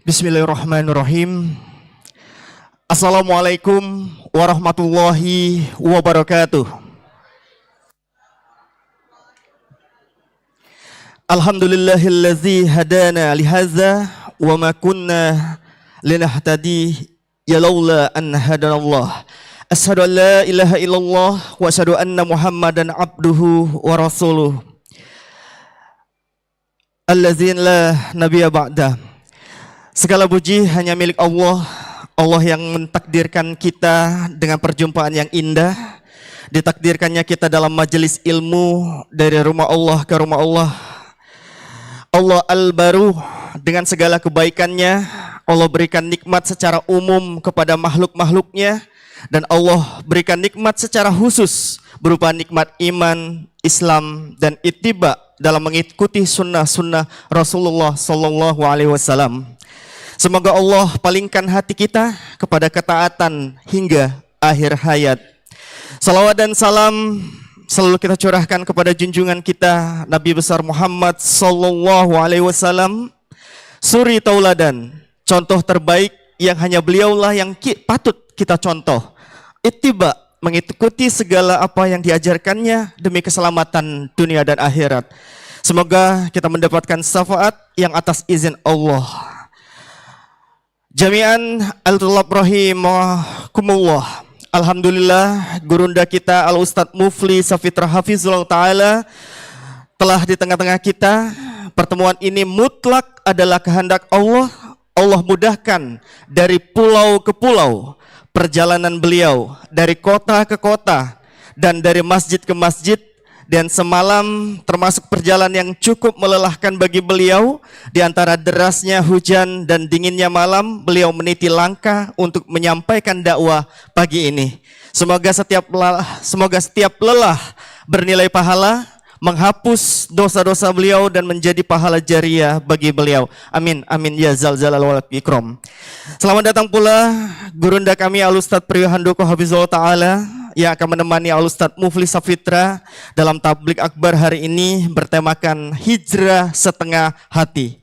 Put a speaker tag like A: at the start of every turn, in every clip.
A: Bismillahirrahmanirrahim. Assalamualaikum warahmatullahi wabarakatuh. Alhamdulillahillazi hadana lihaza wa ma kunna linahtadi ya laula an hadanallah. Asyhadu an la ilaha illallah wa asyhadu anna Muhammadan abduhu wa rasuluh. Allazin la nabiyya ba'da. Segala puji hanya milik Allah. Allah yang mentakdirkan kita dengan perjumpaan yang indah. Ditakdirkannya kita dalam majelis ilmu dari rumah Allah ke rumah Allah. Allah Al-Baru dengan segala kebaikannya. Allah berikan nikmat secara umum kepada makhluk-makhluknya. Dan Allah berikan nikmat secara khusus berupa nikmat iman, Islam, dan ittiba dalam mengikuti sunnah-sunnah Rasulullah SAW. Semoga Allah palingkan hati kita kepada ketaatan hingga akhir hayat. Salawat dan salam selalu kita curahkan kepada junjungan kita Nabi besar Muhammad sallallahu alaihi wasallam, suri tauladan, contoh terbaik yang hanya beliaulah yang patut kita contoh. Ittiba, mengikuti segala apa yang diajarkannya demi keselamatan dunia dan akhirat. Semoga kita mendapatkan syafaat yang atas izin Allah. Jami'an al-tulab rahimakumullah. Alhamdulillah gurunda kita Al-Ustadz Mufli Safitra Hafizullah Ta'ala telah di tengah-tengah kita. Pertemuan ini mutlak adalah kehendak Allah. Allah mudahkan dari pulau ke pulau perjalanan beliau, dari kota ke kota dan dari masjid ke masjid. Dan semalam termasuk perjalanan yang cukup melelahkan bagi beliau. Di antara derasnya hujan dan dinginnya malam, beliau meniti langkah untuk menyampaikan dakwah pagi ini. Semoga setiap lelah bernilai pahala, menghapus dosa-dosa beliau dan menjadi pahala jariah bagi beliau. Amin, amin ya zal jalal wal ikram. Selamat datang pula gurunda kami Al-Ustadz Priyo Handoko Hafizullah Ta'ala yang akan menemani Al-Ustadz Mufli Safitra dalam tablik akbar hari ini bertemakan hijrah setengah hati.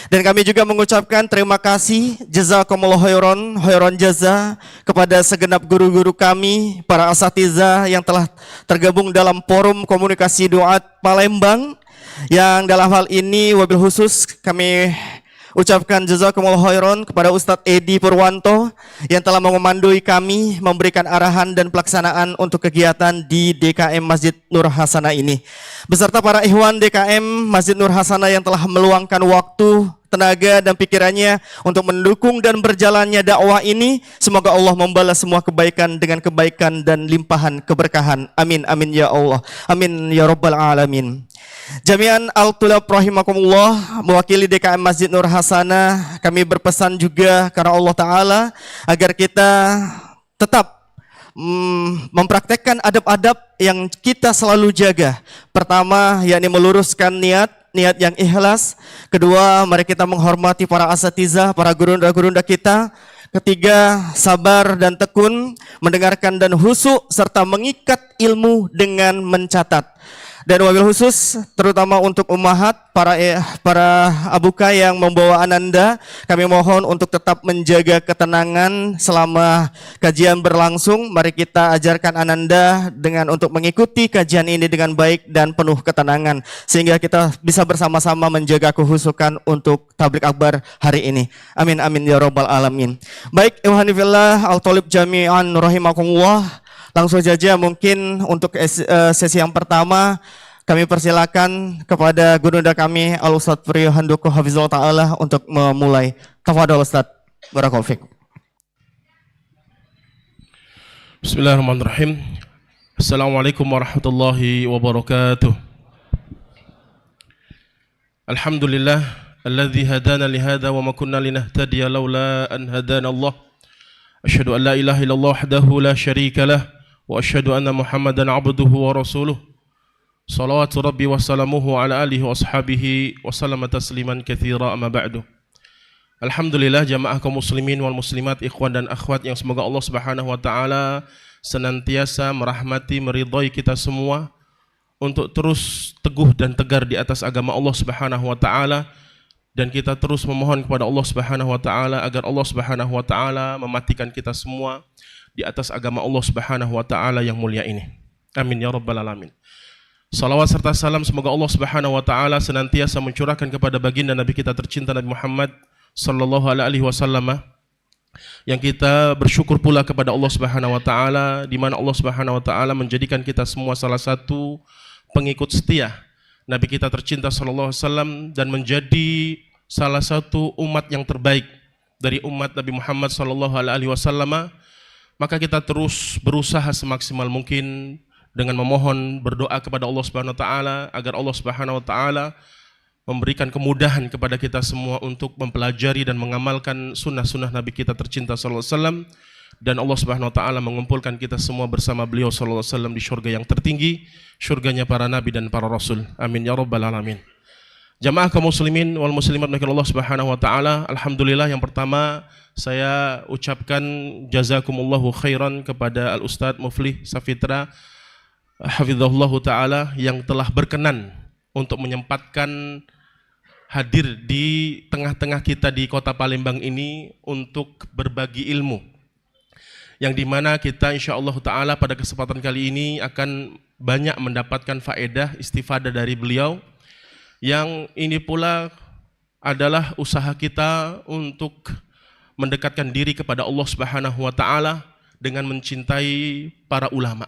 A: Dan kami juga mengucapkan terima kasih jazakumullah khairan jaza kepada segenap guru-guru kami, para asatidzah yang telah tergabung dalam forum komunikasi duat Palembang, yang dalam hal ini wabil khusus kami ucapkan jazakumullah khairan kepada Ustadz Edi Purwanto yang telah mengomandoi kami, memberikan arahan dan pelaksanaan untuk kegiatan di DKM Masjid Nur Hasanah ini. Beserta para ikhwan DKM Masjid Nur Hasanah yang telah meluangkan waktu, tenaga dan pikirannya untuk mendukung dan berjalannya dakwah ini. Semoga Allah membalas semua kebaikan dengan kebaikan dan limpahan keberkahan. Amin, amin ya Allah. Amin ya Rabbal Alamin. Jami'an al-tulab rahimakumullah, mewakili DKM Masjid Nur Hasanah, kami berpesan juga karena Allah Ta'ala agar kita tetap mempraktekkan adab-adab yang kita selalu jaga. Pertama, yakni meluruskan niat yang ikhlas. Kedua, mari kita menghormati para asatidzah, para gurunda-gurunda kita. Ketiga, sabar dan tekun, mendengarkan dan khusyuk serta mengikat ilmu dengan mencatat. Dan wabil khusus terutama untuk ummahat, para abuka yang membawa ananda, kami mohon untuk tetap menjaga ketenangan selama kajian berlangsung. Mari kita ajarkan ananda dengan untuk mengikuti kajian ini dengan baik dan penuh ketenangan, sehingga kita bisa bersama-sama menjaga kehusukan untuk tablik akbar hari ini. Amin, amin ya Rabbal Alamin. Baik, ikhwanifillah al-thalib jami'an rahimakumullah. Langsung saja mungkin untuk sesi yang pertama kami persilakan kepada gurunda kami Al-Ustadz Priyo Handoko Hafizullah Ta'ala untuk memulai. Tafadhol Ustadz. Barakallahu fiik.
B: Bismillahirrahmanirrahim. Assalamualaikum warahmatullahi wabarakatuh. Alhamdulillah alladzi hadana lihada wa ma kunna linahtadiya laula an hadana Allah. Asyhadu an la ilaha illallah wahdahu la syarika lah. Wa asyhadu anna Muhammadan abduhu wa rasuluh. Salawatu rabbi wa salamuhu ala alihi wa ashabihi wa salama tasliman katsira amma ba'du. Alhamdulillah jamaah kaum muslimin wal muslimat, ikhwan dan akhwat yang semoga Allah Subhanahu wa taala senantiasa merahmati, meridhai kita semua untuk terus teguh dan tegar di atas agama Allah Subhanahu wa taala dan kita terus memohon kepada Allah Subhanahu wa taala agar Allah Subhanahu wa taala mematikan kita semua di atas agama Allah Subhanahu wa taala yang mulia ini. Amin ya rabbal alamin. Salawat serta salam semoga Allah Subhanahu wa taala senantiasa mencurahkan kepada baginda Nabi kita tercinta Nabi Muhammad sallallahu alaihi wasallam, yang kita bersyukur pula kepada Allah Subhanahu wa taala di mana Allah Subhanahu wa taala menjadikan kita semua salah satu pengikut setia Nabi kita tercinta sallallahu alaihi wasallam dan menjadi salah satu umat yang terbaik dari umat Nabi Muhammad sallallahu alaihi wasallam. Maka kita terus berusaha semaksimal mungkin dengan memohon berdoa kepada Allah Subhanahu wa taala agar Allah Subhanahu wa taala memberikan kemudahan kepada kita semua untuk mempelajari dan mengamalkan sunnah-sunnah Nabi kita tercinta sallallahu alaihi wasallam, dan Allah Subhanahu wa taala mengumpulkan kita semua bersama beliau sallallahu alaihi wasallam di surga yang tertinggi, surganya para nabi dan para rasul. Amin ya rabbal alamin. Jamaah kaum muslimin wal muslimat maka Allah Subhanahu wa taala, alhamdulillah yang pertama saya ucapkan jazakumullahu khairan kepada Al Ustaz Mufli Safitra hafizahullahu taala yang telah berkenan untuk menyempatkan hadir di tengah-tengah kita di kota Palembang ini untuk berbagi ilmu, yang dimana kita insyaallah ta'ala pada kesempatan kali ini akan banyak mendapatkan faedah istifadah dari beliau, yang ini pula adalah usaha kita untuk mendekatkan diri kepada Allah Subhanahu wa taala dengan mencintai para ulama,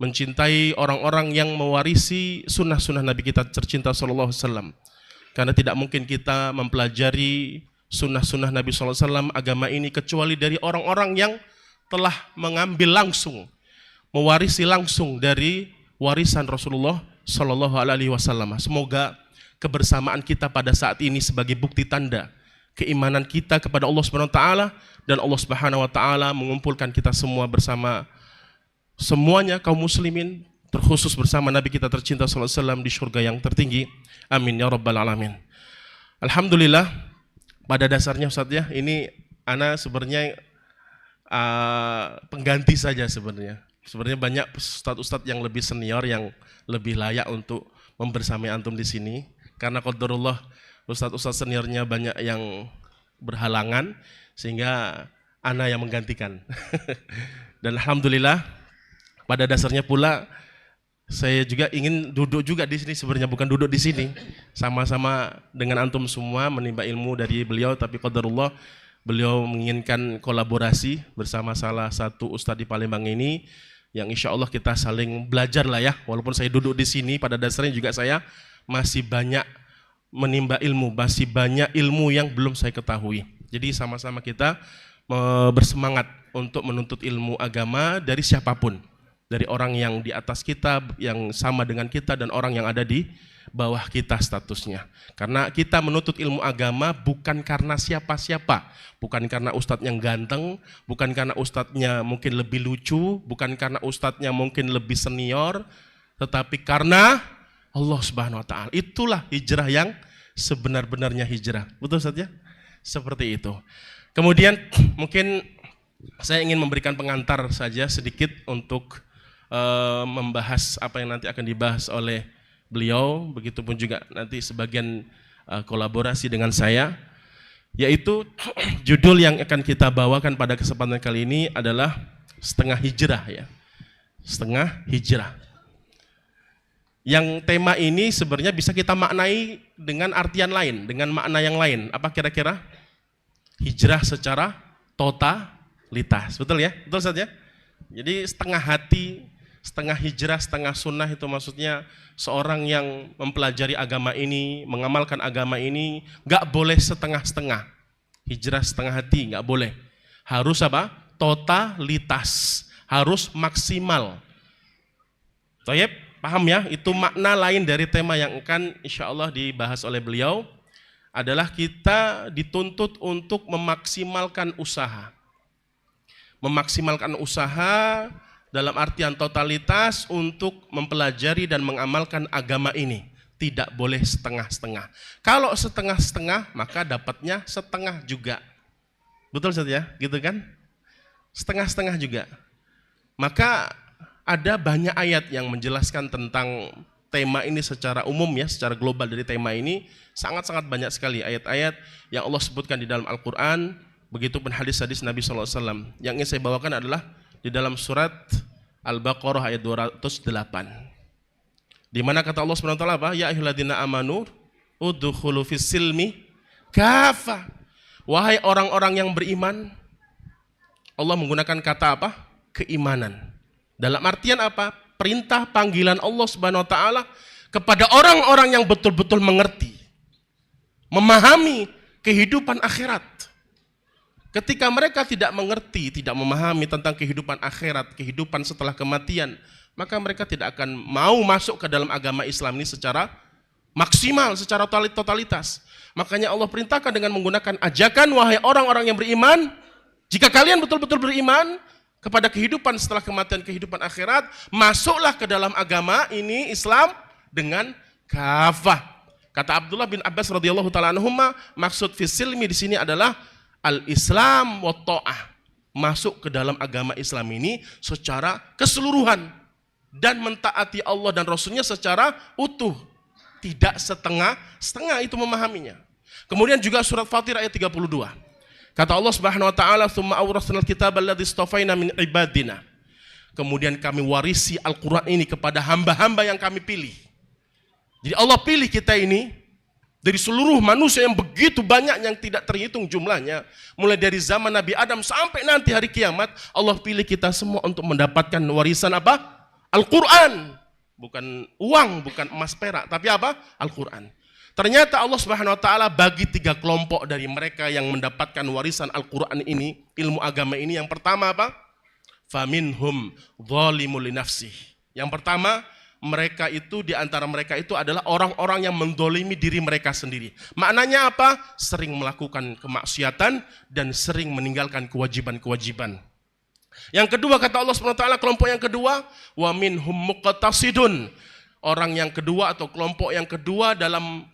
B: mencintai orang-orang yang mewarisi sunnah-sunnah Nabi kita tercinta sallallahu alaihi wasallam. Karena tidak mungkin kita mempelajari sunnah-sunnah Nabi sallallahu alaihi wasallam, agama ini, kecuali dari orang-orang yang telah mengambil langsung, mewarisi langsung dari warisan Rasulullah sallallahu alaihi wasallam. Semoga kebersamaan kita pada saat ini sebagai bukti tanda keimanan kita kepada Allah Subhanahu wa taala, dan Allah Subhanahu wa taala mengumpulkan kita semua bersama semuanya kaum muslimin, terkhusus bersama Nabi kita tercinta sallallahu alaihi wasallam di surga yang tertinggi. Amin ya rabbal alamin. Alhamdulillah, pada dasarnya Ustaz ya, ini ana sebenarnya pengganti saja sebenarnya. Sebenarnya banyak ustadz-ustadz yang lebih senior yang lebih layak untuk membersamai antum di sini, karena qadarullah ustadz-ustadz seniornya banyak yang berhalangan sehingga ana yang menggantikan. Dan alhamdulillah pada dasarnya pula saya juga ingin duduk juga di sini sebenarnya, bukan duduk di sini sama-sama dengan antum semua menimba ilmu dari beliau, tapi qadarullah beliau menginginkan kolaborasi bersama salah satu ustadz di Palembang ini, yang insya Allah kita saling belajar lah ya. Walaupun saya duduk di sini, pada dasarnya juga saya masih banyak menimba ilmu, masih banyak ilmu yang belum saya ketahui. Jadi sama-sama kita bersemangat untuk menuntut ilmu agama dari siapapun, dari orang yang di atas kita, yang sama dengan kita, dan orang yang ada di bawah kita statusnya. Karena kita menuntut ilmu agama bukan karena siapa-siapa, bukan karena ustadz yang ganteng, bukan karena ustadznya mungkin lebih lucu, bukan karena ustadznya mungkin lebih senior, tetapi karena Allah Subhanahu wa taala. Itulah hijrah yang sebenar-benarnya hijrah. Betul Ustaz ya? Seperti itu. Kemudian mungkin saya ingin memberikan pengantar saja sedikit untuk membahas apa yang nanti akan dibahas oleh beliau, begitupun juga nanti sebagian kolaborasi dengan saya, yaitu judul yang akan kita bawakan pada kesempatan kali ini adalah setengah hijrah ya. Setengah hijrah. Yang tema ini sebenarnya bisa kita maknai dengan artian lain, dengan makna yang lain. Apa kira-kira? Hijrah secara totalitas. Betul ya? Betul Ustaz ya? Jadi setengah hati, setengah hijrah, setengah sunnah itu maksudnya seorang yang mempelajari agama ini, mengamalkan agama ini, gak boleh setengah-setengah. Hijrah setengah hati, gak boleh. Harus apa? Totalitas. Harus maksimal. Toyib, paham ya? Itu makna lain dari tema yang akan insya Allah dibahas oleh beliau, adalah kita dituntut untuk memaksimalkan usaha. Memaksimalkan usaha dalam artian totalitas untuk mempelajari dan mengamalkan agama ini. Tidak boleh setengah-setengah. Kalau setengah-setengah, maka dapatnya setengah juga. Betul Ustaz ya? Gitu kan? Setengah-setengah juga. Maka ada banyak ayat yang menjelaskan tentang tema ini secara umum ya, secara global dari tema ini sangat-sangat banyak sekali ayat-ayat yang Allah sebutkan di dalam Al-Quran, begitupun hadis-hadis Nabi SAW. Yang ingin saya bawakan adalah di dalam surat Al-Baqarah ayat 208. Di mana kata Allah SWT apa? Ya ayyuhalladzina amanu udkhulu fis silmi kafah. Wahai orang-orang yang beriman, Allah menggunakan kata apa? Keimanan. Dalam artian apa? Perintah panggilan Allah Subhanahu wa taala kepada orang-orang yang betul-betul mengerti, memahami kehidupan akhirat. Ketika mereka tidak mengerti, tidak memahami tentang kehidupan akhirat, kehidupan setelah kematian, maka mereka tidak akan mau masuk ke dalam agama Islam ini secara maksimal, secara totalitas. Makanya Allah perintahkan dengan menggunakan ajakan, wahai orang-orang yang beriman, jika kalian betul-betul beriman kepada kehidupan setelah kematian, kehidupan akhirat, masuklah ke dalam agama ini, Islam, dengan kafah. Kata Abdullah bin Abbas radhiyallahu taala anhuma, maksud fisilmi di sini adalah al-Islam wa ta'ah. Masuk ke dalam agama Islam ini secara keseluruhan dan mentaati Allah dan Rasulnya secara utuh, tidak setengah-setengah itu memahaminya. Kemudian juga surat Fatir ayat 32. Kata Allah Subhanahu wa taala, "Tsumma awrasnal kitaba alladzi istafaina min ibadina." Kemudian kami warisi Al-Qur'an ini kepada hamba-hamba yang kami pilih. Jadi Allah pilih kita ini dari seluruh manusia yang begitu banyak yang tidak terhitung jumlahnya, mulai dari zaman Nabi Adam sampai nanti hari kiamat, Allah pilih kita semua untuk mendapatkan warisan apa? Al-Qur'an. Bukan uang, bukan emas perak, tapi apa? Al-Qur'an. Ternyata Allah Subhanahu wa taala bagi 3 kelompok dari mereka yang mendapatkan warisan Al-Qur'an ini, ilmu agama ini. Yang pertama apa? Faminhum zalimul linafsih. Yang pertama, mereka itu, di antara mereka itu adalah orang-orang yang mendolimi diri mereka sendiri. Maknanya apa? Sering melakukan kemaksiatan dan sering meninggalkan kewajiban-kewajiban. Yang kedua, kata Allah SWT, kelompok yang kedua, wa minhum muqtasidun. Orang yang kedua atau kelompok yang kedua dalam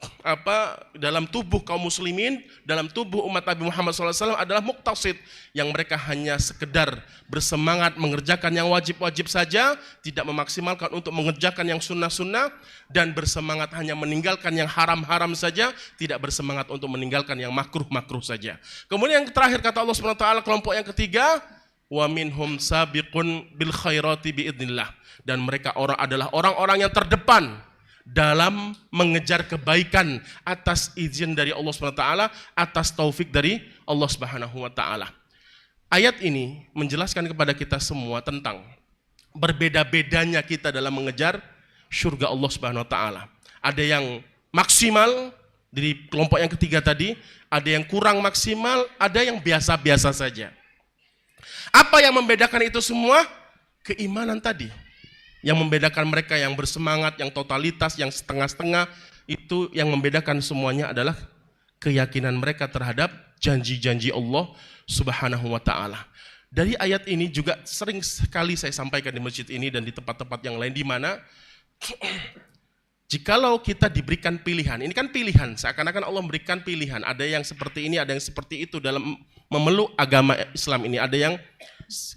B: tubuh kaum muslimin, dalam tubuh umat Nabi Muhammad SAW adalah muqtasid, yang mereka hanya sekedar bersemangat mengerjakan yang wajib-wajib saja, tidak memaksimalkan untuk mengerjakan yang sunnah-sunnah, dan bersemangat hanya meninggalkan yang haram-haram saja, tidak bersemangat untuk meninggalkan yang makruh-makruh saja. Kemudian yang terakhir kata Allah SWT, kelompok yang ketiga, wa minhum sabiqun bil khairati biidznillah. Dan mereka adalah orang-orang yang terdepan dalam mengejar kebaikan atas izin dari Allah SWT, atas taufik dari Allah Subhanahu wa taala. Ayat ini menjelaskan kepada kita semua tentang berbeda-bedanya kita dalam mengejar surga Allah Subhanahu wa taala. Ada yang maksimal di kelompok yang ketiga tadi, ada yang kurang maksimal, ada yang biasa-biasa saja. Apa yang membedakan itu semua? Keimanan tadi. Yang membedakan mereka yang bersemangat, yang totalitas, yang setengah-setengah, itu yang membedakan semuanya adalah keyakinan mereka terhadap janji-janji Allah Subhanahu wa taala. Dari ayat ini juga sering sekali saya sampaikan di masjid ini dan di tempat-tempat yang lain, di mana jikalau kita diberikan pilihan, ini kan pilihan, seakan-akan Allah memberikan pilihan, ada yang seperti ini, ada yang seperti itu dalam memeluk agama Islam ini, ada yang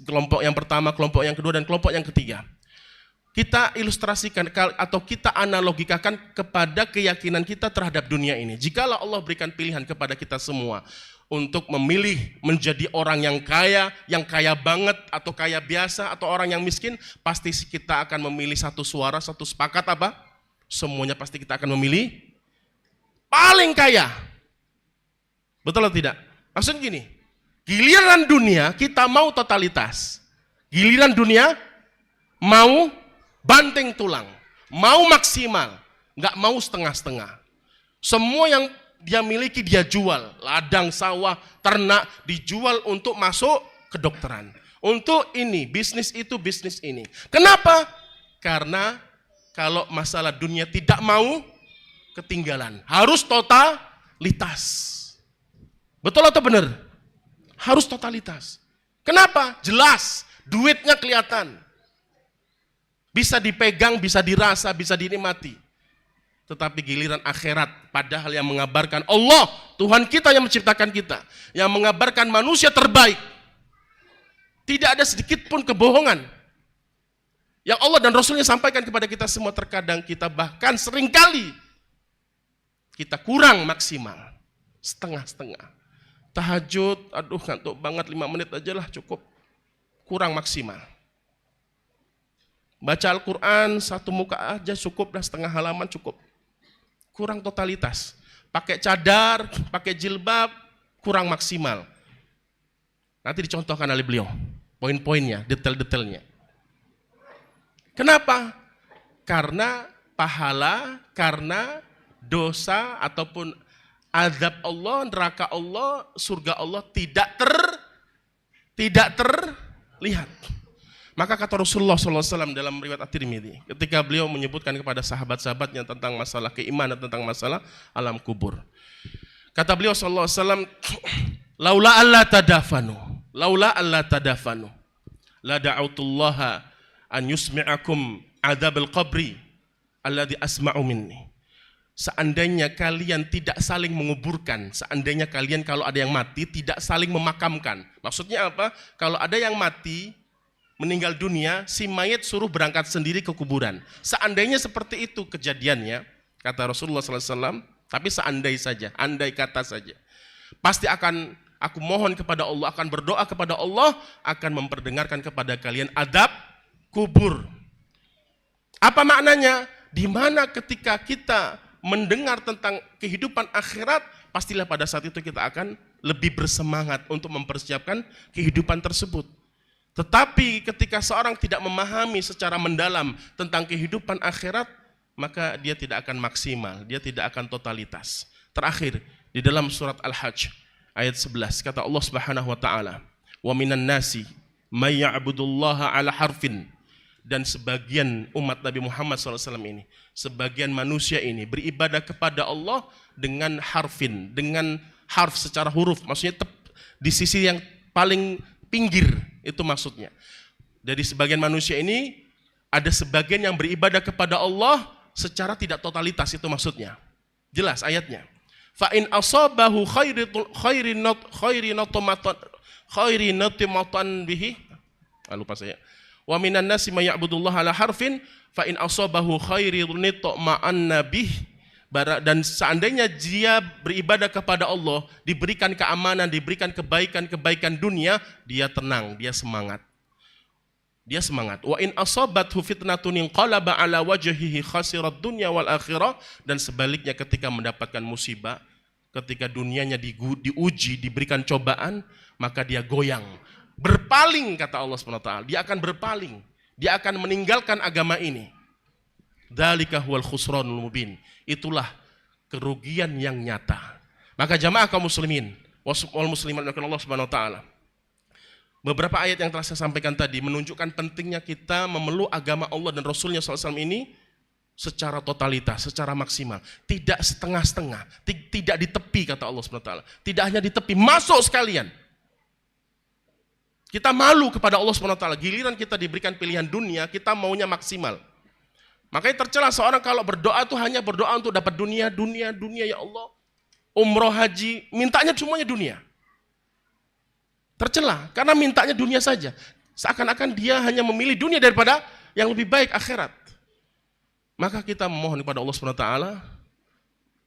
B: kelompok yang pertama, kelompok yang kedua, dan kelompok yang ketiga. Kita ilustrasikan atau kita analogikakan kepada keyakinan kita terhadap dunia ini. Jikalau Allah berikan pilihan kepada kita semua untuk memilih menjadi orang yang kaya banget, atau kaya biasa, atau orang yang miskin, pasti kita akan memilih satu suara, satu sepakat apa? Semuanya pasti kita akan memilih paling kaya. Betul atau tidak? Maksudnya gini, giliran dunia kita mau totalitas, giliran dunia mau banting tulang, mau maksimal, nggak mau setengah-setengah. Semua yang dia miliki dia jual, ladang, sawah, ternak dijual untuk masuk kedokteran. Untuk ini, bisnis itu, bisnis ini. Kenapa? Karena kalau masalah dunia tidak mau ketinggalan, harus totalitas. Betul atau benar? Harus totalitas. Kenapa? Jelas, duitnya kelihatan. Bisa dipegang, bisa dirasa, bisa dinikmati. Tetapi giliran akhirat, padahal yang mengabarkan Allah, Tuhan kita yang menciptakan kita, yang mengabarkan manusia terbaik. Tidak ada sedikit pun kebohongan. Yang Allah dan Rasulnya sampaikan kepada kita semua, terkadang kita bahkan seringkali kita kurang maksimal, setengah-setengah. Tahajud, aduh ngantuk banget 5 menit aja lah cukup, kurang maksimal. Baca Al-Quran 1 muka aja cukup lah, setengah halaman cukup. Kurang totalitas. Pakai cadar, pakai jilbab, kurang maksimal. Nanti dicontohkan oleh beliau, poin-poinnya, detail-detailnya. Kenapa? Karena pahala, karena dosa ataupun azab Allah, neraka Allah, surga Allah tidak terlihat. Maka kata Rasulullah SAW dalam riwayat At-Tirmidzi, ketika beliau menyebutkan kepada sahabat-sahabatnya tentang masalah keimanan, tentang masalah alam kubur. Kata beliau SAW, laula alla tadafanu, la da'autullaha an yusmi'akum adzabal qabri alladhi asma'u minni. Seandainya kalian tidak saling menguburkan, seandainya kalian kalau ada yang mati tidak saling memakamkan. Maksudnya apa? Kalau ada yang mati, meninggal dunia, si mayit suruh berangkat sendiri ke kuburan. Seandainya seperti itu kejadiannya, kata Rasulullah SAW, tapi seandai saja, andai kata saja, pasti akan aku mohon kepada Allah, akan berdoa kepada Allah, akan memperdengarkan kepada kalian adab kubur. Apa maknanya? Di mana ketika kita mendengar tentang kehidupan akhirat, pastilah pada saat itu kita akan lebih bersemangat untuk mempersiapkan kehidupan tersebut. Tetapi ketika seorang tidak memahami secara mendalam tentang kehidupan akhirat, maka dia tidak akan maksimal, dia tidak akan totalitas. Terakhir, di dalam surat Al-Hajj ayat 11, kata Allah Subhanahu wa taala, "Wa minan nasi may ya'budullaha 'ala harfin." Dan sebagian umat Nabi Muhammad SAW ini, sebagian manusia ini beribadah kepada Allah dengan harfin, dengan harf secara huruf, maksudnya di sisi yang paling pinggir, itu maksudnya. Dari sebagian manusia ini, ada sebagian yang beribadah kepada Allah secara tidak totalitas, itu maksudnya. Jelas ayatnya. Fa in asabahu khairinatmatan bihi. Lupa saya. Wa minan nasi may ya'budullaha ala harfin fa in asabahu khairinatma'anna bih. Dan seandainya dia beribadah kepada Allah, diberikan keamanan, diberikan kebaikan dunia, dia tenang, dia semangat. Dia semangat. Wa in asabathu fitnatun inqalaba ala wajhihi khasirat dunya wal akhirah. Dan sebaliknya ketika mendapatkan musibah, ketika dunianya diuji, diberikan cobaan, maka dia goyang. Berpaling, kata Allah SWT. Dia akan berpaling. Dia akan meninggalkan agama ini. Dzalika huwal khusranul mubin. Itulah kerugian yang nyata. Maka jamaah kaum muslimin wal muslimat rahimakumullah Allah Subhanahu wa taala. Beberapa ayat yang telah saya sampaikan tadi menunjukkan pentingnya kita memeluk agama Allah dan Rasulnya SAW ini secara totalitas, secara maksimal. Tidak setengah-setengah, tidak di tepi, kata Allah Subhanahu wa taala. Tidak hanya di tepi, masuk sekalian. Kita malu kepada Allah Subhanahu wa taala. Giliran kita diberikan pilihan dunia, kita maunya maksimal. Makanya tercela seorang kalau berdoa tuh hanya berdoa untuk dapat dunia ya Allah. Umroh, haji, mintanya semuanya dunia. Tercela karena mintanya dunia saja. Seakan-akan dia hanya memilih dunia daripada yang lebih baik akhirat. Maka kita memohon kepada Allah Subhanahu wa taala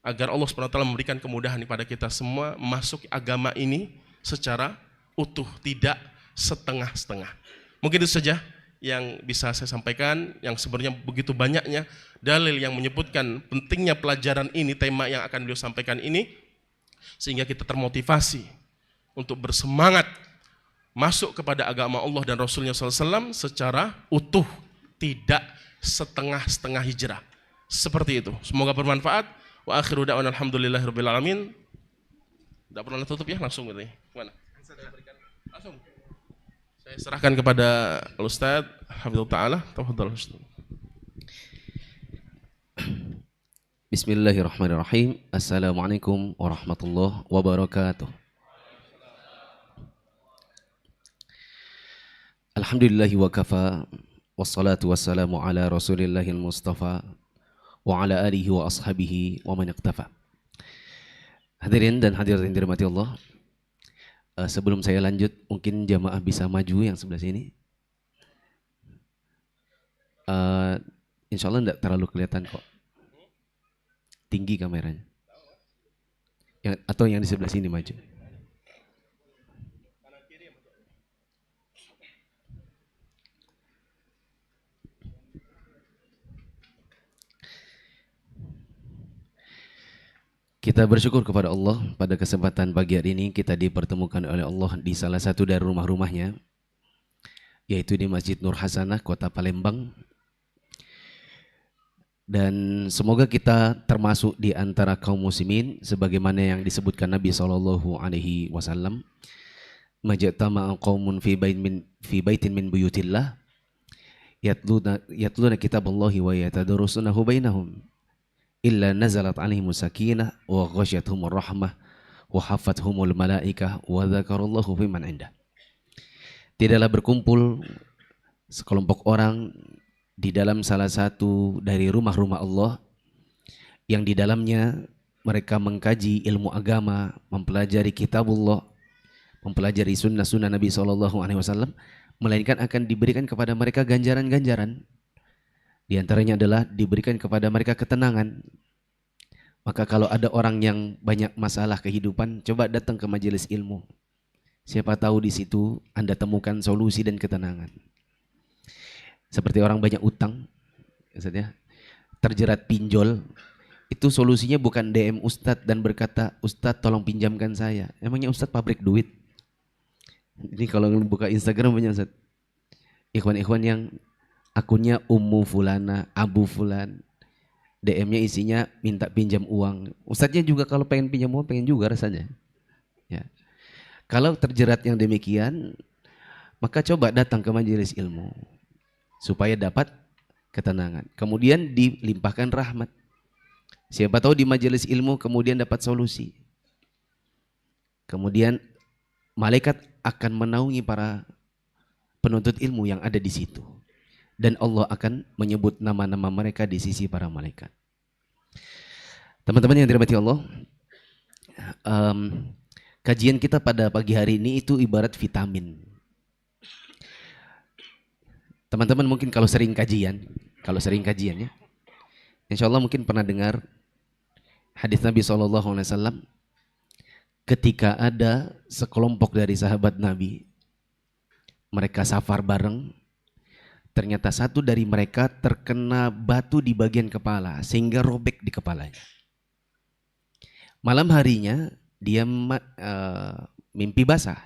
B: agar Allah Subhanahu wa taala memberikan kemudahan kepada kita semua masuk agama ini secara utuh, tidak setengah-setengah. Mungkin itu saja yang bisa saya sampaikan, yang sebenarnya begitu banyaknya dalil yang menyebutkan pentingnya pelajaran ini, tema yang akan beliau sampaikan ini, sehingga kita termotivasi untuk bersemangat masuk kepada agama Allah dan Rasulnya SAW secara utuh, tidak setengah-setengah hijrah. Seperti itu. Semoga bermanfaat. Wa akhiru da'wana alhamdulillahirabbil alamin. Tidak perlu tutup ya, langsung gitu ya. Mana? Langsung. Saya serahkan kepada Ustaz Hafizul Ta'ala. Tafadhal Ustaz.
C: Bismillahirrahmanirrahim. Assalamualaikum warahmatullahi wabarakatuh. Alhamdulillahi wa kafa. Wassalatu wassalamu ala rasulillahil mustafa wa ala alihi wa ashabihi wa man iqtafa. Hadirin dan hadirat yang dirahmati Allah, sebelum saya lanjut, mungkin jamaah bisa maju yang sebelah sini. Eh, insya Allah enggak terlalu kelihatan kok. Tinggi kameranya. Atau yang di sebelah sini maju. Kita bersyukur kepada Allah pada kesempatan pagi hari ini kita dipertemukan oleh Allah di salah satu dari rumah-rumahnya, yaitu di Masjid Nur Hasanah, Kota Palembang. Dan semoga kita termasuk di antara kaum muslimin sebagaimana yang disebutkan Nabi SAW, majtama'a qaumun fi baitin min buyutillah yatluna kitaballahi wa yatadarrusunahu bainahum illa nazalat alaihimus sakinah wa ghasyiyatuhumur rahmah wa hafathumul malaikah wa dzakarallahu fiman indah. Tidaklah berkumpul sekelompok orang di dalam salah satu dari rumah-rumah Allah yang di dalamnya mereka mengkaji ilmu agama, mempelajari kitabullah, mempelajari sunnah-sunnah Nabi SAW, melainkan akan diberikan kepada mereka ganjaran-ganjaran. Di antaranya adalah diberikan kepada mereka ketenangan. Maka kalau ada orang yang banyak masalah kehidupan, coba datang ke majelis ilmu. Siapa tahu di situ Anda temukan solusi dan ketenangan. Seperti orang banyak utang, maksudnya terjerat pinjol, itu solusinya bukan DM Ustadz dan berkata, Ustadz tolong pinjamkan saya. Emangnya Ustadz pabrik duit? Ini kalau buka Instagram banyak Ustadz. Ikhwan-ikhwan yang akunnya Ummu Fulana, Abu Fulan, DM-nya isinya minta pinjam uang. Ustadznya juga kalau pengen pinjam uang, pengen juga rasanya. Ya. Kalau terjerat yang demikian, maka coba datang ke majelis ilmu supaya dapat ketenangan. Kemudian dilimpahkan rahmat. Siapa tahu di majelis ilmu kemudian dapat solusi. Kemudian malaikat akan menaungi para penuntut ilmu yang ada di situ. Dan Allah akan menyebut nama-nama mereka di sisi para malaikat. Teman-teman yang dirahmati Allah, kajian kita pada pagi hari ini itu ibarat vitamin. Teman-teman mungkin kalau sering kajian ya, insya Allah mungkin pernah dengar hadis Nabi SAW ketika ada sekelompok dari sahabat Nabi, mereka safar bareng. Ternyata satu dari mereka terkena batu di bagian kepala sehingga robek di kepalanya. Malam harinya dia mimpi basah.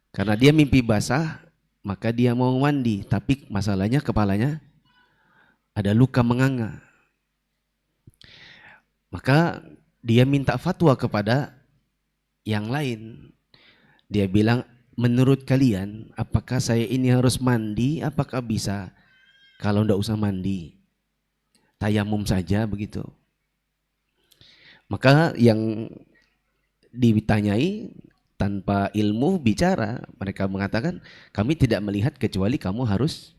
C: Karena dia mimpi basah, maka dia mau mandi, tapi masalahnya kepalanya ada luka menganga. Maka dia minta fatwa kepada yang lain. Dia bilang, menurut kalian, apakah saya ini harus mandi? Apakah bisa kalau tidak usah mandi? Tayamum saja begitu. Maka yang ditanyai tanpa ilmu bicara, mereka mengatakan, kami tidak melihat kecuali kamu harus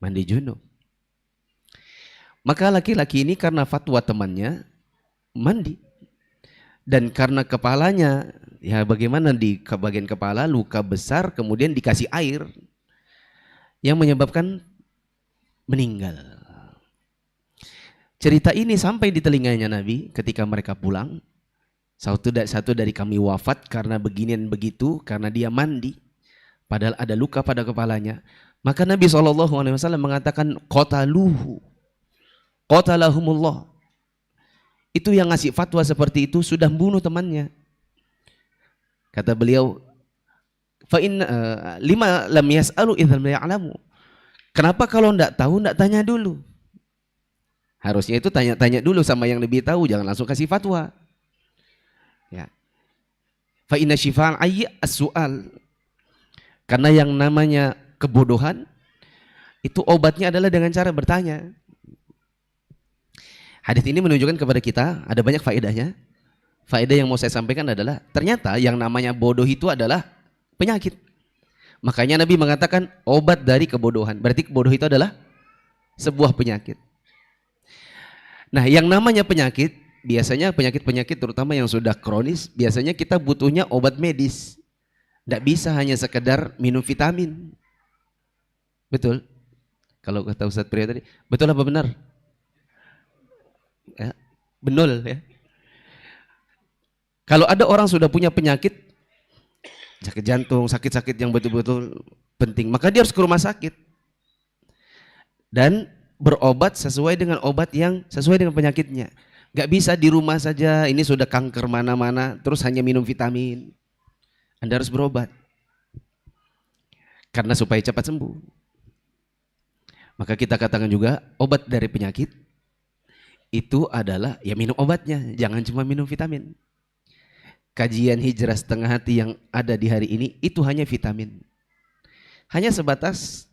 C: mandi junub. Maka laki-laki ini karena fatwa temannya mandi. Dan karena kepalanya, ya bagaimana di bagian kepala luka besar kemudian dikasih air yang menyebabkan meninggal. Cerita ini sampai di telinganya Nabi ketika mereka pulang. Satu dari kami wafat karena beginian begitu, karena dia mandi. Padahal ada luka pada kepalanya. Maka Nabi SAW mengatakan, qatalahumullah. Itu yang ngasih fatwa seperti itu sudah membunuh temannya. Kata beliau, lima lam yas'alu idza lam ya'lamu. Kenapa kalau enggak tahu enggak tanya dulu? Harusnya itu tanya-tanya dulu sama yang lebih tahu, jangan langsung kasih fatwa. Ya. Fa inna syifa'al ayyi as-su'al. Karena yang namanya kebodohan itu obatnya adalah dengan cara bertanya. Hadis ini menunjukkan kepada kita ada banyak faedahnya. Faedah yang mau saya sampaikan adalah ternyata yang namanya bodoh itu adalah penyakit. Makanya Nabi mengatakan obat dari kebodohan. Berarti bodoh itu adalah sebuah penyakit. Nah, yang namanya penyakit, biasanya penyakit-penyakit terutama yang sudah kronis, biasanya kita butuhnya obat medis. Tidak bisa hanya sekedar minum vitamin. Betul? Kalau kata Ustadz Priyo tadi, betul apa benar? Ya, benul ya. Kalau ada orang sudah punya penyakit, sakit jantung, sakit-sakit yang betul-betul penting, maka dia harus ke rumah sakit. Dan berobat sesuai dengan obat yang sesuai dengan penyakitnya. Gak bisa di rumah saja, ini sudah kanker mana-mana, terus hanya minum vitamin. Anda harus berobat. Karena supaya cepat sembuh. Maka kita katakan juga, obat dari penyakit itu adalah ya minum obatnya, jangan cuma minum vitamin. Kajian hijrah setengah hati yang ada di hari ini itu hanya vitamin. Hanya sebatas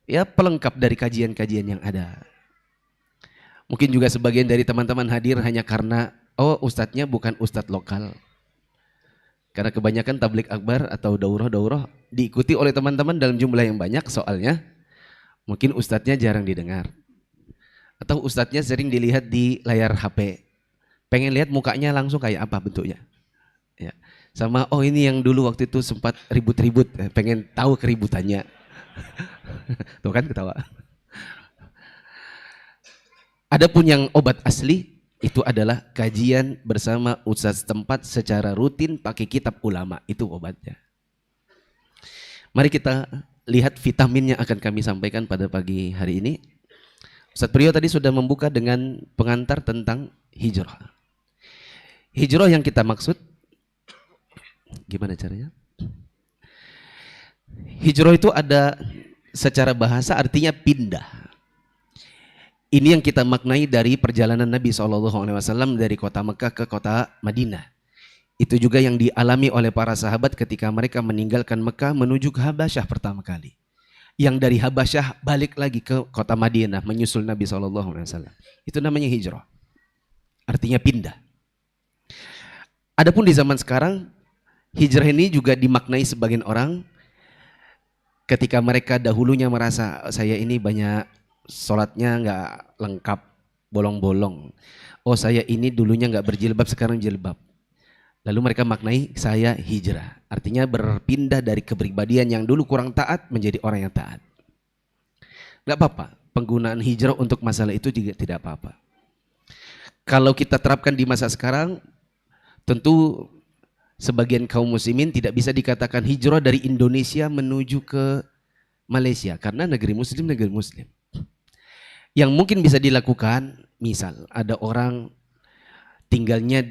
C: ya pelengkap dari kajian-kajian yang ada. Mungkin juga sebagian dari teman-teman hadir hanya karena ustadznya bukan ustadz lokal. Karena kebanyakan tablik akbar atau daurah-daurah diikuti oleh teman-teman dalam jumlah yang banyak, soalnya mungkin ustadznya jarang didengar. Atau ustadznya sering dilihat di layar HP. Pengen lihat mukanya langsung kayak apa bentuknya. Ya. Sama ini yang dulu waktu itu sempat ribut-ribut, pengen tahu keributannya. Tuh kan ketawa. Adapun yang obat asli itu adalah kajian bersama ustadz setempat secara rutin pakai kitab ulama, itu obatnya. Mari kita lihat vitamin yang akan kami sampaikan pada pagi hari ini. Ustadz Priyo tadi sudah membuka dengan pengantar tentang hijrah. Hijrah yang kita maksud, gimana caranya? Hijrah itu ada secara bahasa artinya pindah. Ini yang kita maknai dari perjalanan Nabi SAW dari kota Mekah ke kota Madinah. Itu juga yang dialami oleh para sahabat ketika mereka meninggalkan Mekah menuju ke Habasyah pertama kali. Yang dari Habasyah balik lagi ke kota Madinah menyusul Nabi SAW. Itu namanya hijrah. Artinya pindah. Adapun di zaman sekarang, hijrah ini juga dimaknai sebagian orang ketika mereka dahulunya merasa saya ini banyak sholatnya nggak lengkap, bolong-bolong. Saya ini dulunya nggak berjilbab, sekarang jilbab. Lalu mereka maknai saya hijrah. Artinya berpindah dari kepribadian yang dulu kurang taat menjadi orang yang taat. Nggak apa-apa, penggunaan hijrah untuk masalah itu juga tidak apa-apa. Kalau kita terapkan di masa sekarang, tentu sebagian kaum muslimin tidak bisa dikatakan hijrah dari Indonesia menuju ke Malaysia. Karena negeri muslim. Yang mungkin bisa dilakukan, misal ada orang tinggalnya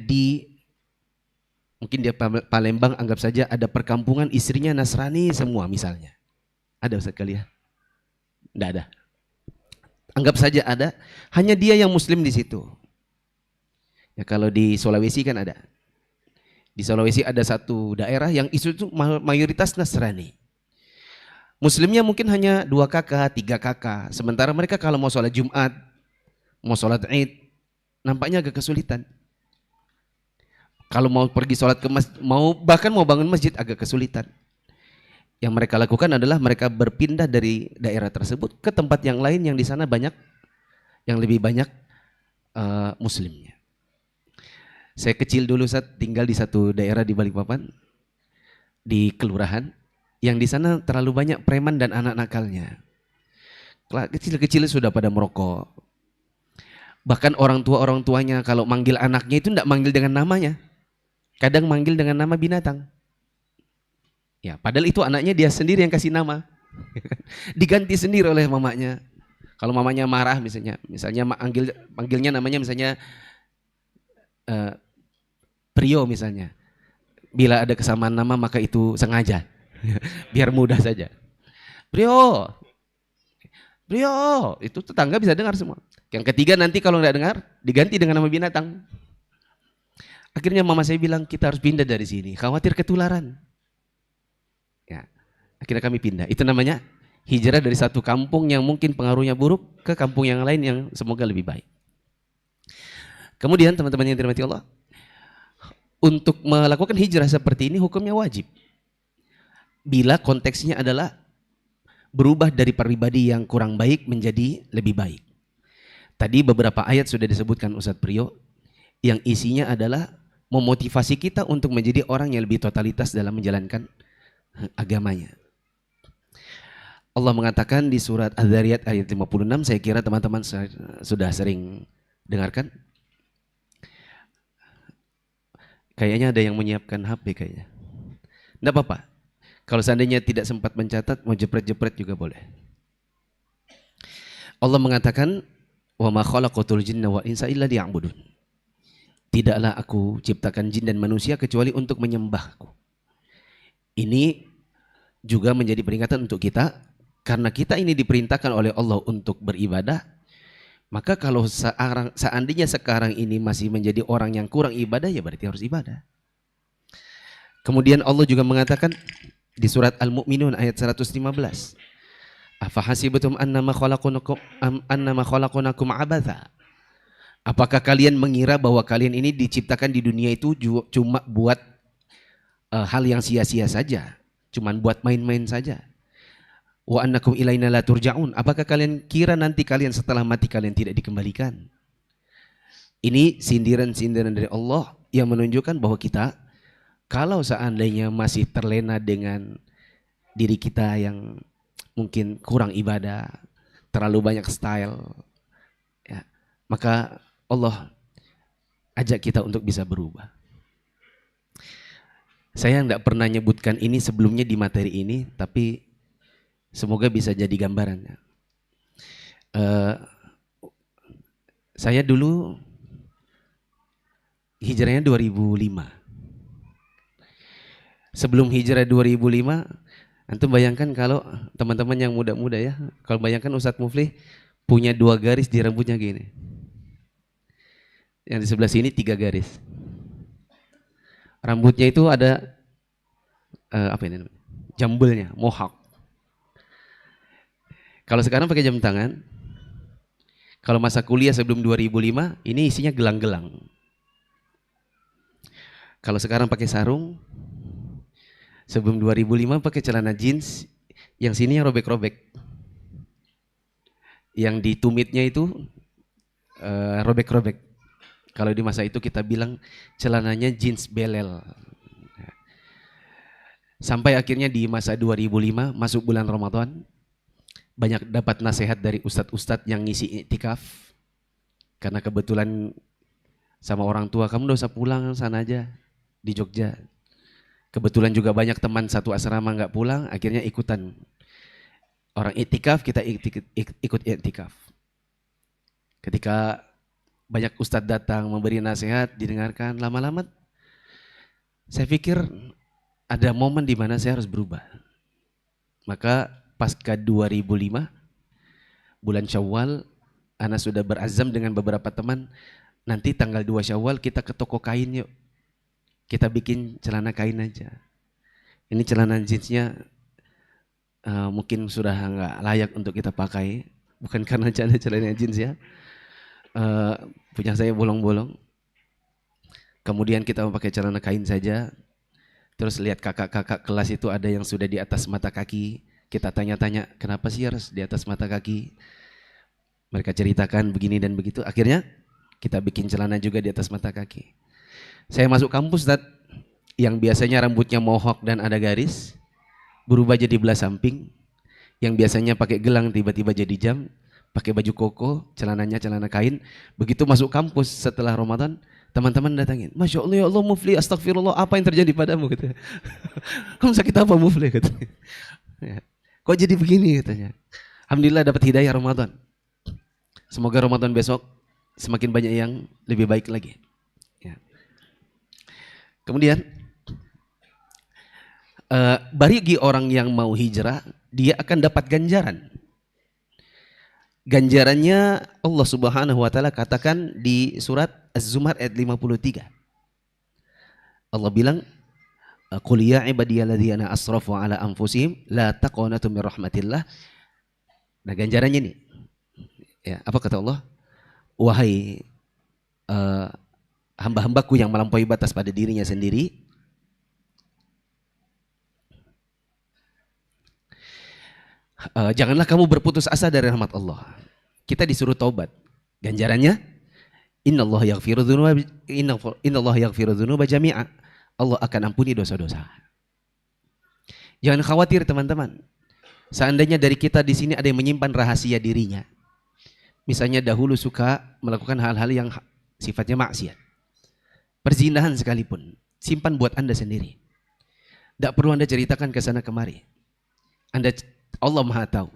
C: mungkin dia Palembang, anggap saja ada perkampungan istrinya Nasrani semua misalnya. Ada Ustaz kali ya? Tidak ada. Anggap saja ada, hanya dia yang muslim di situ. Ya kalau di Sulawesi kan ada. Di Sulawesi ada satu daerah yang itu mayoritas Nasrani. Muslimnya mungkin hanya 2 kakak, 3 kakak. Sementara mereka kalau mau sholat Jumat, mau sholat Id, nampaknya agak kesulitan. Kalau mau pergi sholat ke masjid, bahkan mau bangun masjid agak kesulitan. Yang mereka lakukan adalah mereka berpindah dari daerah tersebut ke tempat yang lain yang di sana banyak, yang lebih banyak muslimnya. Saya kecil dulu saat tinggal di satu daerah di Balikpapan, di kelurahan. Yang di sana terlalu banyak preman dan anak nakalnya. Kecil-kecil sudah pada merokok. Bahkan orang tuanya kalau manggil anaknya itu tidak manggil dengan namanya. Kadang manggil dengan nama binatang. Ya, padahal itu anaknya dia sendiri yang kasih nama. Diganti sendiri oleh mamanya. Kalau mamanya marah misalnya manggilnya namanya misalnya Priyo misalnya. Bila ada kesamaan nama maka itu sengaja. Biar mudah saja. Priyo, itu tetangga bisa dengar semua. Yang ketiga nanti kalau nggak dengar, diganti dengan nama binatang. Akhirnya mama saya bilang kita harus pindah dari sini, khawatir ketularan. Ya, akhirnya kami pindah. Itu namanya hijrah dari satu kampung yang mungkin pengaruhnya buruk ke kampung yang lain yang semoga lebih baik. Kemudian teman-teman yang dirahmati Allah, untuk melakukan hijrah seperti ini hukumnya wajib. Bila konteksnya adalah berubah dari pribadi yang kurang baik menjadi lebih baik. Tadi beberapa ayat sudah disebutkan Ustadz Priyo yang isinya adalah memotivasi kita untuk menjadi orang yang lebih totalitas dalam menjalankan agamanya. Allah mengatakan di surat Az-Zariyat ayat 56, saya kira teman-teman sudah sering dengarkan. Kayaknya ada yang menyiapkan HP kayaknya. Tidak apa-apa. Kalau seandainya tidak sempat mencatat, mau jepret-jepret juga boleh. Allah mengatakan, "Wa ma khalaqatul jinna wal insa illa liya'budun." Tidaklah aku ciptakan jin dan manusia kecuali untuk menyembahku. Ini juga menjadi peringatan untuk kita, karena kita ini diperintahkan oleh Allah untuk beribadah. Maka kalau seandainya sekarang ini masih menjadi orang yang kurang ibadah, ya berarti harus ibadah. Kemudian Allah juga mengatakan di surat Al-Mu'minun ayat 115, "Afahasibatum annama khalaqnakum abatha?" Apakah kalian mengira bahwa kalian ini diciptakan di dunia itu cuma buat hal yang sia-sia saja, cuman buat main-main saja? Wa annakum ilaina la turja'un. Apakah kalian kira nanti kalian setelah mati kalian tidak dikembalikan? Ini sindiran-sindiran dari Allah yang menunjukkan bahwa kita kalau seandainya masih terlena dengan diri kita yang mungkin kurang ibadah, terlalu banyak style, ya, maka Allah ajak kita untuk bisa berubah. Saya tidak pernah nyebutkan ini sebelumnya di materi ini, tapi semoga bisa jadi gambarannya. Saya dulu hijrahnya 2005. Sebelum hijrah 2005, antum bayangkan kalau teman-teman yang muda-muda ya, kalau bayangkan Ustadz Mufli punya 2 garis di rambutnya gini. Yang di sebelah sini 3 garis. Rambutnya itu ada apa ini? Jambulnya, mohawk. Kalau sekarang pakai jam tangan, kalau masa kuliah sebelum 2005, ini isinya gelang-gelang. Kalau sekarang pakai sarung, sebelum 2005 pakai celana jeans, yang sini yang robek-robek. Yang di tumitnya itu robek-robek. Kalau di masa itu kita bilang celananya jeans belel. Sampai akhirnya di masa 2005 masuk bulan Ramadan, banyak dapat nasihat dari ustadz-ustadz yang ngisi iktikaf. Karena kebetulan sama orang tua, kamu udah usah pulang sana aja di Jogja. Kebetulan juga banyak teman satu asrama nggak pulang, akhirnya ikutan. Orang iktikaf, kita ikut iktikaf. Ketika banyak ustadz datang memberi nasihat, didengarkan, lama-lama saya pikir ada momen di mana saya harus berubah. Maka pasca 2005, bulan Syawal, ana sudah berazam dengan beberapa teman, nanti tanggal 2 Syawal kita ke toko kain yuk. Kita bikin celana kain aja. Ini celana jeansnya mungkin sudah nggak layak untuk kita pakai, bukan karena celana jeans ya. Punya saya bolong-bolong. Kemudian kita pakai celana kain saja. Terus lihat kakak-kakak kelas itu ada yang sudah di atas mata kaki. Kita tanya-tanya, kenapa sih harus di atas mata kaki? Mereka ceritakan begini dan begitu. Akhirnya kita bikin celana juga di atas mata kaki. Saya masuk kampus, Ustadz, yang biasanya rambutnya mohawk dan ada garis, berubah jadi belah samping. Yang biasanya pakai gelang tiba-tiba jadi jam. Pakai baju koko, celananya celana kain. Begitu masuk kampus setelah Ramadan, teman-teman datangin, Masya Allah ya Allah Mufli, astagfirullah, apa yang terjadi padamu? Gitu. Kamu sakit apa Mufli? Gitu. Ya. Kok jadi begini? Katanya. Alhamdulillah dapat hidayah Ramadan. Semoga Ramadan besok semakin banyak yang lebih baik lagi. Ya. Kemudian, bagi orang yang mau hijrah, dia akan dapat ganjaran. Ganjarannya Allah Subhanahu wa taala katakan di surat Az-Zumar ayat 53. Allah bilang, "Qul ya ibadiyalladzina asrafu ala anfusihim la taqnatu min rahmatillah." Nah, ganjarannya nih. Ya, apa kata Allah? Wahai hamba-hambaku yang melampaui batas pada dirinya sendiri, janganlah kamu berputus asa dari rahmat Allah. Kita disuruh taubat. Ganjarannya, innallaha yaghfiru dzunuba jami'a. Allah akan ampuni dosa-dosa. Jangan khawatir teman-teman. Seandainya dari kita di sini ada yang menyimpan rahasia dirinya, misalnya dahulu suka melakukan hal-hal yang sifatnya maksiat, perzinahan sekalipun, simpan buat Anda sendiri. Tidak perlu Anda ceritakan ke sana kemari. Allah Maha tahu.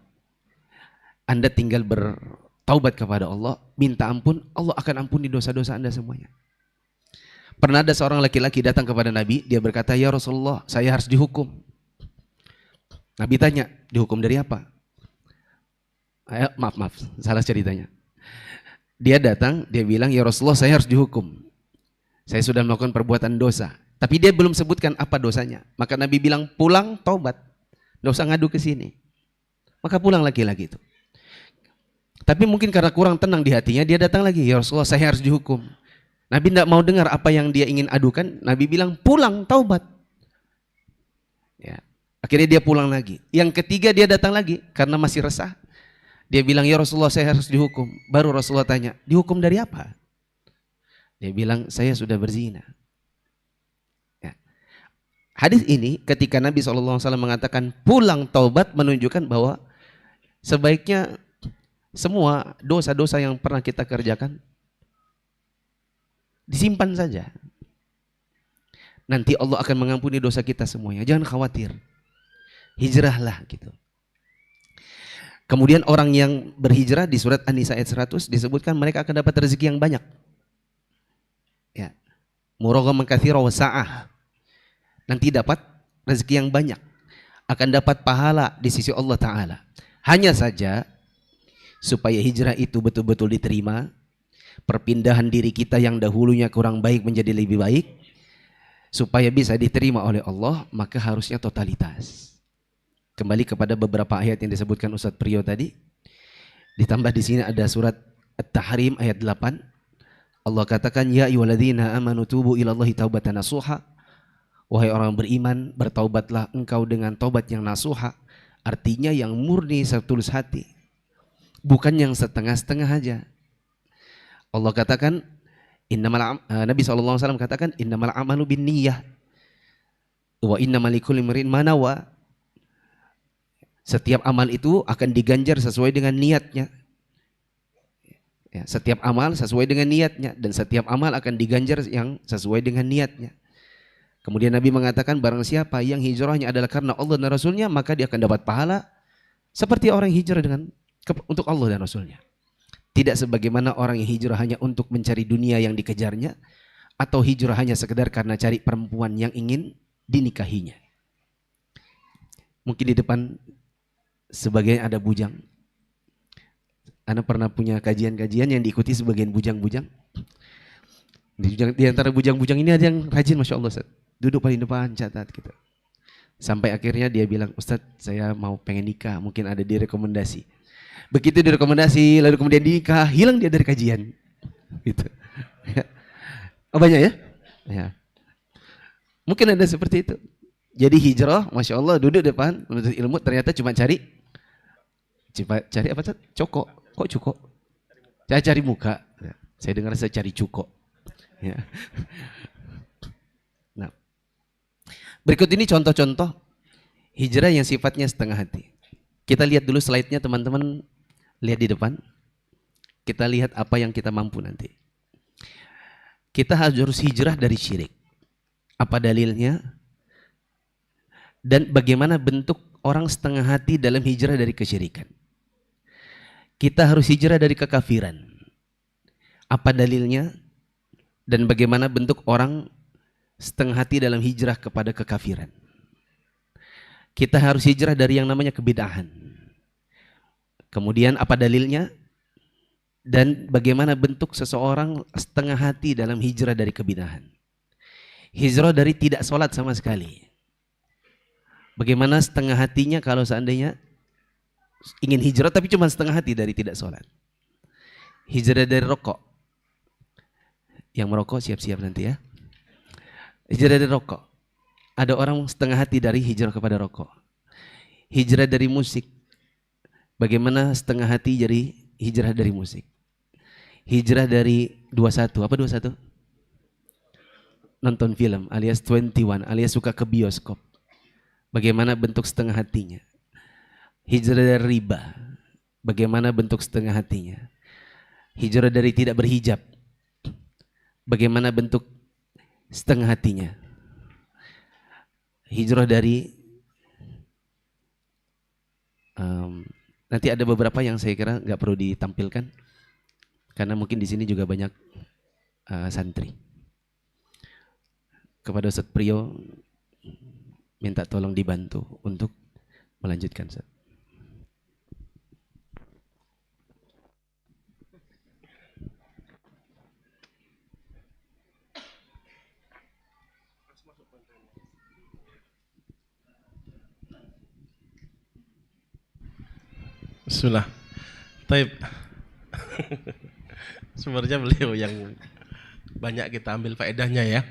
C: Anda tinggal bertaubat kepada Allah, minta ampun, Allah akan ampuni dosa-dosa Anda semuanya. Pernah ada seorang laki-laki datang kepada Nabi, dia berkata, "Ya Rasulullah, saya harus dihukum." Nabi tanya, dihukum dari apa? Maaf, salah ceritanya. Dia datang, dia bilang, "Ya Rasulullah, saya harus dihukum. Saya sudah melakukan perbuatan dosa." Tapi dia belum sebutkan apa dosanya. Maka Nabi bilang, "Pulang, taubat. Nggak usah ngadu ke sini." Maka pulang laki-laki itu. Tapi mungkin karena kurang tenang di hatinya, dia datang lagi, "Ya Rasulullah, saya harus dihukum." Nabi tidak mau dengar apa yang dia ingin adukan. Nabi bilang, "Pulang, taubat." Ya. Akhirnya dia pulang lagi. Yang ketiga dia datang lagi karena masih resah. Dia bilang, "Ya Rasulullah, saya harus dihukum." Baru Rasulullah tanya, "Dihukum dari apa?" Dia bilang, "Saya sudah berzina." Ya. Hadis ini ketika Nabi SAW mengatakan pulang taubat, menunjukkan bahwa sebaiknya semua dosa-dosa yang pernah kita kerjakan disimpan saja. Nanti Allah akan mengampuni dosa kita semuanya. Jangan khawatir. Hijrahlah gitu. Kemudian orang yang berhijrah di surat An-Nisa ayat 100 disebutkan mereka akan dapat rezeki yang banyak. Ya. Muraghaman katsira wa sa'ah. Nanti dapat rezeki yang banyak. Akan dapat pahala di sisi Allah Ta'ala. Hanya saja supaya hijrah itu betul-betul diterima, perpindahan diri kita yang dahulunya kurang baik menjadi lebih baik, supaya bisa diterima oleh Allah, maka harusnya totalitas. Kembali kepada beberapa ayat yang disebutkan Ustadz Priyo tadi. Ditambah di sini ada surat At-Tahrim ayat 8. Allah katakan, "Ya ayyuhalladzina amanu tubu ilallahi taubatan nasuha." Wahai orang beriman, bertaubatlah engkau dengan taubat yang nasuha. Artinya yang murni setulus hati. Bukan yang setengah-setengah aja. Allah katakan, Nabi SAW katakan, "Innamal amalu bin niyyah wa innamal likulli imrin ma nawa." Setiap amal itu akan diganjar sesuai dengan niatnya. Ya, setiap amal sesuai dengan niatnya, dan setiap amal akan diganjar yang sesuai dengan niatnya. Kemudian Nabi mengatakan, barang siapa yang hijrahnya adalah karena Allah dan Rasulnya, maka dia akan dapat pahala seperti orang yang hijrah untuk Allah dan Rasulnya. Tidak sebagaimana orang yang hijrah hanya untuk mencari dunia yang dikejarnya, atau hijrah hanya sekedar karena cari perempuan yang ingin dinikahinya. Mungkin di depan sebagian ada bujang. Anda pernah punya kajian-kajian yang diikuti sebagian bujang-bujang. Di antara bujang-bujang ini ada yang rajin, Masya Allah, Ustaz. Duduk paling depan, catat gitu. Sampai akhirnya dia bilang, "Ustaz, saya mau pengen nikah, mungkin ada direkomendasi." Begitu direkomendasi, lalu kemudian nikah, hilang dia dari kajian. Gitu. Oh, banyak ya? Ya. Mungkin ada seperti itu. Jadi hijrah, Masya Allah, duduk depan, menuntut ilmu, ternyata cuma cari apa tuh? Coko. Kok cuko? Saya cari muka. Saya dengar saya cari cuko. Ya. Nah, berikut ini contoh-contoh hijrah yang sifatnya setengah hati. Kita lihat dulu slide-nya, teman-teman. Lihat di depan. Kita lihat apa yang kita mampu nanti. Kita harus hijrah dari syirik. Apa dalilnya? Dan bagaimana bentuk orang setengah hati dalam hijrah dari kesyirikan. Kita harus hijrah dari kekafiran. Apa dalilnya? Dan bagaimana bentuk orang setengah hati dalam hijrah kepada kekafiran. Kita harus hijrah dari yang namanya kebid'ahan. Kemudian apa dalilnya? Dan bagaimana bentuk seseorang setengah hati dalam hijrah dari kebid'ahan. Hijrah dari tidak sholat sama sekali. Bagaimana setengah hatinya kalau seandainya ingin hijrah tapi cuma setengah hati dari tidak sholat. Hijrah dari rokok. Yang merokok siap-siap nanti ya. Hijrah dari rokok. Ada orang setengah hati dari hijrah kepada rokok. Hijrah dari musik. Bagaimana setengah hati jadi hijrah dari musik. Hijrah dari 21. Apa 21? Nonton film alias 21 alias suka ke bioskop. Bagaimana bentuk setengah hatinya. Hijrah dari riba, bagaimana bentuk setengah hatinya? Hijrah dari tidak berhijab, bagaimana bentuk setengah hatinya? Hijrah dari nanti ada beberapa yang saya kira nggak perlu ditampilkan karena mungkin di sini juga banyak santri. Kepada Ustadz Priyo minta tolong dibantu untuk melanjutkan, Ustadz.
B: Bismillah. Taib. Sebenarnya beliau yang banyak kita ambil faedahnya ya.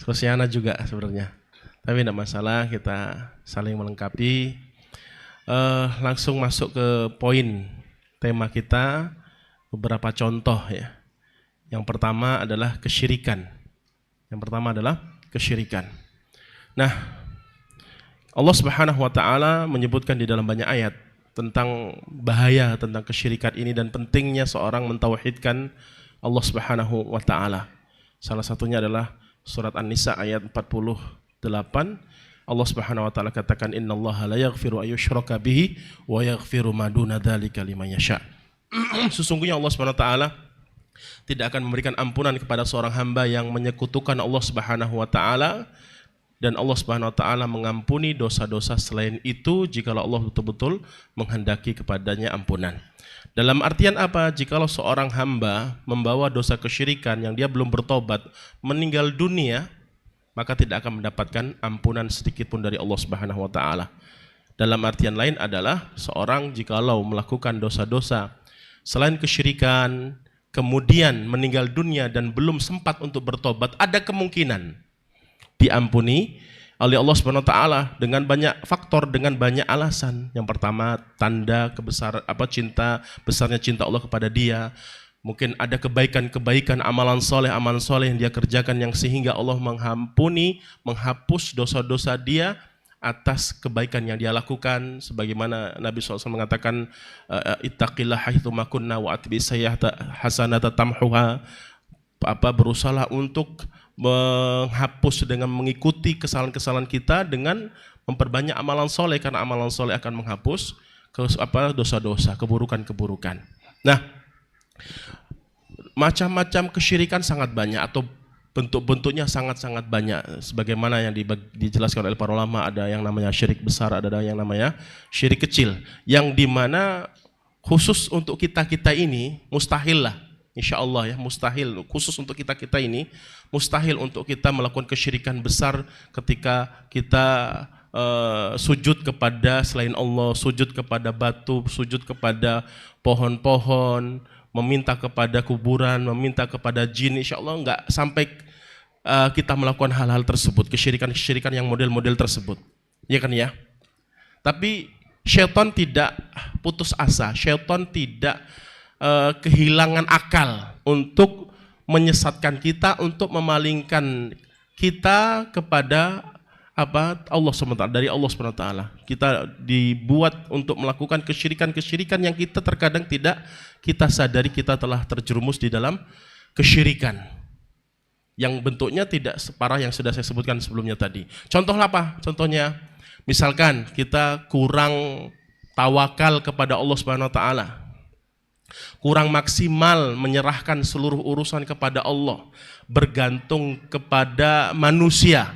B: Sosiana juga sebenarnya. Tapi tidak masalah, kita saling melengkapi. Langsung masuk ke poin tema kita, beberapa contoh ya. Yang pertama adalah kesyirikan. Nah, Allah Subhanahu wa taala menyebutkan di dalam banyak ayat tentang bahaya tentang kesyirikan ini dan pentingnya seorang mentauhidkan Allah Subhanahu wa taala. Salah satunya adalah surat An-Nisa ayat 48. Allah Subhanahu wa taala katakan innallaha la yaghfiru ayyushraka bihi wa yaghfiru ma duna dzalika liman yasha. Sesungguhnya Allah Subhanahu wa taala tidak akan memberikan ampunan kepada seorang hamba yang menyekutukan Allah Subhanahu wa taala, dan Allah Subhanahu wa taala mengampuni dosa-dosa selain itu jikalau Allah betul-betul menghendaki kepadanya ampunan. Dalam artian apa? Jikalau seorang hamba membawa dosa kesyirikan yang dia belum bertobat, meninggal dunia, maka tidak akan mendapatkan ampunan sedikit pun dari Allah Subhanahu wa taala. Dalam artian lain adalah seorang jikalau melakukan dosa-dosa selain kesyirikan, kemudian meninggal dunia dan belum sempat untuk bertobat, ada kemungkinan diampuni oleh Allah Subhanahu wa taala dengan banyak faktor, dengan banyak alasan. Yang pertama, tanda besarnya cinta Allah kepada dia. Mungkin ada kebaikan-kebaikan, amalan soleh yang dia kerjakan yang sehingga Allah mengampuni, menghapus dosa-dosa dia atas kebaikan yang dia lakukan. Sebagaimana Nabi SAW mengatakan, ittaqillah haitsu ma kunna wa atbi sayyi'ata hasanata tamhuha. Berusahalah untuk menghapus dengan mengikuti kesalahan-kesalahan kita dengan memperbanyak amalan soleh, karena amalan soleh akan menghapus dosa-dosa, keburukan-keburukan. Nah, macam-macam kesyirikan sangat banyak atau bentuk-bentuknya sangat-sangat banyak. Sebagaimana yang dijelaskan oleh para ulama, ada yang namanya syirik besar, ada yang namanya syirik kecil, yang dimana khusus untuk kita ini mustahil lah. Insya Allah ya, mustahil, khusus untuk kita ini mustahil untuk kita melakukan kesyirikan besar ketika kita sujud kepada selain Allah, sujud kepada batu, sujud kepada pohon-pohon, meminta kepada kuburan, meminta kepada jin. Insya Allah enggak sampai kita melakukan hal-hal tersebut, kesyirikan-kesyirikan yang model-model tersebut, ya kan ya. Tapi syaitan tidak putus asa, syaitan tidak kehilangan akal untuk menyesatkan kita, untuk memalingkan kita kepada Allah SWT, dari Allah SWT. Kita dibuat untuk melakukan kesyirikan-kesyirikan yang kita terkadang tidak kita sadari kita telah terjerumus di dalam kesyirikan yang bentuknya tidak separah yang sudah saya sebutkan sebelumnya tadi. Contoh apa? Contohnya misalkan kita kurang tawakal kepada Allah SWT, kurang maksimal menyerahkan seluruh urusan kepada Allah, bergantung kepada manusia,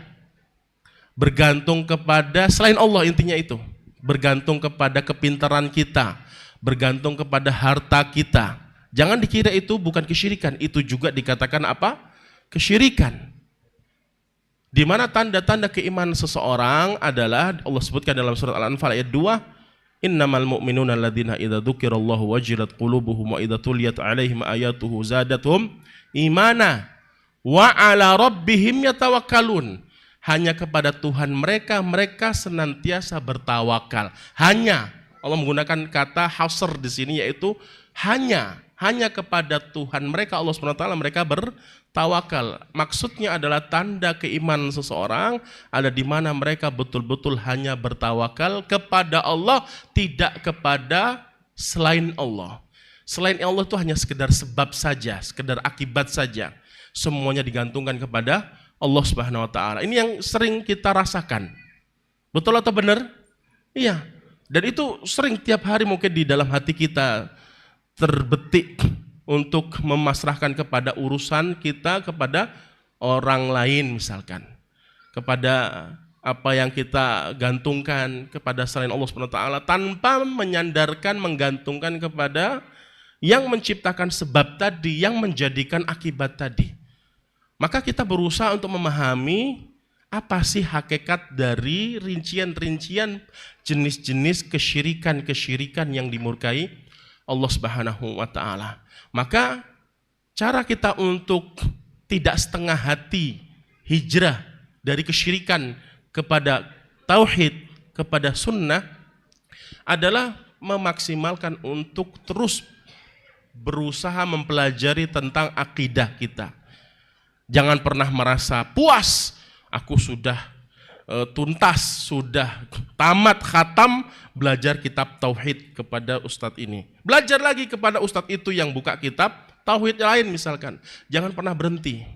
B: bergantung kepada selain Allah, intinya itu, bergantung kepada kepintaran kita, bergantung kepada harta kita. Jangan dikira itu bukan kesyirikan, itu juga dikatakan apa? Kesyirikan. Di mana tanda-tanda keimanan seseorang adalah Allah sebutkan dalam surat Al-Anfal ayat 2, innamal mu'minuna alladzina idza dzukirallahu wajilat qulubuhum wa idza tuliyat 'alaihim ayatuhu zadatuhum imana wa 'ala rabbihim yatawakkalun. Hanya kepada Tuhan mereka senantiasa bertawakal. Hanya, Allah menggunakan kata hasr di sini, yaitu hanya hanya kepada Tuhan mereka, Allah SWT, mereka bertawakal. Maksudnya adalah tanda keimanan seseorang ada di mana mereka betul-betul hanya bertawakal kepada Allah, tidak kepada selain Allah. Selain Allah itu hanya sekedar sebab saja, sekedar akibat saja. Semuanya digantungkan kepada Allah Subhanahu wa taala. Ini yang sering kita rasakan. Betul atau benar? Iya. Dan itu sering tiap hari mungkin di dalam hati kita terbetik untuk memasrahkan kepada urusan kita kepada orang lain misalkan. Kepada apa yang kita gantungkan kepada selain Allah SWT tanpa menyandarkan, menggantungkan kepada yang menciptakan sebab tadi, yang menjadikan akibat tadi. Maka kita berusaha untuk memahami apa sih hakikat dari rincian-rincian jenis-jenis kesyirikan-kesyirikan yang dimurkai Allah Subhanahu wa taala. Maka cara kita untuk tidak setengah hati hijrah dari kesyirikan kepada tauhid, kepada sunnah adalah memaksimalkan untuk terus berusaha mempelajari tentang akidah kita. Jangan pernah merasa puas, aku sudah tuntas, sudah tamat khatam belajar kitab tauhid kepada ustadz ini. Belajar lagi kepada ustadz itu yang buka kitab tauhid lain misalkan. Jangan pernah berhenti.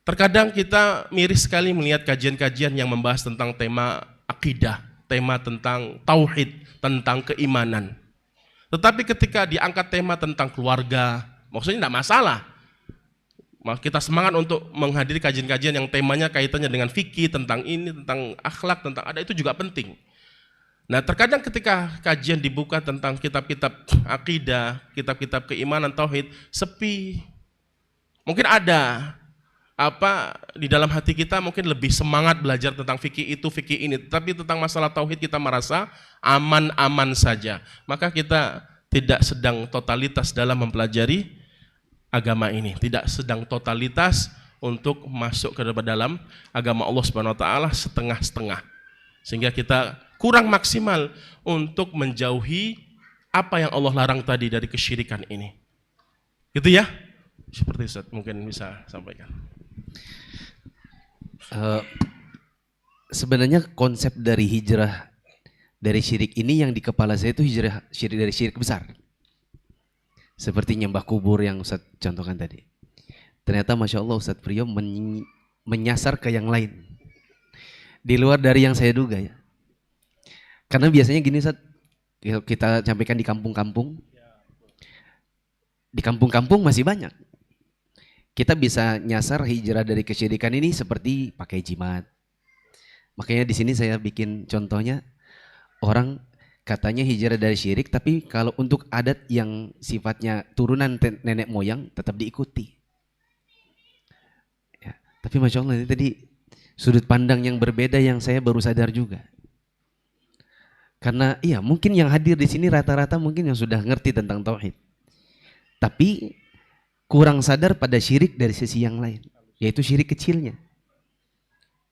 B: Terkadang kita miris sekali melihat kajian-kajian yang membahas tentang tema akidah, tema tentang tauhid, tentang keimanan. Tetapi ketika diangkat tema tentang keluarga, maksudnya tidak masalah. Kita semangat untuk menghadiri kajian-kajian yang temanya kaitannya dengan fikih, tentang ini, tentang akhlak, tentang ada, itu juga penting. Nah, terkadang ketika kajian dibuka tentang kitab-kitab akidah, kitab-kitab keimanan, tauhid, sepi. Mungkin ada di dalam hati kita mungkin lebih semangat belajar tentang fikih itu, fikih ini, tapi tentang masalah tauhid kita merasa aman-aman saja. Maka kita tidak sedang totalitas dalam mempelajari agama ini, tidak sedang totalitas untuk masuk ke dalam agama Allah Subhanahu wa taala setengah-setengah. Sehingga kita kurang maksimal untuk menjauhi apa yang Allah larang tadi dari kesyirikan ini. Gitu ya? Seperti Ustaz mungkin bisa sampaikan.
C: Sebenarnya konsep dari hijrah dari syirik ini yang di kepala saya itu hijrah syirik dari syirik besar. Seperti nyembah kubur yang Ustaz contohkan tadi. Ternyata Masya Allah Ustaz Priyo menyasar ke yang lain. Di luar dari yang saya duga ya. Karena biasanya gini Ustaz, kita sampaikan di kampung-kampung. Di kampung-kampung masih banyak. Kita bisa nyasar hijrah dari kesyirikan ini seperti pakai jimat. Makanya di sini saya bikin contohnya, orang katanya hijrah dari syirik, tapi kalau untuk adat yang sifatnya turunan nenek moyang tetap diikuti. Ya, tapi Masya Allah ini tadi sudut pandang yang berbeda yang saya baru sadar juga. Karena iya mungkin yang hadir di sini rata-rata mungkin yang sudah ngerti tentang tauhid, tapi kurang sadar pada syirik dari sisi yang lain, yaitu syirik kecilnya.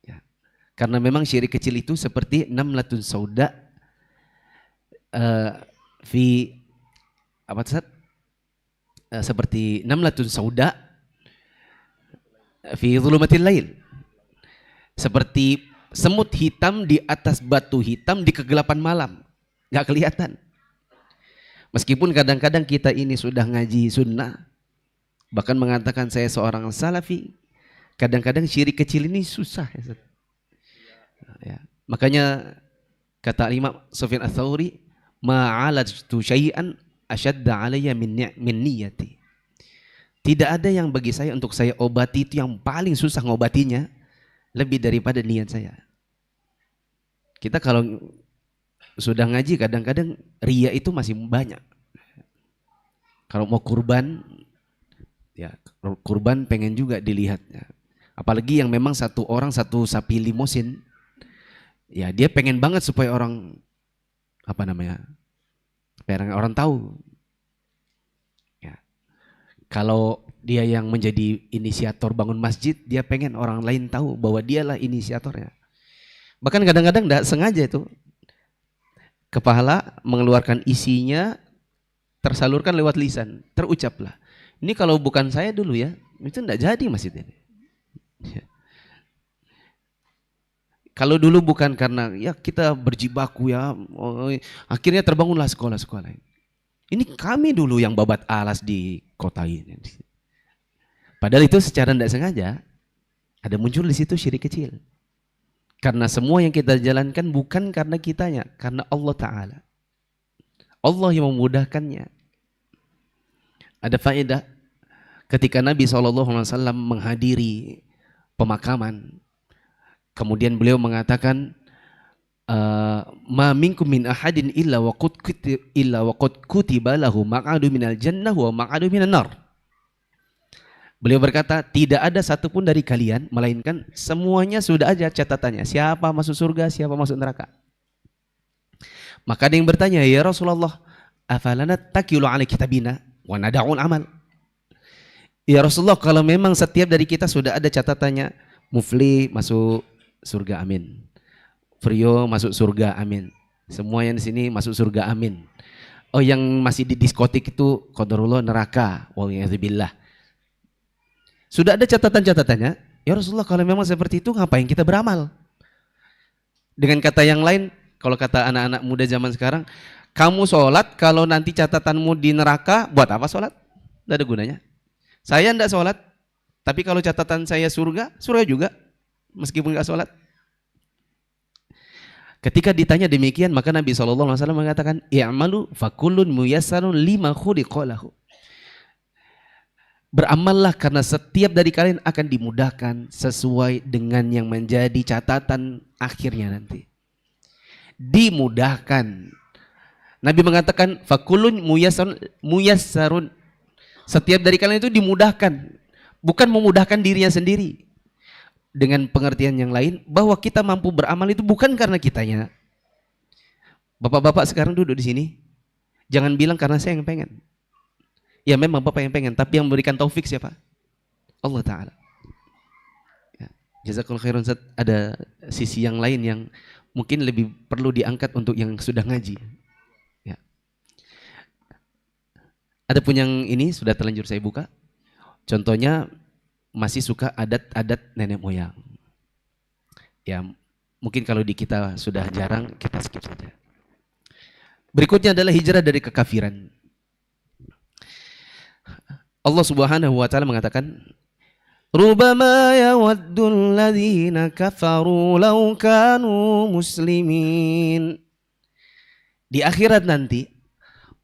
C: Ya. Karena memang syirik kecil itu seperti namlatun sauda seperti namlatun sauda fi dhulumatil lail, seperti semut hitam di atas batu hitam di kegelapan malam, nggak kelihatan. Meskipun kadang-kadang kita ini sudah ngaji sunnah, bahkan mengatakan saya seorang salafi, kadang-kadang syirik kecil ini susah ya. Makanya kata Imam Sufyan Ats-Tsauri, ma'alajtu syai'an asyadda alayya min niyati. Tidak ada yang bagi saya untuk saya obati itu yang paling susah ngobatinya lebih daripada niat saya. Kita kalau sudah ngaji kadang-kadang riya itu masih banyak. Kalau mau kurban, ya kurban pengen juga dilihat. Ya. Apalagi yang memang satu orang satu sapi limosin, ya dia pengen banget supaya orang orang tahu. Ya. Kalau dia yang menjadi inisiator bangun masjid, dia pengen orang lain tahu bahwa dialah inisiatornya. Bahkan kadang-kadang tidak sengaja itu kepala mengeluarkan isinya tersalurkan lewat lisan, terucaplah. Ini kalau bukan saya dulu ya, itu tidak jadi masjid ini. Kalau dulu bukan karena ya kita berjibaku ya, akhirnya terbangunlah sekolah-sekolah. Ini kami dulu yang babat alas di kota ini. Padahal itu secara tidak sengaja ada muncul di situ syirik kecil. Karena semua yang kita jalankan bukan karena kitanya, karena Allah Ta'ala. Allah yang memudahkannya. Ada faedah ketika Nabi SAW menghadiri pemakaman, kemudian beliau mengatakan, ma minkum min ahadin illa waqad kutiba lahu maq'adu minal jannah wa maq'adu minan nar. Beliau berkata, tidak ada satupun dari kalian melainkan semuanya sudah ada catatannya, siapa masuk surga, siapa masuk neraka. Maka ada yang bertanya, ya Rasulullah, afalana takilu ala kitabina wa nada'ul amal. Ya Rasulullah, kalau memang setiap dari kita sudah ada catatannya, Mufli masuk surga, amin. Frio masuk surga, amin. Semua yang di sini masuk surga, amin. Oh, yang masih di diskotik itu qadarullah neraka, waliyadzubillah. Sudah ada catatan-catatannya. Ya Rasulullah, kalau memang seperti itu ngapain kita beramal? Dengan kata yang lain, kalau kata anak-anak muda zaman sekarang, kamu sholat kalau nanti catatanmu di neraka, buat apa sholat? Tidak ada gunanya. Saya tidak sholat, tapi kalau catatan saya surga, surga juga, meskipun nggak sholat. Ketika ditanya demikian, maka Nabi SAW mengatakan, i'malu fakullun muyassarun lima khuliqa lahu. Beramallah karena setiap dari kalian akan dimudahkan sesuai dengan yang menjadi catatan akhirnya nanti. Dimudahkan. Nabi mengatakan fakulun muyassarun. Setiap dari kalian itu dimudahkan, bukan memudahkan dirinya sendiri. Dengan pengertian yang lain, bahwa kita mampu beramal itu bukan karena kitanya. Bapak-bapak sekarang duduk di sini, jangan bilang karena saya yang pengen. Ya memang Bapak yang pengen, tapi yang memberikan taufik siapa? Allah Ta'ala. Ya. Jazakallahu khairan. Ada sisi yang lain yang mungkin lebih perlu diangkat untuk yang sudah ngaji. Ya. Ada pun yang ini sudah terlanjur saya buka. Contohnya masih suka adat-adat nenek moyang. Ya mungkin kalau di kita sudah jarang, kita skip saja. Berikutnya adalah hijrah dari kekafiran. Allah Subhanahu wa taala mengatakan, "Rubama yawaddul ladzina kafaru law kanu muslimin." Di akhirat nanti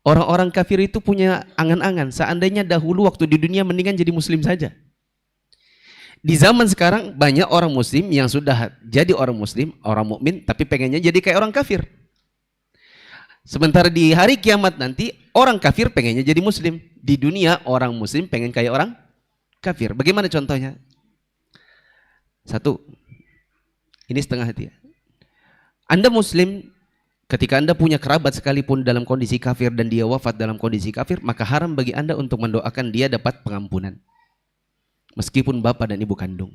C: orang-orang kafir itu punya angan-angan, seandainya dahulu waktu di dunia mendingan jadi muslim saja. Di zaman sekarang banyak orang muslim yang sudah jadi orang muslim, orang mukmin, tapi pengennya jadi kayak orang kafir. Sementara di hari kiamat nanti orang kafir pengennya jadi muslim. Di dunia orang muslim pengen kayak orang kafir. Bagaimana contohnya? Satu, ini setengah hati ya. Anda muslim, ketika Anda punya kerabat sekalipun dalam kondisi kafir dan dia wafat dalam kondisi kafir, maka haram bagi Anda untuk mendoakan dia dapat pengampunan. Meskipun bapak dan ibu kandung.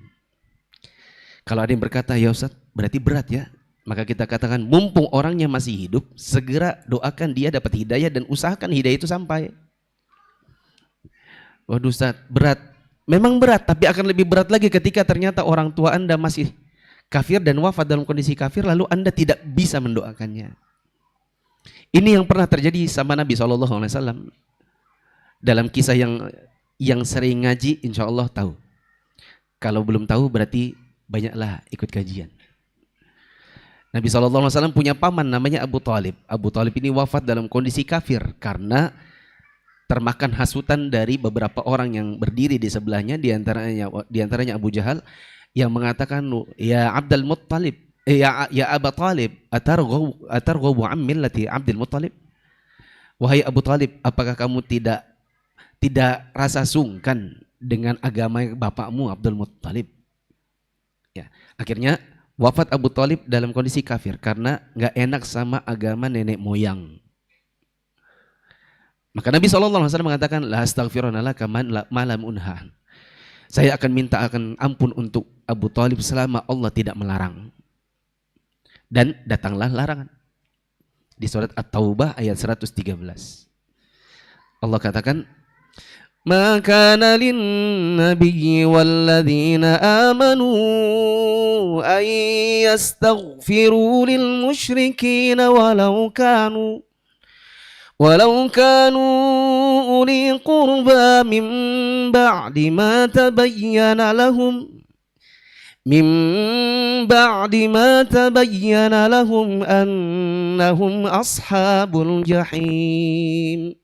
C: Kalau ada yang berkata, ya Ustaz, berarti berat ya. Maka kita katakan, mumpung orangnya masih hidup, segera doakan dia dapat hidayah dan usahakan hidayah itu sampai. Waduh Ustaz, berat. Memang berat, tapi akan lebih berat lagi ketika ternyata orang tua Anda masih kafir dan wafat dalam kondisi kafir, lalu Anda tidak bisa mendoakannya. Ini yang pernah terjadi sama Nabi SAW. Dalam kisah yang sering ngaji, insya Allah tahu. Kalau belum tahu berarti banyaklah ikut kajian. Nabi SAW punya paman namanya Abu Talib. Abu Talib ini wafat dalam kondisi kafir karena termakan hasutan dari beberapa orang yang berdiri di sebelahnya, diantaranya Abu Jahal yang mengatakan, ya Abdul Muttalib, ya Abu Talib, atarghabu an millati Abdul Muttalib. Wahai Abu Talib, apakah kamu tidak rasa sungkan dengan agama bapakmu Abdul Muttalib? Ya, akhirnya wafat Abu Talib dalam kondisi kafir karena nggak enak sama agama nenek moyang. Maka Nabi SAW mengatakan, la astaghfiruna laka ma lam unha. Saya akan minta ampun untuk Abu Talib selama Allah tidak melarang. Dan datanglah larangan. Di surat At-Taubah ayat 113. Allah katakan, "Ma kana lin-nabiyyi walladzina amanu an yastaghfiru lil musyrikin walau kanu uli qurba min ba'di ma tabayyana lahum annahum ashabul jahim."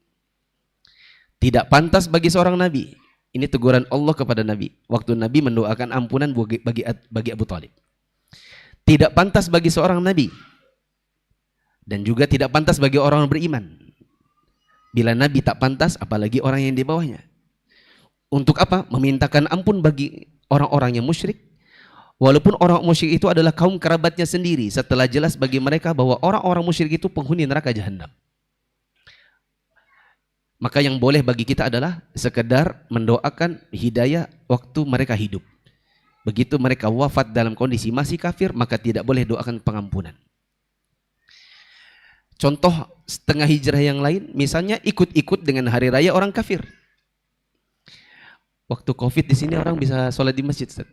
C: Tidak pantas bagi seorang nabi. Ini teguran Allah kepada nabi waktu nabi mendoakan ampunan bagi Abu Thalib. Tidak pantas bagi seorang nabi dan juga tidak pantas bagi orang beriman. Bila nabi tak pantas, apalagi orang yang di bawahnya. Untuk apa? Memintakan ampun bagi orang-orang yang musyrik. Walaupun orang musyrik itu adalah kaum kerabatnya sendiri, setelah jelas bagi mereka bahwa orang-orang musyrik itu penghuni neraka jahanam. Maka yang boleh bagi kita adalah sekedar mendoakan hidayah waktu mereka hidup. Begitu mereka wafat dalam kondisi masih kafir, maka tidak boleh doakan pengampunan. Contoh setengah hijrah yang lain, misalnya ikut-ikut dengan hari raya orang kafir. Waktu Covid di sini orang bisa sholat di masjid, Ustaz?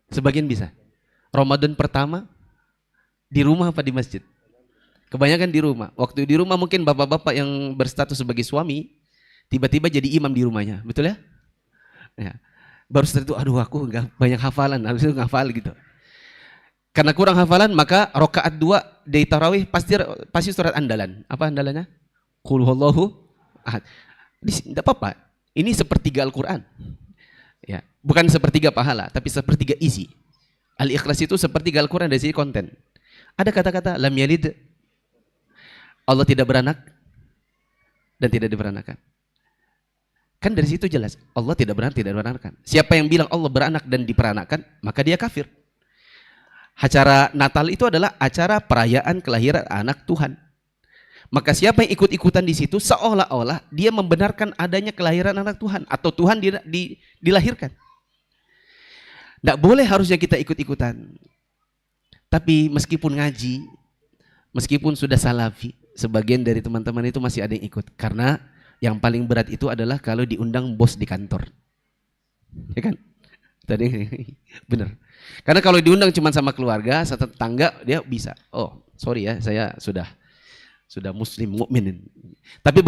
C: Sebagian bisa. Ramadan pertama di rumah apa di masjid? Kebanyakan di rumah. Waktu di rumah mungkin bapak-bapak yang berstatus sebagai suami tiba-tiba jadi imam di rumahnya, betul ya? Ya. Baru setelah itu, aduh aku nggak banyak hafalan, harus ngafal gitu. Karena kurang hafalan, maka rakaat 2 di tarawih pasti surat andalan. Apa andalannya? Qul huwallahu ahad. Tidak apa-apa. Ini sepertiga Al-Quran. Ya, bukan sepertiga pahala, tapi sepertiga isi. Al-Ikhlas itu sepertiga Al-Quran dari sisi konten. Ada kata-kata lam yalid, Allah tidak beranak dan tidak diberanakan. Kan dari situ jelas Allah tidak beranak, tidak diberanakan. Siapa yang bilang Allah beranak dan diperanakan, maka dia kafir. Acara Natal itu adalah acara perayaan kelahiran anak Tuhan. Maka siapa yang ikut-ikutan di situ seolah-olah dia membenarkan adanya kelahiran anak Tuhan atau Tuhan dilahirkan. Tidak boleh harusnya kita ikut-ikutan. Tapi meskipun ngaji, meskipun sudah salafi, sebagian dari teman-teman itu masih ada yang ikut. Karena yang paling berat itu adalah kalau diundang bos di kantor. Ya kan? Tadi benar. Karena kalau diundang cuma sama keluarga, satu tetangga, dia bisa. Oh, sorry ya, saya sudah muslim mukmin. Tapi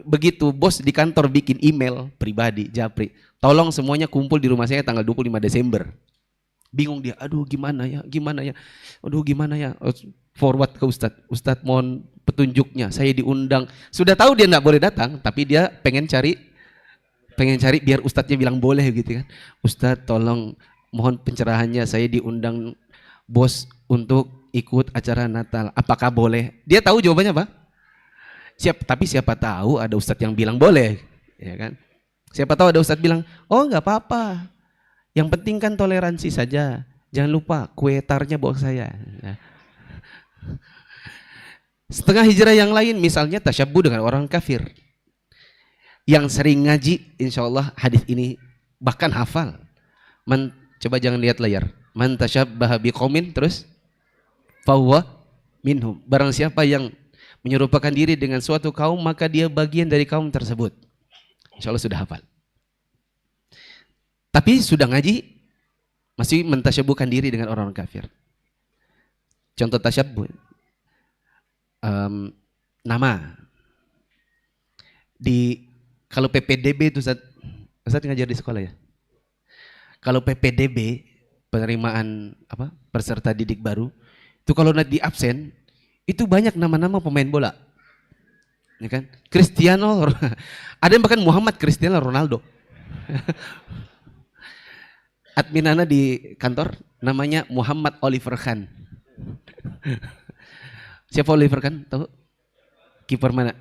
C: begitu bos di kantor bikin email pribadi, japri, tolong semuanya kumpul di rumah saya tanggal 25 Desember. Bingung dia, aduh gimana ya, forward ke Ustadz mohon petunjuknya, saya diundang. Sudah tahu dia nggak boleh datang, tapi dia pengen cari biar Ustadznya bilang boleh gitu kan. Ustadz tolong mohon pencerahannya, saya diundang bos untuk ikut acara Natal, apakah boleh? Dia tahu jawabannya apa? Tapi siapa tahu ada Ustadz yang bilang boleh, ya kan? Siapa tahu ada Ustadz bilang, oh nggak apa-apa, yang penting kan toleransi saja, jangan lupa kue tarnya bawa saya. Setengah hijrah yang lain misalnya tasyabbuh dengan orang kafir. Yang sering ngaji, insya Allah hadis ini bahkan hafal. Coba jangan lihat layar. Man tasyabbaha biqaumin terus fahuwa minhum. Barang siapa yang menyerupakan diri dengan suatu kaum, maka dia bagian dari kaum tersebut. Insya Allah sudah hafal. Tapi sudah ngaji, masih mentasyabuhkan diri dengan orang kafir. Contoh tasyabuh. Nama. Kalau PPDB itu Ustaz ngajar di sekolah ya. Kalau PPDB, penerimaan peserta didik baru, itu kalau nanti di absen, itu banyak nama-nama pemain bola. Ya kan? Cristiano, ada yang bahkan Muhammad Cristiano Ronaldo. Admin Ana di kantor namanya Muhammad Oliver Kahn. Siapa Oliver Kahn? Tahu? Kiper mana?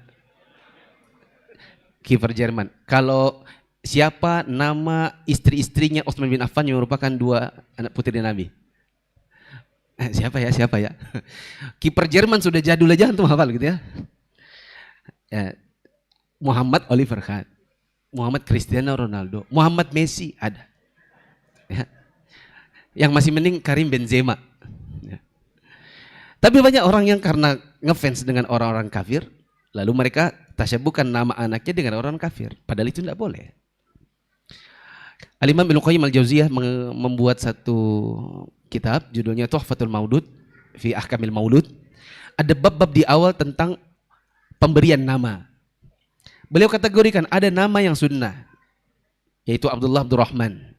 C: Kiper Jerman. Kalau siapa nama istri-istrinya Utsman bin Affan yang merupakan 2 anak putri Nabi? Siapa ya? Kiper Jerman sudah jadul aja antum hafal gitu ya. Muhammad Oliver Kahn, Muhammad Cristiano Ronaldo, Muhammad Messi ada. Ya. Yang masih mending Karim Benzema. Ya. Tapi banyak orang yang karena ngefans dengan orang-orang kafir, lalu mereka tasyabuhkan nama anaknya dengan orang kafir. Padahal itu tidak boleh. Al-Imam Ibnu Qayyim Al-Jauziyah membuat satu kitab judulnya Tuhfatul Maudud fi Ahkamil Maulud. Ada bab-bab di awal tentang pemberian nama. Beliau kategorikan ada nama yang sunnah, yaitu Abdullah Abdurrahman.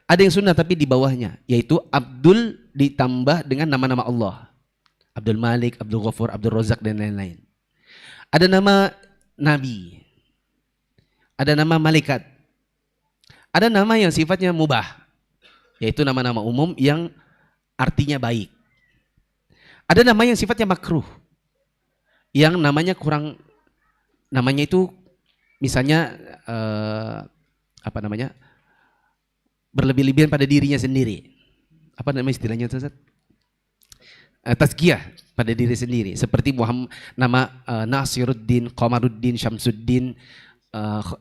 C: Ada yang sunnah tapi di bawahnya, yaitu Abdul ditambah dengan nama-nama Allah. Abdul Malik, Abdul Ghafur, Abdul Razak, dan lain-lain. Ada nama Nabi. Ada nama malaikat. Ada nama yang sifatnya mubah, yaitu nama-nama umum yang artinya baik. Ada nama yang sifatnya makruh, yang namanya kurang, namanya itu misalnya berlebih-lebihan pada dirinya sendiri. Apa namanya istilahnya Ustaz? Tazkiyah pada diri sendiri. Seperti nama Nasiruddin, Qamaruddin, Syamsuddin,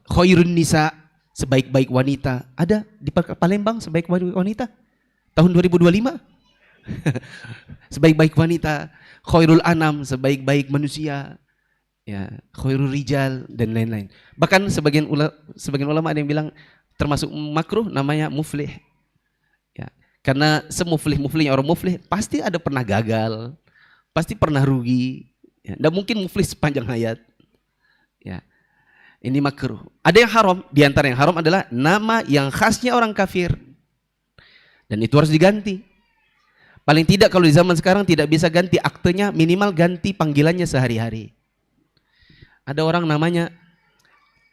C: Khairun Nisa, sebaik-baik wanita. Ada di Palembang sebaik-baik wanita tahun 2025. Sebaik-baik wanita, Khairul Anam, sebaik-baik manusia. Ya, Khairul Rijal, dan lain-lain. Bahkan sebagian ulama ada yang bilang termasuk makruh namanya muflih. Ya, karena semuflih-muflihnya orang muflih pasti ada pernah gagal, pasti pernah rugi. Ya, nggak mungkin muflih sepanjang hayat. Ya, ini makruh. Ada yang haram, di antara yang haram adalah nama yang khasnya orang kafir. Dan itu harus diganti. Paling tidak kalau di zaman sekarang tidak bisa ganti aktenya, minimal ganti panggilannya sehari-hari. Ada orang namanya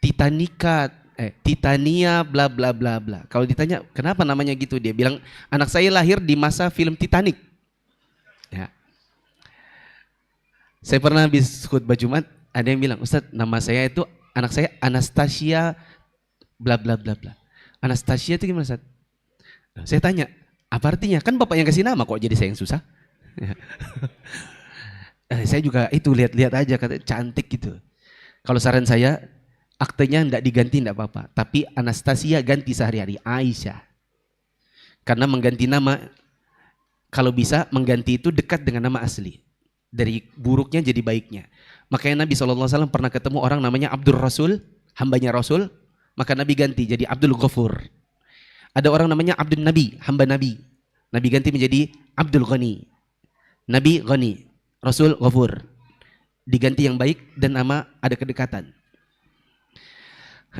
C: Titania bla bla bla bla. Kalau ditanya kenapa namanya gitu, dia bilang anak saya lahir di masa film Titanic. Ya. Saya pernah habis khutbah Jumat, ada yang bilang, Ustaz, nama saya itu, anak saya Anastasia bla bla bla bla. Anastasia itu gimana, Ustaz? Saya tanya, apa artinya? Kan bapak yang kasih nama, kok jadi saya yang susah? Saya juga itu lihat-lihat aja, katanya cantik gitu. Kalau saran saya, aktenya tidak diganti tidak apa-apa, tapi Anastasia ganti sehari-hari, Aisyah. Karena mengganti nama, kalau bisa mengganti itu dekat dengan nama asli. Dari buruknya jadi baiknya. Makanya Nabi SAW pernah ketemu orang namanya Abdul Rasul, hambanya Rasul, maka Nabi ganti jadi Abdul Ghafur. Ada orang namanya Abdul Nabi, hamba Nabi. Nabi ganti menjadi Abdul Ghani. Nabi Ghani, Rasul Ghafur. Diganti yang baik dan nama ada kedekatan.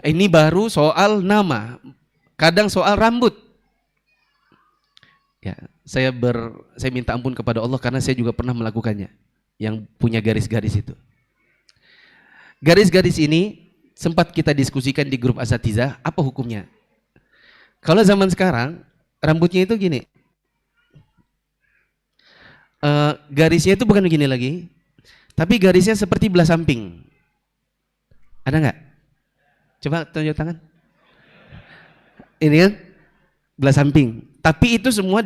C: Ini baru soal nama. Kadang soal rambut. Ya, saya minta ampun kepada Allah karena saya juga pernah melakukannya. Yang punya garis-garis itu. Garis-garis ini sempat kita diskusikan di grup Asatiza, apa hukumnya? Kalau zaman sekarang rambutnya itu gini. Garisnya itu bukan begini lagi, tapi garisnya seperti belah samping. Ada nggak? Coba tunjuk tangan. Ini kan belah samping. Tapi itu semua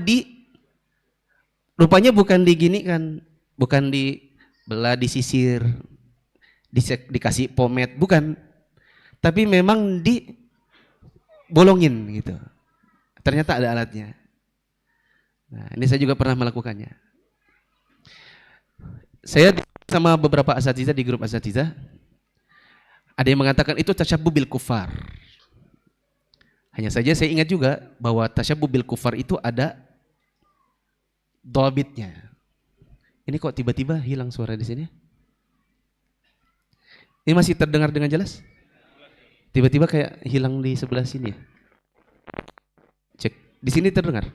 C: rupanya bukan digini kan, bukan dibelah, disisir, dikasih pomade, bukan. Tapi memang dibolongin gitu. Ternyata ada alatnya. Nah, ini saya juga pernah melakukannya. Saya sama beberapa asatidzah di grup asatidzah, ada yang mengatakan itu tasyabbuh bil kufar. Hanya saja saya ingat juga bahwa tasyabbuh bil kufar itu ada dhabitnya. Ini kok tiba-tiba hilang suara di sini? Ini masih terdengar dengan jelas? Tiba-tiba kayak hilang di sebelah sini ya. Cek, di sini terdengar?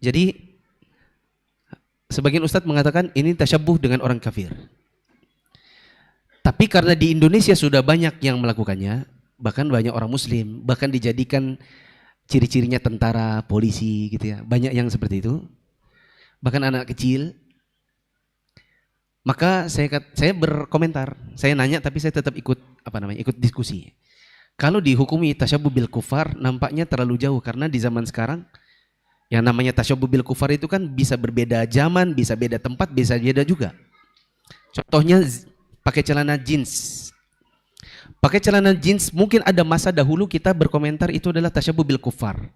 C: Jadi sebagian ustadz mengatakan ini tasyabbuh dengan orang kafir. Tapi karena di Indonesia sudah banyak yang melakukannya, bahkan banyak orang muslim, bahkan dijadikan ciri-cirinya tentara, polisi gitu ya. Banyak yang seperti itu. Bahkan anak kecil. Maka saya berkomentar, saya nanya tapi saya tetap ikut ikut diskusi. Kalau dihukumi tasyabbuh bil kufar nampaknya terlalu jauh karena di zaman sekarang yang namanya tasyabbuh bil kufar itu kan bisa berbeda zaman, bisa beda tempat, bisa beda juga. Contohnya pakai celana jeans. Pakai celana jeans mungkin ada masa dahulu kita berkomentar itu adalah tasyabbuh bil kufar.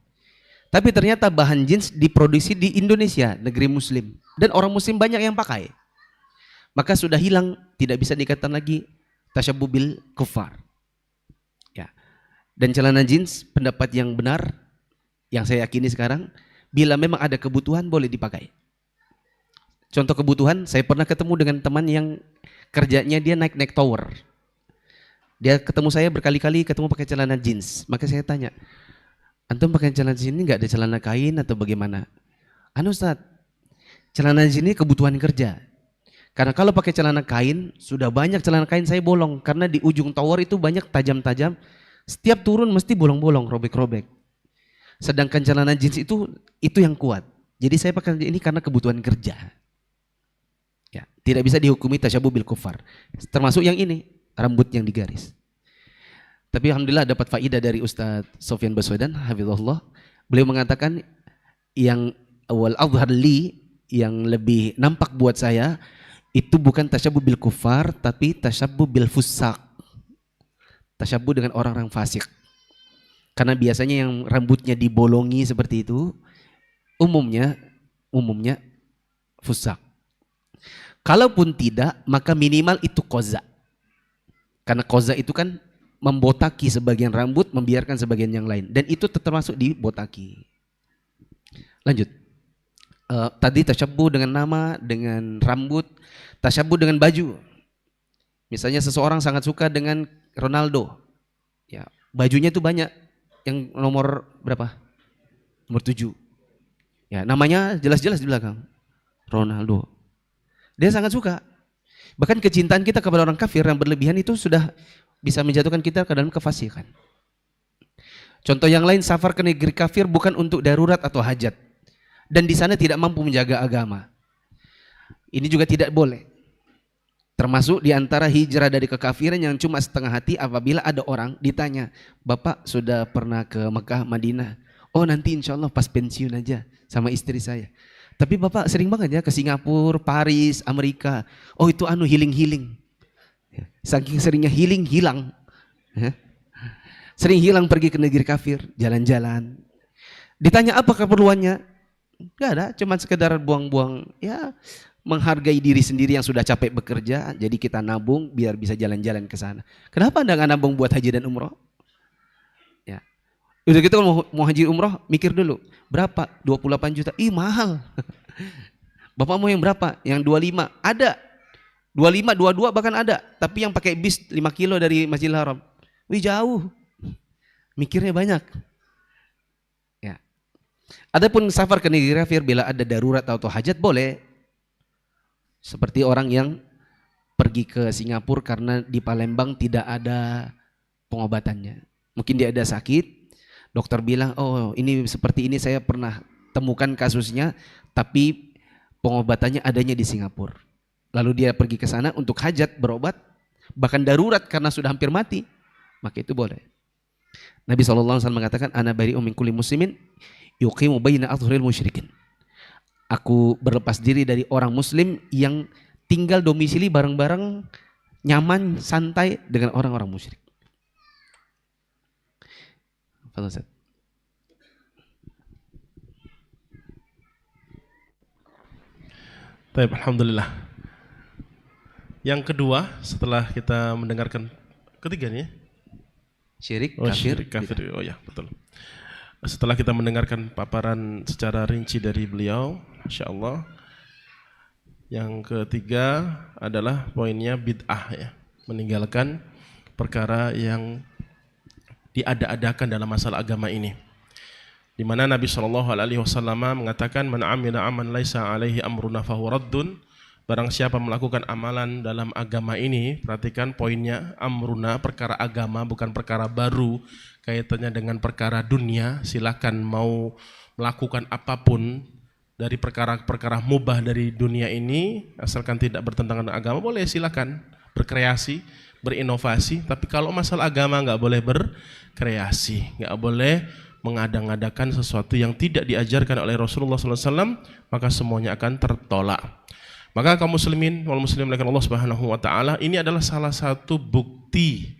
C: Tapi ternyata bahan jeans diproduksi di Indonesia, negeri muslim. Dan orang muslim banyak yang pakai. Maka sudah hilang, tidak bisa dikatakan lagi tasyabbuh bil kuffar. Ya. Dan celana jeans pendapat yang benar, yang saya yakini sekarang, bila memang ada kebutuhan boleh dipakai. Contoh kebutuhan, saya pernah ketemu dengan teman yang kerjanya dia naik tower. Dia ketemu saya berkali-kali ketemu pakai celana jeans. Maka saya tanya, antum pakai celana jeans ini nggak ada celana kain atau bagaimana? Anu Ustaz, celana jeans ini kebutuhan kerja. Karena kalau pakai celana kain, sudah banyak celana kain saya bolong. Karena di ujung tower itu banyak tajam-tajam. Setiap turun mesti bolong-bolong, robek-robek. Sedangkan celana jeans itu yang kuat. Jadi saya pakai ini karena kebutuhan kerja. Ya, tidak bisa dihukumi tasyabbuh bil kuffar. Termasuk yang ini, rambut yang digaris. Tapi alhamdulillah dapat faidah dari Ustadz Sofyan Baswedan, hafizahullah. Beliau mengatakan yang awal azhar li, yang lebih nampak buat saya itu bukan tasyabbuh bil kuffar, tapi tasyabbuh bil fusaq. Tasyabbuh dengan orang-orang fasik. Karena biasanya yang rambutnya dibolongi seperti itu umumnya fusaq. Kalaupun tidak, maka minimal itu qaza. Karena qaza itu kan membotaki sebagian rambut, membiarkan sebagian yang lain. Dan itu termasuk dibotaki. Lanjut. Tadi tasyabbuh dengan nama, dengan rambut, tasyabbuh dengan baju. Misalnya seseorang sangat suka dengan Ronaldo. Ya, bajunya itu banyak. Yang nomor berapa? Nomor 7. Ya, namanya jelas-jelas di belakang. Ronaldo. Dia sangat suka. Bahkan kecintaan kita kepada orang kafir yang berlebihan itu sudah bisa menjatuhkan kita ke dalam kefasikan. Contoh yang lain, safar ke negeri kafir bukan untuk darurat atau hajat. Dan di sana tidak mampu menjaga agama. Ini juga tidak boleh. Termasuk di antara hijrah dari kekafiran yang cuma setengah hati apabila ada orang ditanya, Bapak sudah pernah ke Mekah, Madinah? Oh nanti insya Allah pas pensiun aja sama istri saya. Tapi Bapak sering banget ya ke Singapura, Paris, Amerika. Oh itu healing. Saking seringnya healing, hilang. Sering hilang pergi ke negeri kafir, jalan-jalan. Ditanya apa keperluannya? Gak ada, cuma sekedar buang-buang, ya menghargai diri sendiri yang sudah capek bekerja. Jadi kita nabung biar bisa jalan-jalan ke sana. Kenapa Anda gak nabung buat haji dan umroh? Ya. Udah gitu kalau mau haji umroh, mikir dulu. Berapa? 28 juta. Ih mahal. Bapak mau yang berapa? Yang 25? Ada. 25, 22 bahkan ada. Tapi yang pakai bis 5 kilo dari Masjidil Haram. Wih jauh. Mikirnya banyak. Ya. Adapun safar ke negeri kafir bila ada darurat atau hajat boleh. Seperti orang yang pergi ke Singapura karena di Palembang tidak ada pengobatannya. Mungkin dia ada sakit. Dokter bilang, oh ini seperti ini saya pernah temukan kasusnya, tapi pengobatannya adanya di Singapura. Lalu dia pergi ke sana untuk hajat, berobat, bahkan darurat karena sudah hampir mati, maka itu boleh. Nabi SAW mengatakan, Ana bari'un min kulli muslimin yuqimu baina adhuril musyrikin. Aku berlepas diri dari orang muslim yang tinggal domisili bareng-bareng, nyaman, santai dengan orang-orang musyrik.
B: Baik, alhamdulillah. Yang kedua, setelah kita mendengarkan ketiga nih,
C: Syirik,
B: kafir. Oh ya, betul. Setelah kita mendengarkan paparan secara rinci dari beliau, Masya Allah. Yang ketiga adalah poinnya bid'ah ya, meninggalkan perkara yang diada-adakan dalam masalah agama ini. Di mana Nabi SAW mengatakan, Man amila aman laisa alaihi amruna fahuwa raddun. Barang siapa melakukan amalan dalam agama ini, perhatikan poinnya, amruna, perkara agama, bukan perkara baru, kaitannya dengan perkara dunia. Silakan mau melakukan apapun dari perkara-perkara mubah dari dunia ini, asalkan tidak bertentangan dengan agama, boleh silakan berkreasi, berinovasi. Tapi kalau masalah agama nggak boleh berkreasi, nggak boleh mengadang-adakan sesuatu yang tidak diajarkan oleh Rasulullah SAW, maka semuanya akan tertolak. Maka kaum muslimin wal muslimin oleh Allah Subhanahu wa taala, ini adalah salah satu bukti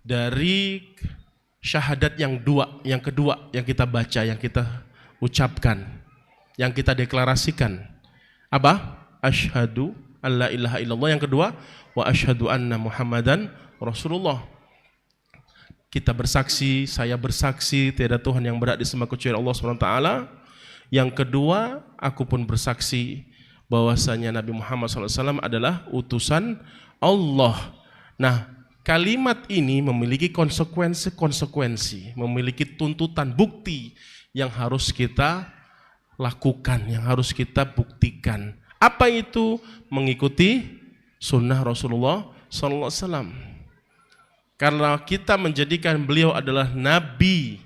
B: dari syahadat yang kedua yang kita baca, yang kita ucapkan, yang kita deklarasikan. Apa? Asyhadu alla ilaha illallah. Yang kedua, wa asyhadu anna Muhammadan Rasulullah. Kita bersaksi, saya bersaksi tiada Tuhan yang berhak disembah kecuali Allah SWT. Yang kedua, aku pun bersaksi bahwasanya Nabi Muhammad SAW adalah utusan Allah. Nah, kalimat ini memiliki konsekuensi, memiliki tuntutan, bukti yang harus kita lakukan, yang harus kita buktikan. Apa itu? Mengikuti sunnah Rasulullah SAW. Karena kita menjadikan beliau adalah Nabi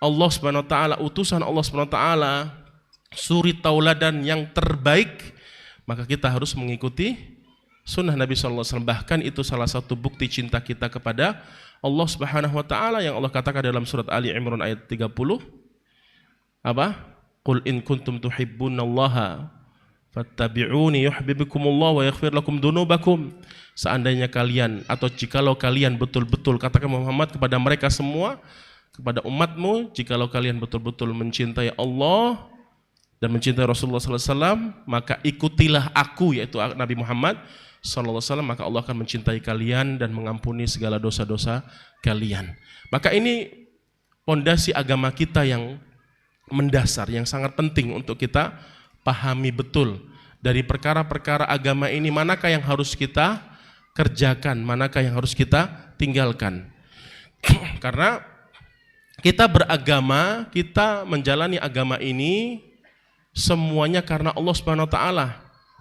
B: Allah Subhanahu wa taala, utusan Allah Subhanahu wa taala, suri tauladan yang terbaik, maka kita harus mengikuti sunnah Nabi sallallahu alaihi wasallam. Bahkan itu salah satu bukti cinta kita kepada Allah Subhanahu wa taala yang Allah katakan dalam surat Ali Imran ayat 30. Apa? Qul in kuntum tuhibbunallaha fattabi'uni yuhibbukumullah wa yaghfir lakum dunubakum. Seandainya kalian atau jikalau kalian betul-betul, katakan Muhammad kepada mereka semua, kepada umatmu, jikalau kalian betul-betul mencintai Allah dan mencintai Rasulullah sallallahu alaihi wasallam, maka ikutilah aku, yaitu Nabi Muhammad sallallahu alaihi wasallam, maka Allah akan mencintai kalian dan mengampuni segala dosa-dosa kalian. Maka ini pondasi agama kita yang mendasar, yang sangat penting untuk kita pahami betul. Dari perkara-perkara agama ini, manakah yang harus kita kerjakan, manakah yang harus kita tinggalkan. Karena kita beragama, kita menjalani agama ini semuanya karena Allah Subhanahu wa taala.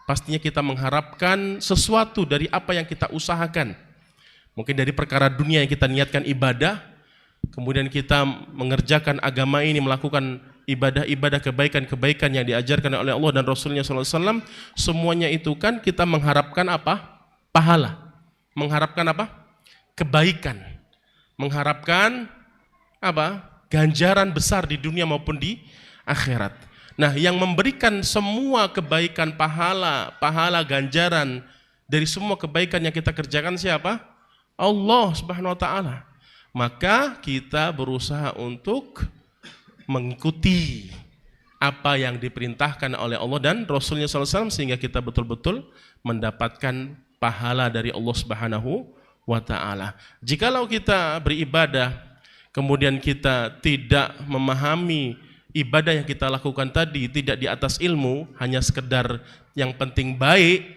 B: Pastinya kita mengharapkan sesuatu dari apa yang kita usahakan. Mungkin dari perkara dunia yang kita niatkan ibadah, kemudian kita mengerjakan agama ini, melakukan ibadah-ibadah, kebaikan-kebaikan yang diajarkan oleh Allah dan Rasulnya SAW, semuanya itu kan kita mengharapkan apa? Pahala. Mengharapkan apa? Kebaikan. Mengharapkan apa? Ganjaran besar di dunia maupun di akhirat. Nah, yang memberikan semua kebaikan, pahala, ganjaran dari semua kebaikan yang kita kerjakan siapa? Allah Subhanahu wa taala. Maka kita berusaha untuk mengikuti apa yang diperintahkan oleh Allah dan Rasulnya SAW, sehingga kita betul-betul mendapatkan pahala dari Allah Subhanahu wa taala. Jikalau kita beribadah kemudian kita tidak memahami ibadah yang kita lakukan tadi, tidak di atas ilmu, hanya sekedar yang penting baik,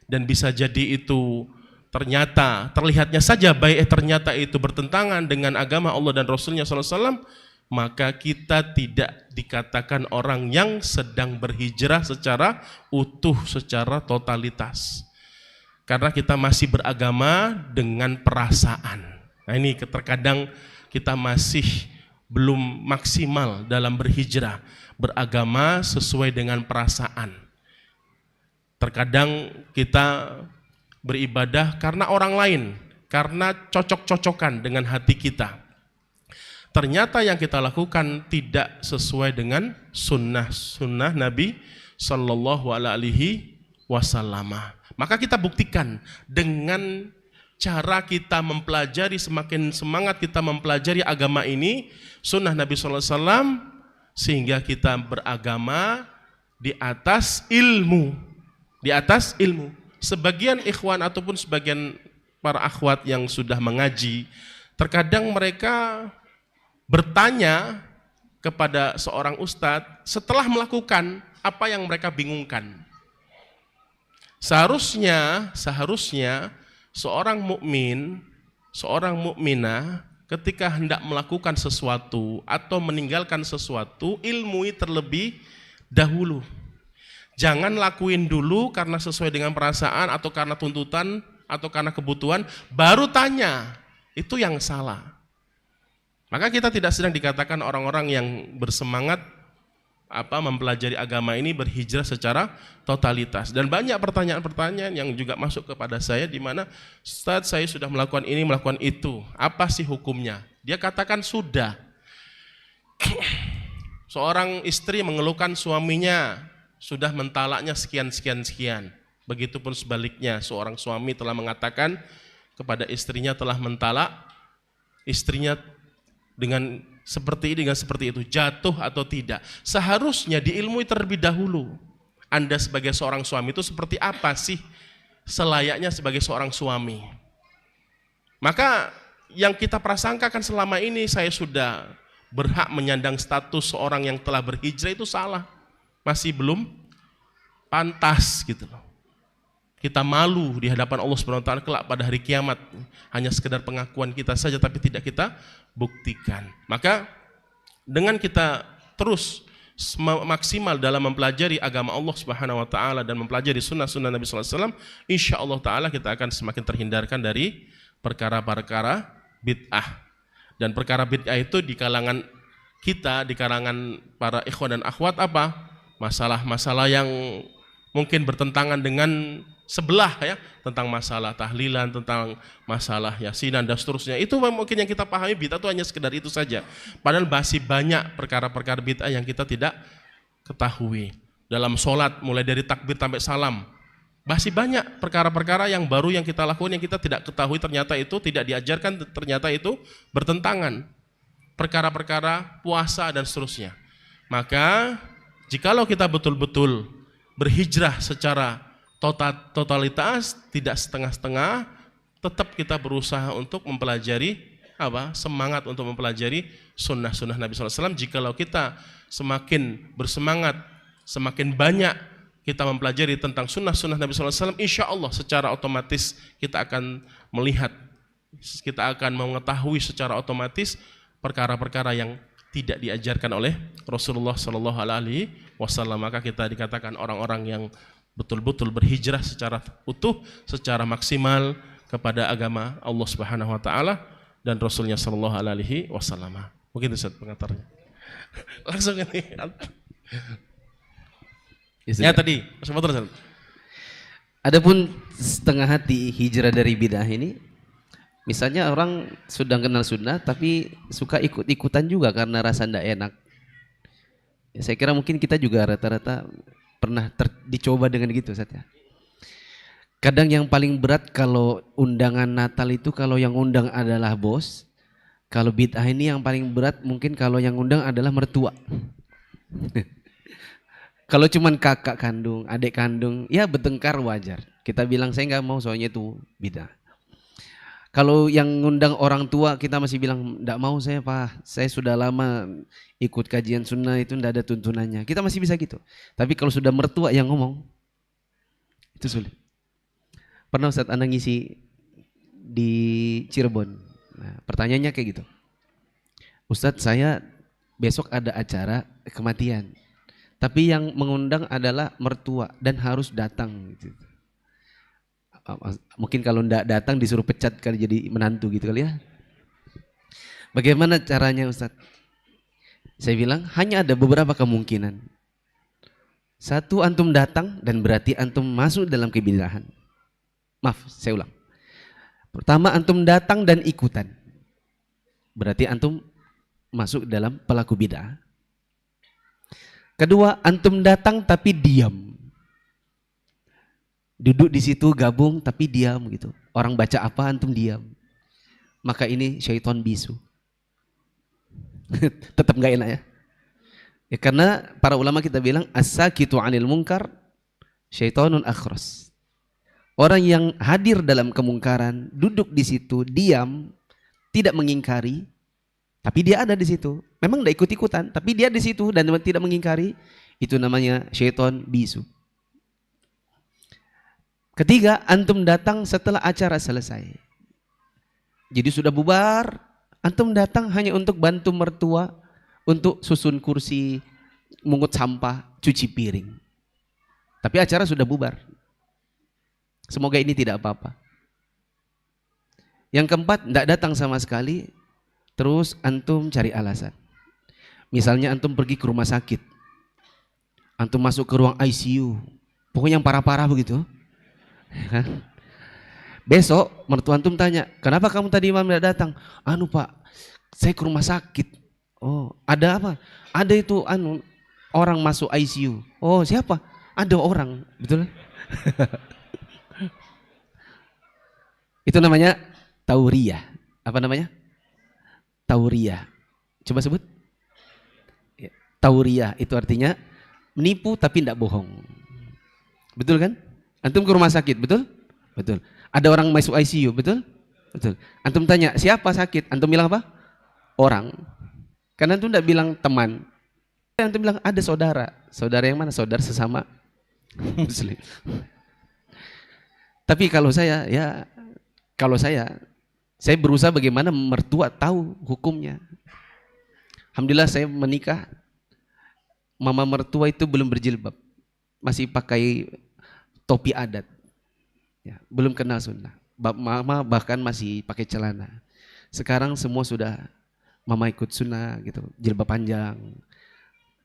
B: dan bisa jadi itu ternyata terlihatnya saja baik, ternyata itu bertentangan dengan agama Allah dan Rasulnya SAW, maka kita tidak dikatakan orang yang sedang berhijrah secara utuh, secara totalitas. Karena kita masih beragama dengan perasaan. Nah, ini terkadang kita masih belum maksimal dalam berhijrah, beragama sesuai dengan perasaan. Terkadang kita beribadah karena orang lain, karena cocok-cocokan dengan hati kita. Ternyata yang kita lakukan tidak sesuai dengan sunnah Nabi Sallallahu Alaihi Wasallam. Maka kita buktikan dengan cara kita mempelajari, semakin semangat kita mempelajari agama ini, sunnah Nabi Sallallahu Alaihi Wasallam, sehingga kita beragama di atas ilmu. Di atas ilmu. Sebagian ikhwan ataupun sebagian para akhwat yang sudah mengaji, terkadang mereka bertanya kepada seorang ustadz setelah melakukan apa yang mereka bingungkan. Seharusnya seorang mukmin, seorang mukminah ketika hendak melakukan sesuatu atau meninggalkan sesuatu, ilmui terlebih dahulu. Jangan lakuin dulu karena sesuai dengan perasaan atau karena tuntutan atau karena kebutuhan, baru tanya. Itu yang salah. Maka kita tidak sedang dikatakan orang-orang yang bersemangat mempelajari agama ini berhijrah secara totalitas. Dan banyak pertanyaan-pertanyaan yang juga masuk kepada saya, di mana Ustaz, saya sudah melakukan ini, melakukan itu, apa sih hukumnya? Dia katakan sudah. Seorang istri mengeluhkan suaminya sudah mentalaknya sekian. Begitupun sebaliknya, seorang suami telah mengatakan kepada istrinya telah mentalak, istrinya dengan seperti ini, dengan seperti itu, jatuh atau tidak. Seharusnya diilmui terlebih dahulu. Anda sebagai seorang suami itu seperti apa sih selayaknya sebagai seorang suami. Maka yang kita prasangkakan selama ini saya sudah berhak menyandang status seorang yang telah berhijrah itu salah. Masih belum pantas gitu loh. Kita malu di hadapan Allah Subhanahu wa taala kelak pada hari kiamat. Hanya sekedar pengakuan kita saja tapi tidak kita buktikan. Maka dengan kita terus maksimal dalam mempelajari agama Allah Subhanahu wa taala dan mempelajari sunnah-sunnah Nabi sallallahu alaihi wasallam, insyaallah taala kita akan semakin terhindarkan dari perkara-perkara bid'ah. Dan perkara bid'ah itu di kalangan kita, di kalangan para ikhwan dan akhwat apa? Masalah-masalah yang mungkin bertentangan dengan sebelah ya, tentang masalah tahlilan, tentang masalah yasinan dan seterusnya. Itu mungkin yang kita pahami bid'ah itu hanya sekedar itu saja. Padahal masih banyak perkara-perkara bid'ah yang kita tidak ketahui. Dalam sholat mulai dari takbir sampai salam, masih banyak perkara-perkara yang baru yang kita lakukan yang kita tidak ketahui, ternyata itu tidak diajarkan, ternyata itu bertentangan. Perkara-perkara puasa dan seterusnya. Maka jikalau kita betul-betul berhijrah secara totalitas, tidak setengah-setengah, tetap kita berusaha untuk mempelajari apa? Semangat untuk mempelajari sunnah-sunnah Nabi SAW. Jikalau kita semakin bersemangat, semakin banyak kita mempelajari tentang sunnah-sunnah Nabi SAW, insya Allah secara otomatis kita akan melihat, kita akan mengetahui secara otomatis perkara-perkara yang tidak diajarkan oleh Rasulullah SAW. Maka kita dikatakan orang-orang yang betul-betul berhijrah secara utuh, secara maksimal kepada agama Allah Subhanahu wa taala dan Rasulnya sallallahu alaihi wasallam. Mungkin itu Ustaz pengantarnya. Langsung ini. Ya tadi, Ustaz.
C: Adapun setengah hati hijrah dari bid'ah ini, misalnya orang sudah kenal sunnah tapi suka ikut-ikutan juga karena rasa tidak enak. Ya, saya kira mungkin kita juga rata-rata pernah dicoba dengan gitu Ustaz ya. Kadang yang paling berat kalau undangan Natal itu kalau yang undang adalah bos. Kalau bid'ah ini yang paling berat mungkin kalau yang undang adalah mertua. Kalau cuman kakak kandung, adik kandung, ya bertengkar wajar. Kita bilang saya nggak mau soalnya itu bid'ah. Kalau yang ngundang orang tua kita masih bilang enggak mau saya Pak, saya sudah lama ikut kajian sunnah itu enggak ada tuntunannya. Kita masih bisa gitu. Tapi kalau sudah mertua yang ngomong, itu sulit. Pernah Ustaz Anda ngisi di Cirebon. Nah, pertanyaannya kayak gitu. Ustaz saya besok ada acara kematian. Tapi yang mengundang adalah mertua dan harus datang gitu. Mungkin kalau enggak datang disuruh pecat kali jadi menantu gitu kali ya. Bagaimana caranya Ustaz? Saya bilang hanya ada beberapa kemungkinan. Satu, antum datang dan berarti antum masuk dalam kebid'ahan. Maaf, saya ulang. Pertama, antum datang dan ikutan. Berarti antum masuk dalam pelaku bid'ah. Kedua, antum datang tapi diam. Duduk di situ gabung tapi diam gitu. Orang baca apa antum diam. Maka ini syaitan bisu. Tetap nggak enak ya. Ya karena para ulama kita bilang as-sakitu 'anil munkar syaitonun akhras. Orang yang hadir dalam kemungkaran, duduk di situ, diam, tidak mengingkari, tapi dia ada di situ. Memang tidak ikut-ikutan, tapi dia di situ dan tidak mengingkari, itu namanya syaitan bisu. Ketiga, antum datang setelah acara selesai. Jadi sudah bubar, antum datang hanya untuk bantu mertua, untuk susun kursi, mungut sampah, cuci piring. Tapi acara sudah bubar. Semoga ini tidak apa-apa. Yang keempat, tidak datang sama sekali, terus antum cari alasan. Misalnya antum pergi ke rumah sakit, antum masuk ke ruang ICU, pokoknya yang parah-parah begitu. Besok mertua antum tanya, kenapa kamu tadi malam tidak datang? Anu Pak, saya ke rumah sakit. Oh, ada apa? Ada itu orang masuk ICU. Oh, siapa? Ada orang, betul? Itu namanya tauriyah. Apa namanya? Tauriyah. Coba sebut. Ya, tauriah itu artinya menipu tapi tidak bohong. Betul kan? Antum ke rumah sakit, betul? Betul. Ada orang masuk ICU, betul? Betul. Antum tanya, siapa sakit? Antum bilang apa? Orang. Karena antum tidak bilang teman. Antum bilang ada saudara. Saudara yang mana? Saudara sesama Muslim. Tapi kalau saya, saya berusaha bagaimana mertua tahu hukumnya. Alhamdulillah saya menikah, mama mertua itu belum berjilbab, masih pakai topi adat, ya, belum kenal sunnah. Mama bahkan masih pakai celana. Sekarang semua sudah mama ikut sunnah gitu, jilbab panjang,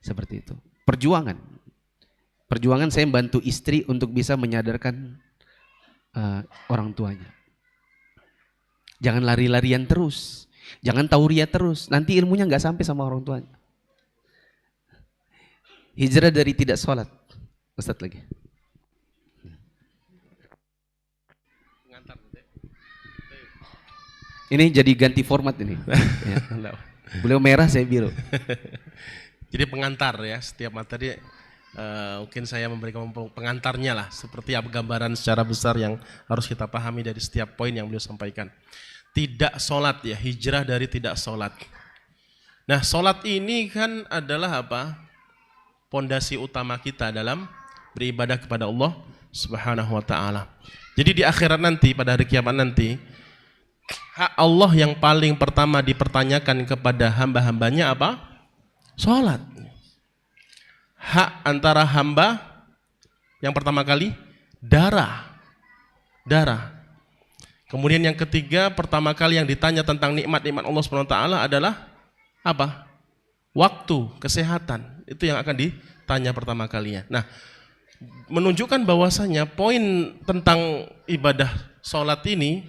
C: seperti itu. Perjuangan saya membantu istri untuk bisa menyadarkan orang tuanya. Jangan lari-larian terus, jangan tauriah terus, nanti ilmunya nggak sampai sama orang tuanya. Hijrah dari tidak sholat, Ustaz lagi. Ini jadi ganti format ini. Ya. Beliau merah, saya biru.
B: Jadi pengantar ya, setiap materi mungkin saya memberikan pengantarnya lah, seperti apa gambaran secara besar yang harus kita pahami dari setiap poin yang beliau sampaikan. Tidak sholat ya, hijrah dari tidak sholat. Nah, sholat ini kan adalah apa? Pondasi utama kita dalam beribadah kepada Allah Subhanahu wa ta'ala. Jadi di akhirat nanti, pada hari kiamat nanti, hak Allah yang paling pertama dipertanyakan kepada hamba-hambanya apa? Sholat. Hak antara hamba yang pertama kali darah. Kemudian yang ketiga, pertama kali yang ditanya tentang nikmat-nikmat Allah SWT adalah apa? Waktu, kesehatan. Itu yang akan ditanya pertama kalinya. Nah, menunjukkan bahwasanya poin tentang ibadah sholat ini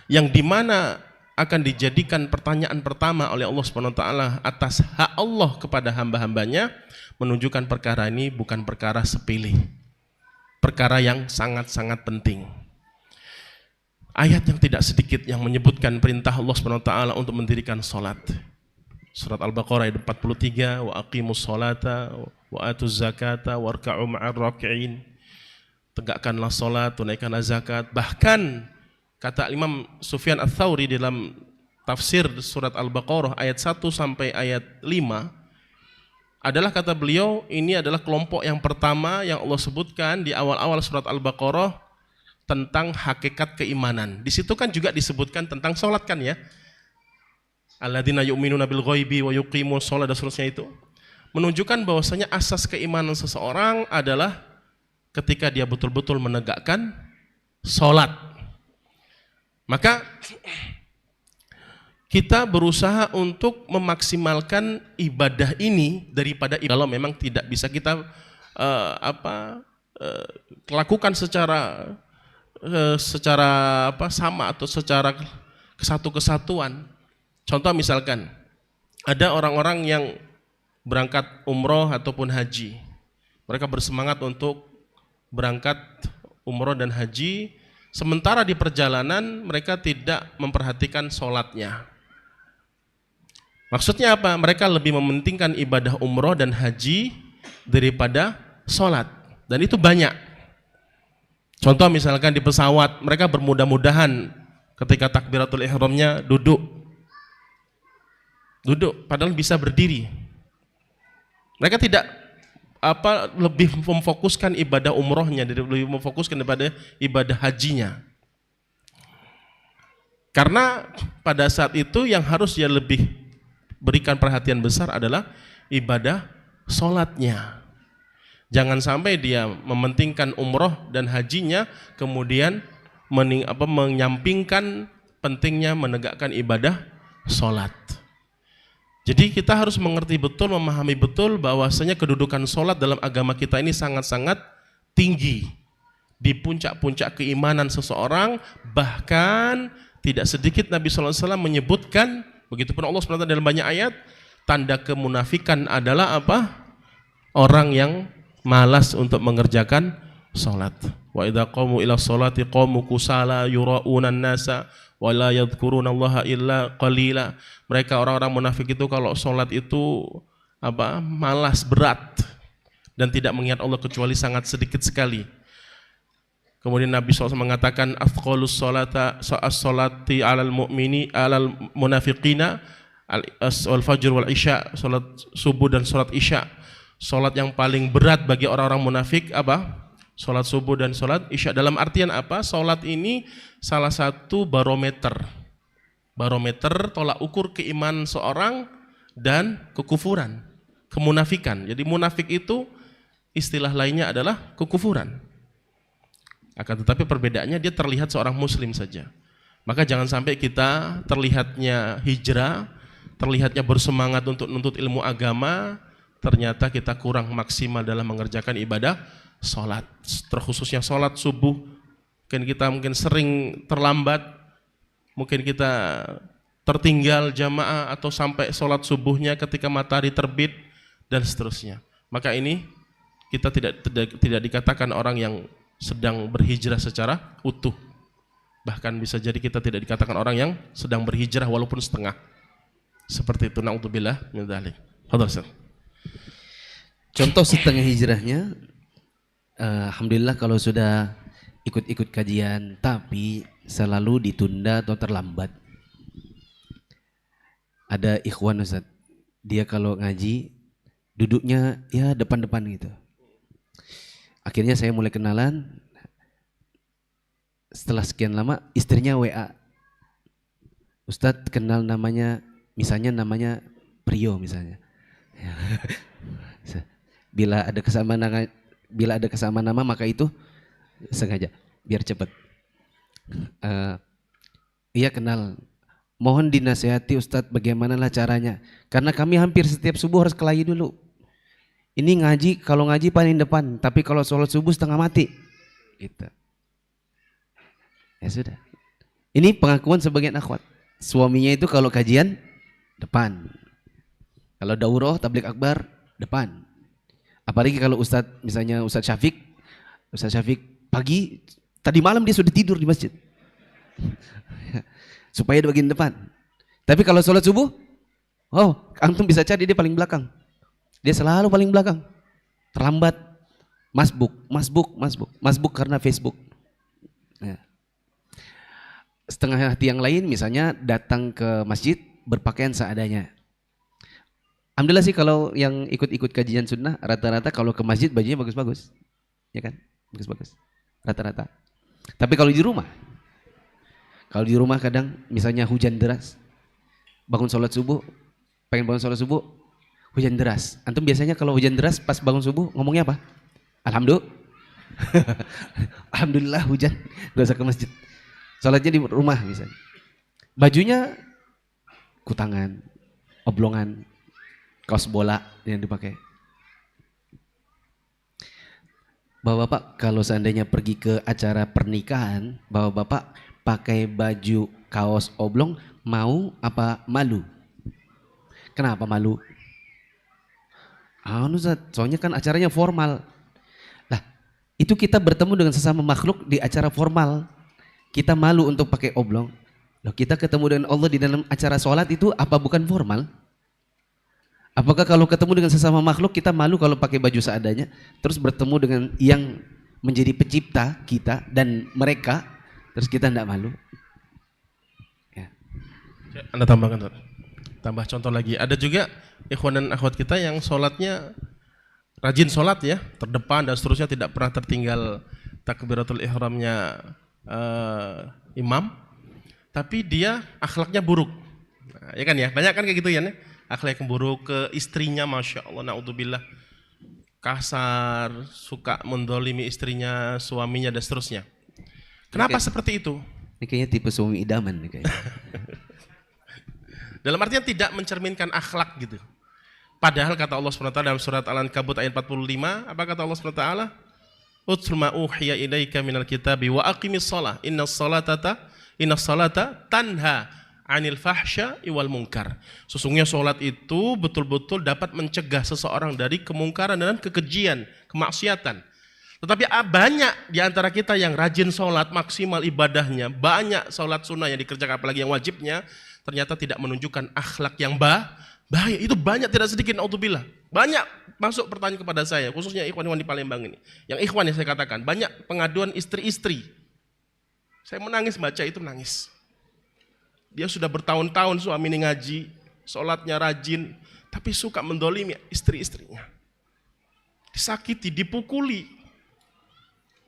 B: yang dimana akan dijadikan pertanyaan pertama oleh Allah SWT atas hak Allah kepada hamba-hambanya, menunjukkan perkara ini bukan perkara sepele, perkara yang sangat-sangat penting. Ayat yang tidak sedikit yang menyebutkan perintah Allah SWT untuk mendirikan sholat. Surat Al-Baqarah ayat 43, wa aqimus sholata wa atuz zakata warka'u ma'ar raki'in. Tegakkanlah sholat, tunaikanlah zakat. Bahkan kata Imam Sufyan Ats-Tsauri dalam tafsir surat Al-Baqarah ayat 1 sampai ayat 5 adalah kata beliau, ini adalah kelompok yang pertama yang Allah sebutkan di awal-awal surat Al-Baqarah tentang hakikat keimanan. Di situ kan juga disebutkan tentang sholat kan ya. Alladzina yu'minuna bil ghaibi wa yuqimus sholat dan seterusnya itu. Menunjukkan bahwasanya asas keimanan seseorang adalah ketika dia betul-betul menegakkan sholat. Maka kita berusaha untuk memaksimalkan ibadah ini daripada kalau memang tidak bisa kita lakukan secara sama atau secara kesatuan. Contoh misalkan ada orang-orang yang berangkat umroh ataupun haji. Mereka bersemangat untuk berangkat umroh dan haji, sementara di perjalanan mereka tidak memperhatikan sholatnya. Maksudnya apa? Mereka lebih mementingkan ibadah umroh dan haji daripada sholat. Dan itu banyak. Contoh misalkan di pesawat, mereka bermudah-mudahan ketika takbiratul ihramnya duduk, padahal bisa berdiri. Mereka tidak lebih memfokuskan ibadah umrohnya, lebih memfokuskan daripada ibadah hajinya. Karena pada saat itu yang harus dia lebih berikan perhatian besar adalah ibadah sholatnya. Jangan sampai dia mementingkan umroh dan hajinya, kemudian menyampingkan pentingnya menegakkan ibadah sholat. Jadi kita harus mengerti betul, memahami betul bahwasanya kedudukan sholat dalam agama kita ini sangat-sangat tinggi. Di puncak-puncak keimanan seseorang, bahkan tidak sedikit Nabi SAW menyebutkan, begitupun Allah SWT dalam banyak ayat, tanda kemunafikan adalah apa? Orang yang malas untuk mengerjakan sholat. Wa idza qamu ila sholati qamu kusala yura'una an-nasa wa la yadhkurunallaha illa qalila. Mereka orang-orang munafik itu kalau sholat itu malas, berat, dan tidak mengingat Allah kecuali sangat sedikit sekali. Kemudian Nabi SAW mengatakan afqalus sholati alal mu'mini alal munafiqina al-fajr wal isya, salat subuh dan salat isya. Salat yang paling berat bagi orang-orang munafik salat subuh dan salat isya. Dalam artian apa? Salat ini salah satu barometer tolak ukur keimanan seorang dan kekufuran, kemunafikan. Jadi munafik itu istilah lainnya adalah kekufuran. Akan tetapi perbedaannya dia terlihat seorang muslim saja. Maka jangan sampai kita terlihatnya hijrah, terlihatnya bersemangat untuk menuntut ilmu agama, ternyata kita kurang maksimal dalam mengerjakan ibadah sholat. Terkhususnya sholat subuh, mungkin sering terlambat, mungkin kita tertinggal jamaah atau sampai sholat subuhnya ketika matahari terbit dan seterusnya. Maka ini kita tidak dikatakan orang yang sedang berhijrah secara utuh. Bahkan bisa jadi kita tidak dikatakan orang yang sedang berhijrah walaupun setengah. Seperti itu, na'udzubillah min dzalik. Hadar.
C: Contoh setengah hijrahnya, alhamdulillah kalau sudah ikut-ikut kajian tapi selalu ditunda atau terlambat. Ada ikhwan Ustaz, dia kalau ngaji duduknya ya depan-depan gitu. Akhirnya saya mulai kenalan. Setelah sekian lama istrinya WA, Ustadz kenal namanya, misalnya namanya Prio misalnya. Bila ada kesamaan nama maka itu sengaja biar cepat. Iya kenal. Mohon dinasihati Ustadz bagaimanalah caranya. Karena kami hampir setiap subuh harus kelahi dulu. Ini ngaji, kalau ngaji paling depan, tapi kalau sholat subuh setengah mati. Gitu. Ya sudah. Ini pengakuan sebagian akhwat. Suaminya itu kalau kajian depan. Kalau daurah, tabligh akbar depan. Apalagi kalau misalnya Ustadz Syafiq pagi, tadi malam dia sudah tidur di masjid. Supaya di bagian depan. Tapi kalau sholat subuh, antum bisa cari dia paling belakang. Dia selalu paling belakang, terlambat, masbuk karena Facebook. Ya. Setengah hati yang lain misalnya datang ke masjid berpakaian seadanya. Alhamdulillah sih kalau yang ikut-ikut kajian sunnah rata-rata kalau ke masjid bajunya bagus-bagus, ya kan, bagus-bagus, rata-rata. Tapi kalau di rumah kadang misalnya hujan deras, pengen bangun sholat subuh. Hujan deras. Antum biasanya kalau hujan deras pas bangun subuh ngomongnya apa? Alhamdulillah hujan, gak usah ke masjid. Sholatnya di rumah misalnya. Bajunya kutangan, oblongan, kaos bola yang dipakai. Bapak-bapak kalau seandainya pergi ke acara pernikahan, bapak-bapak pakai baju kaos oblong mau apa malu? Kenapa malu? Soalnya kan acaranya formal. Lah, itu kita bertemu dengan sesama makhluk di acara formal. Kita malu untuk pakai oblong. Loh, kita ketemu dengan Allah di dalam acara sholat itu apa bukan formal? Apakah kalau ketemu dengan sesama makhluk kita malu kalau pakai baju seadanya? Terus bertemu dengan yang menjadi pencipta kita dan mereka, terus kita tidak malu? Ya.
B: Anda tambahkan, tambah contoh lagi. Ada juga ikhwan dan akhwat kita yang sholatnya rajin sholat ya, terdepan dan seterusnya, tidak pernah tertinggal takbiratul ihramnya imam, tapi dia akhlaknya buruk. Nah, ya kan ya, banyak kan kayak gitu ya nih, akhlak yang buruk ke istrinya, masya Allah, naudzubillah, kasar, suka mendolimi istrinya, suaminya dan seterusnya. Kenapa seperti itu?
C: Ini kayaknya tipe suami idaman nih kayaknya.
B: Dalam artian tidak mencerminkan akhlak gitu. Padahal kata Allah SWT dalam surat Al-Ankabut ayat 45, apa kata Allah SWT? Utlu ma uhiya ilaika minal kitabi wa aqimis shalah innas salata tanha 'anil fahsya wal munkar. Sesungguhnya salat itu betul-betul dapat mencegah seseorang dari kemungkaran dan kekejian, kemaksiatan. Tetapi banyak di antara kita yang rajin sholat, maksimal ibadahnya, banyak sholat sunnah yang dikerjakan, apalagi yang wajibnya, ternyata tidak menunjukkan akhlak yang baik. Itu banyak, tidak sedikit, naudzubillah. Banyak masuk pertanyaan kepada saya, khususnya ikhwan-ikhwan di Palembang ini. Yang ikhwan yang saya katakan, banyak pengaduan istri-istri. Saya menangis baca itu, menangis. Dia sudah bertahun-tahun suami ini ngaji, sholatnya rajin, tapi suka mendolimi istri-istrinya. Disakiti, dipukuli.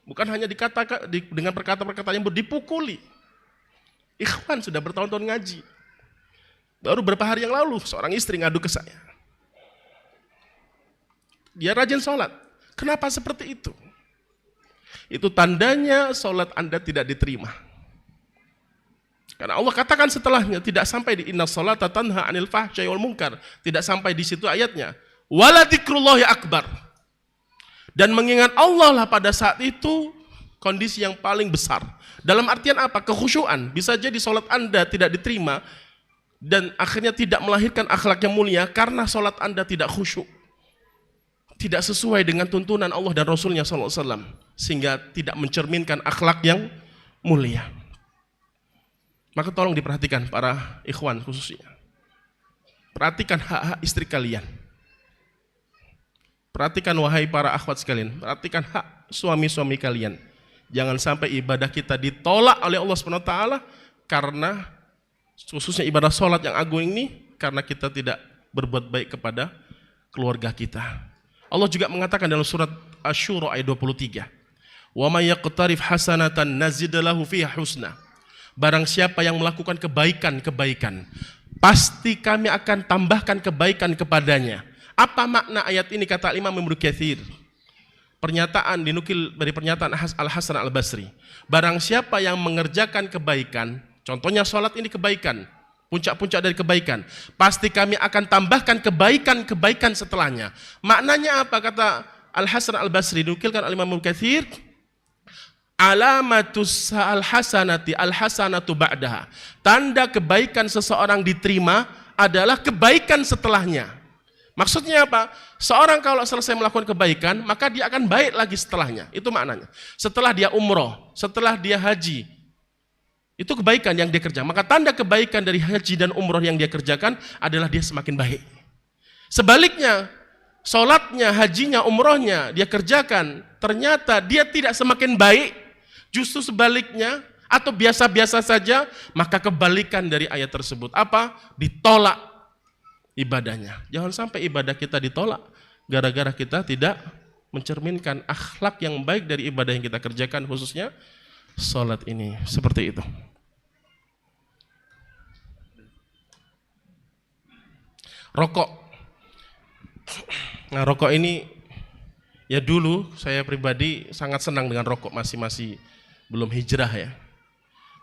B: Bukan hanya dikatakan dengan perkataan-perkataan yang dipukuli. Ikhwan sudah bertahun-tahun ngaji. Baru beberapa hari yang lalu seorang istri ngadu ke saya. Dia rajin sholat. Kenapa seperti itu? Itu tandanya sholat Anda tidak diterima. Karena Allah katakan setelahnya, tidak sampai di inna sholata tanha anil fahsya'i wal munkar. Tidak sampai di situ ayatnya. Wala dzikrullahi akbar. Dan mengingat Allah lah pada saat itu kondisi yang paling besar. Dalam artian apa? Kekhusyuan. Bisa jadi sholat Anda tidak diterima dan akhirnya tidak melahirkan akhlak yang mulia karena sholat Anda tidak khusyuk. Tidak sesuai dengan tuntunan Allah dan Rasulnya SAW. Sehingga tidak mencerminkan akhlak yang mulia. Maka tolong diperhatikan para ikhwan khususnya. Perhatikan hak-hak istri kalian. Perhatikan wahai para akhwat sekalian, perhatikan hak suami-suami kalian. Jangan sampai ibadah kita ditolak oleh Allah SWT karena khususnya ibadah sholat yang agung ini karena kita tidak berbuat baik kepada keluarga kita. Allah juga mengatakan dalam surat Asy-Syura ayat 23, "Wa may yaqtarif hasanatan nazid lahu fiha husna." Barang siapa yang melakukan kebaikan, pasti kami akan tambahkan kebaikan kepadanya. Apa makna ayat ini kata Imam Ibnu Katsir? Pernyataan dinukil dari pernyataan Al-Hasan Al-Basri. Barang siapa yang mengerjakan kebaikan, contohnya sholat ini kebaikan, puncak-puncak dari kebaikan, pasti kami akan tambahkan kebaikan-kebaikan setelahnya. Maknanya apa kata Al-Hasan Al-Basri dinukilkan oleh Imam Ibnu Katsir? Alamatus al-hasanati al-hasanatu ba'daha. Tanda kebaikan seseorang diterima adalah kebaikan setelahnya. Maksudnya apa? Seorang kalau selesai melakukan kebaikan, maka dia akan baik lagi setelahnya. Itu maknanya. Setelah dia umroh, setelah dia haji, itu kebaikan yang dia kerjakan. Maka tanda kebaikan dari haji dan umroh yang dia kerjakan adalah dia semakin baik. Sebaliknya, sholatnya, hajinya, umrohnya dia kerjakan, ternyata dia tidak semakin baik, justru sebaliknya, atau biasa-biasa saja, maka kebalikan dari ayat tersebut. Apa? Ditolak ibadahnya. Jangan sampai ibadah kita ditolak gara-gara kita tidak mencerminkan akhlak yang baik dari ibadah yang kita kerjakan, khususnya sholat ini. Seperti itu. Rokok. Nah, rokok ini ya dulu saya pribadi sangat senang dengan rokok, masih belum hijrah ya.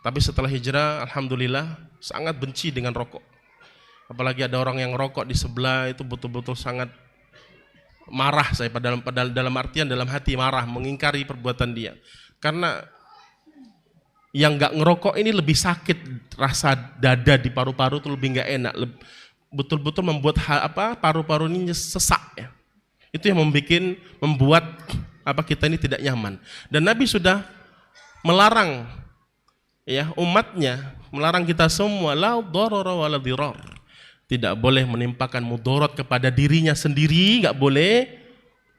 B: Tapi setelah hijrah, alhamdulillah sangat benci dengan rokok. Apalagi ada orang yang rokok di sebelah, itu betul-betul sangat marah saya dalam artian dalam hati marah, mengingkari perbuatan dia. Karena yang nggak ngerokok ini lebih sakit, rasa dada di paru-paru itu lebih nggak enak, betul-betul membuat paru-paru ini sesak ya. Itu yang membuat kita ini tidak nyaman. Dan Nabi sudah melarang ya umatnya, melarang kita semua la dharara wala dhirar. Tidak boleh menimpakan mudarat kepada dirinya sendiri, nggak boleh,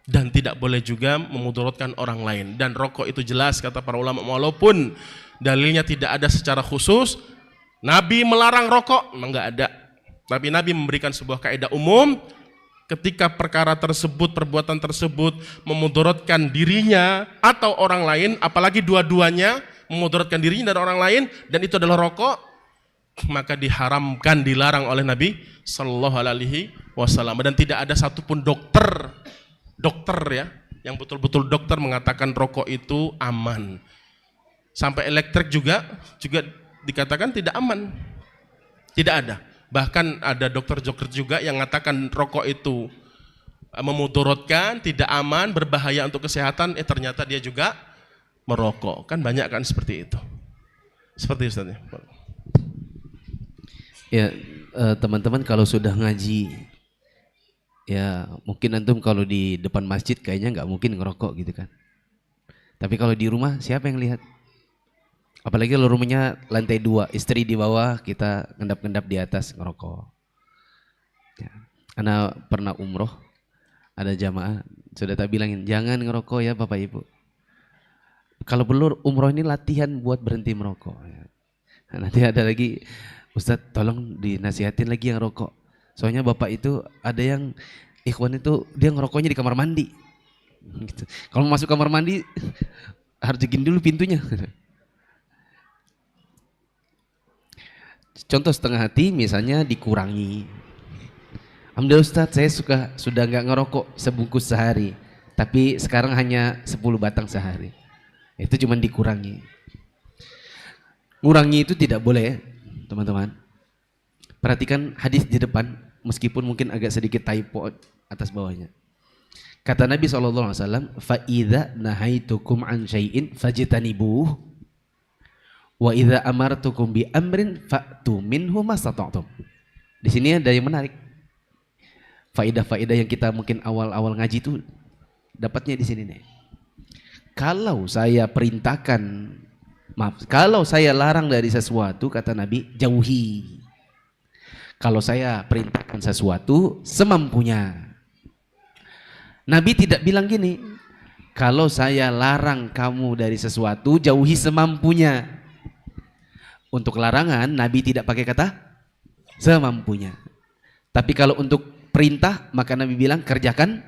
B: dan tidak boleh juga memudaratkan orang lain. Dan rokok itu jelas kata para ulama, walaupun dalilnya tidak ada secara khusus, Nabi melarang rokok, memang nggak ada. Tapi Nabi memberikan sebuah kaidah umum, ketika perkara tersebut, perbuatan tersebut memudaratkan dirinya atau orang lain, apalagi dua-duanya memudaratkan dirinya dan orang lain, dan itu adalah rokok, maka diharamkan, dilarang oleh Nabi Sallallahu Alaihi Wasallam. Dan tidak ada satupun dokter ya, yang betul-betul dokter mengatakan rokok itu aman. Sampai elektrik juga dikatakan tidak aman, tidak ada. Bahkan ada dokter-dokter juga yang mengatakan rokok itu memudaratkan, tidak aman, berbahaya untuk kesehatan. Ternyata dia juga merokok. Kan banyak kan seperti itu. Seperti Ustaz.
C: Ya, teman-teman kalau sudah ngaji, ya mungkin antum kalau di depan masjid kayaknya nggak mungkin ngerokok gitu kan. Tapi kalau di rumah siapa yang lihat? Apalagi kalau rumahnya lantai 2, istri di bawah, kita ngendap-ngendap di atas ngerokok. Ya. Ana pernah umroh, ada jamaah, sudah tak bilangin, jangan ngerokok ya Bapak Ibu. Kalau perlu umroh ini latihan buat berhenti merokok. Ya. Nanti ada lagi, Ustadz tolong dinasihatin lagi yang rokok. Soalnya Bapak itu ada yang ikhwan itu dia ngerokoknya di kamar mandi. Gitu. Kalau masuk kamar mandi harus jegin dulu pintunya. Contoh setengah hati misalnya dikurangi. Alhamdulillah Ustadz saya sudah nggak ngerokok sebungkus sehari. Tapi sekarang hanya 10 batang sehari. Itu cuma dikurangi. Ngurangi itu tidak boleh teman-teman. Perhatikan hadis di depan meskipun mungkin agak sedikit typo atas bawahnya. Kata Nabi SAW, فَإِذَا نَهَيْتُكُمْ عَنْ شَيْءٍ فَجِتَنِبُوهُ wa idza amartukum bi amrin fa'tu minhu mastata'tum. Di sini ada yang menarik. Faedah-faedah yang kita mungkin awal-awal ngaji itu dapatnya di sini nih. Kalau saya perintahkan, kalau saya larang dari sesuatu kata Nabi, jauhi. Kalau saya perintahkan sesuatu semampunya. Nabi tidak bilang gini, kalau saya larang kamu dari sesuatu jauhi semampunya. Untuk larangan Nabi tidak pakai kata semampunya. Tapi kalau untuk perintah maka Nabi bilang kerjakan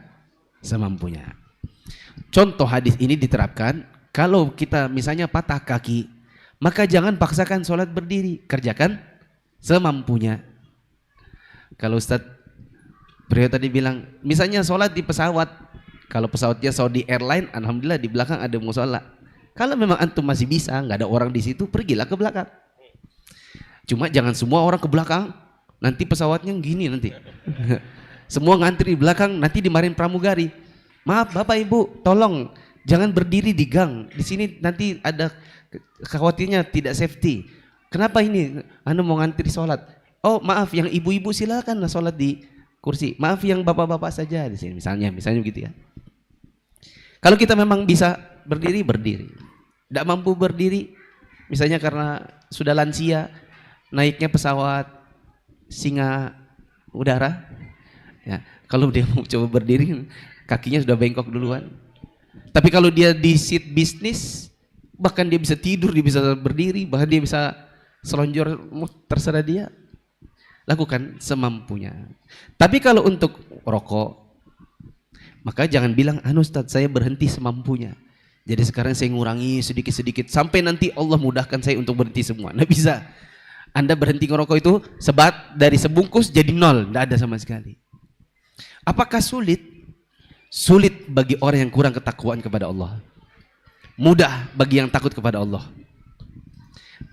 C: semampunya. Contoh hadis ini diterapkan kalau kita misalnya patah kaki, maka jangan paksakan sholat berdiri, kerjakan semampunya. Kalau Ustadz beliau tadi bilang misalnya sholat di pesawat, kalau pesawatnya Saudi Airline, alhamdulillah di belakang ada musola. Kalau memang antum masih bisa, nggak ada orang di situ, pergilah ke belakang. Cuma jangan semua orang ke belakang, nanti pesawatnya gini nanti. Semua ngantri di belakang, nanti dimarahin pramugari. Maaf Bapak Ibu, tolong jangan berdiri di gang. Di sini nanti ada khawatirnya tidak safety. Kenapa ini? Anda mau ngantri sholat. Oh maaf, yang ibu-ibu silakan sholat di kursi. Maaf yang bapak-bapak saja di sini. Misalnya begitu ya. Kalau kita memang bisa berdiri, berdiri. Tidak mampu berdiri, misalnya karena sudah lansia, naiknya pesawat singa udara, ya, kalau dia mau coba berdiri kakinya sudah bengkok duluan. Tapi kalau dia di seat bisnis, bahkan dia bisa tidur, dia bisa berdiri, bahkan dia bisa selonjor, terserah dia. Lakukan semampunya. Tapi kalau untuk rokok, maka jangan bilang Ustadz saya berhenti semampunya, jadi sekarang saya ngurangi sedikit-sedikit sampai nanti Allah mudahkan saya untuk berhenti semua. Nggak bisa. Anda berhenti ngerokok itu dari sebungkus jadi 0, tidak ada sama sekali. Apakah sulit? Sulit bagi orang yang kurang ketakwaan kepada Allah. Mudah bagi yang takut kepada Allah.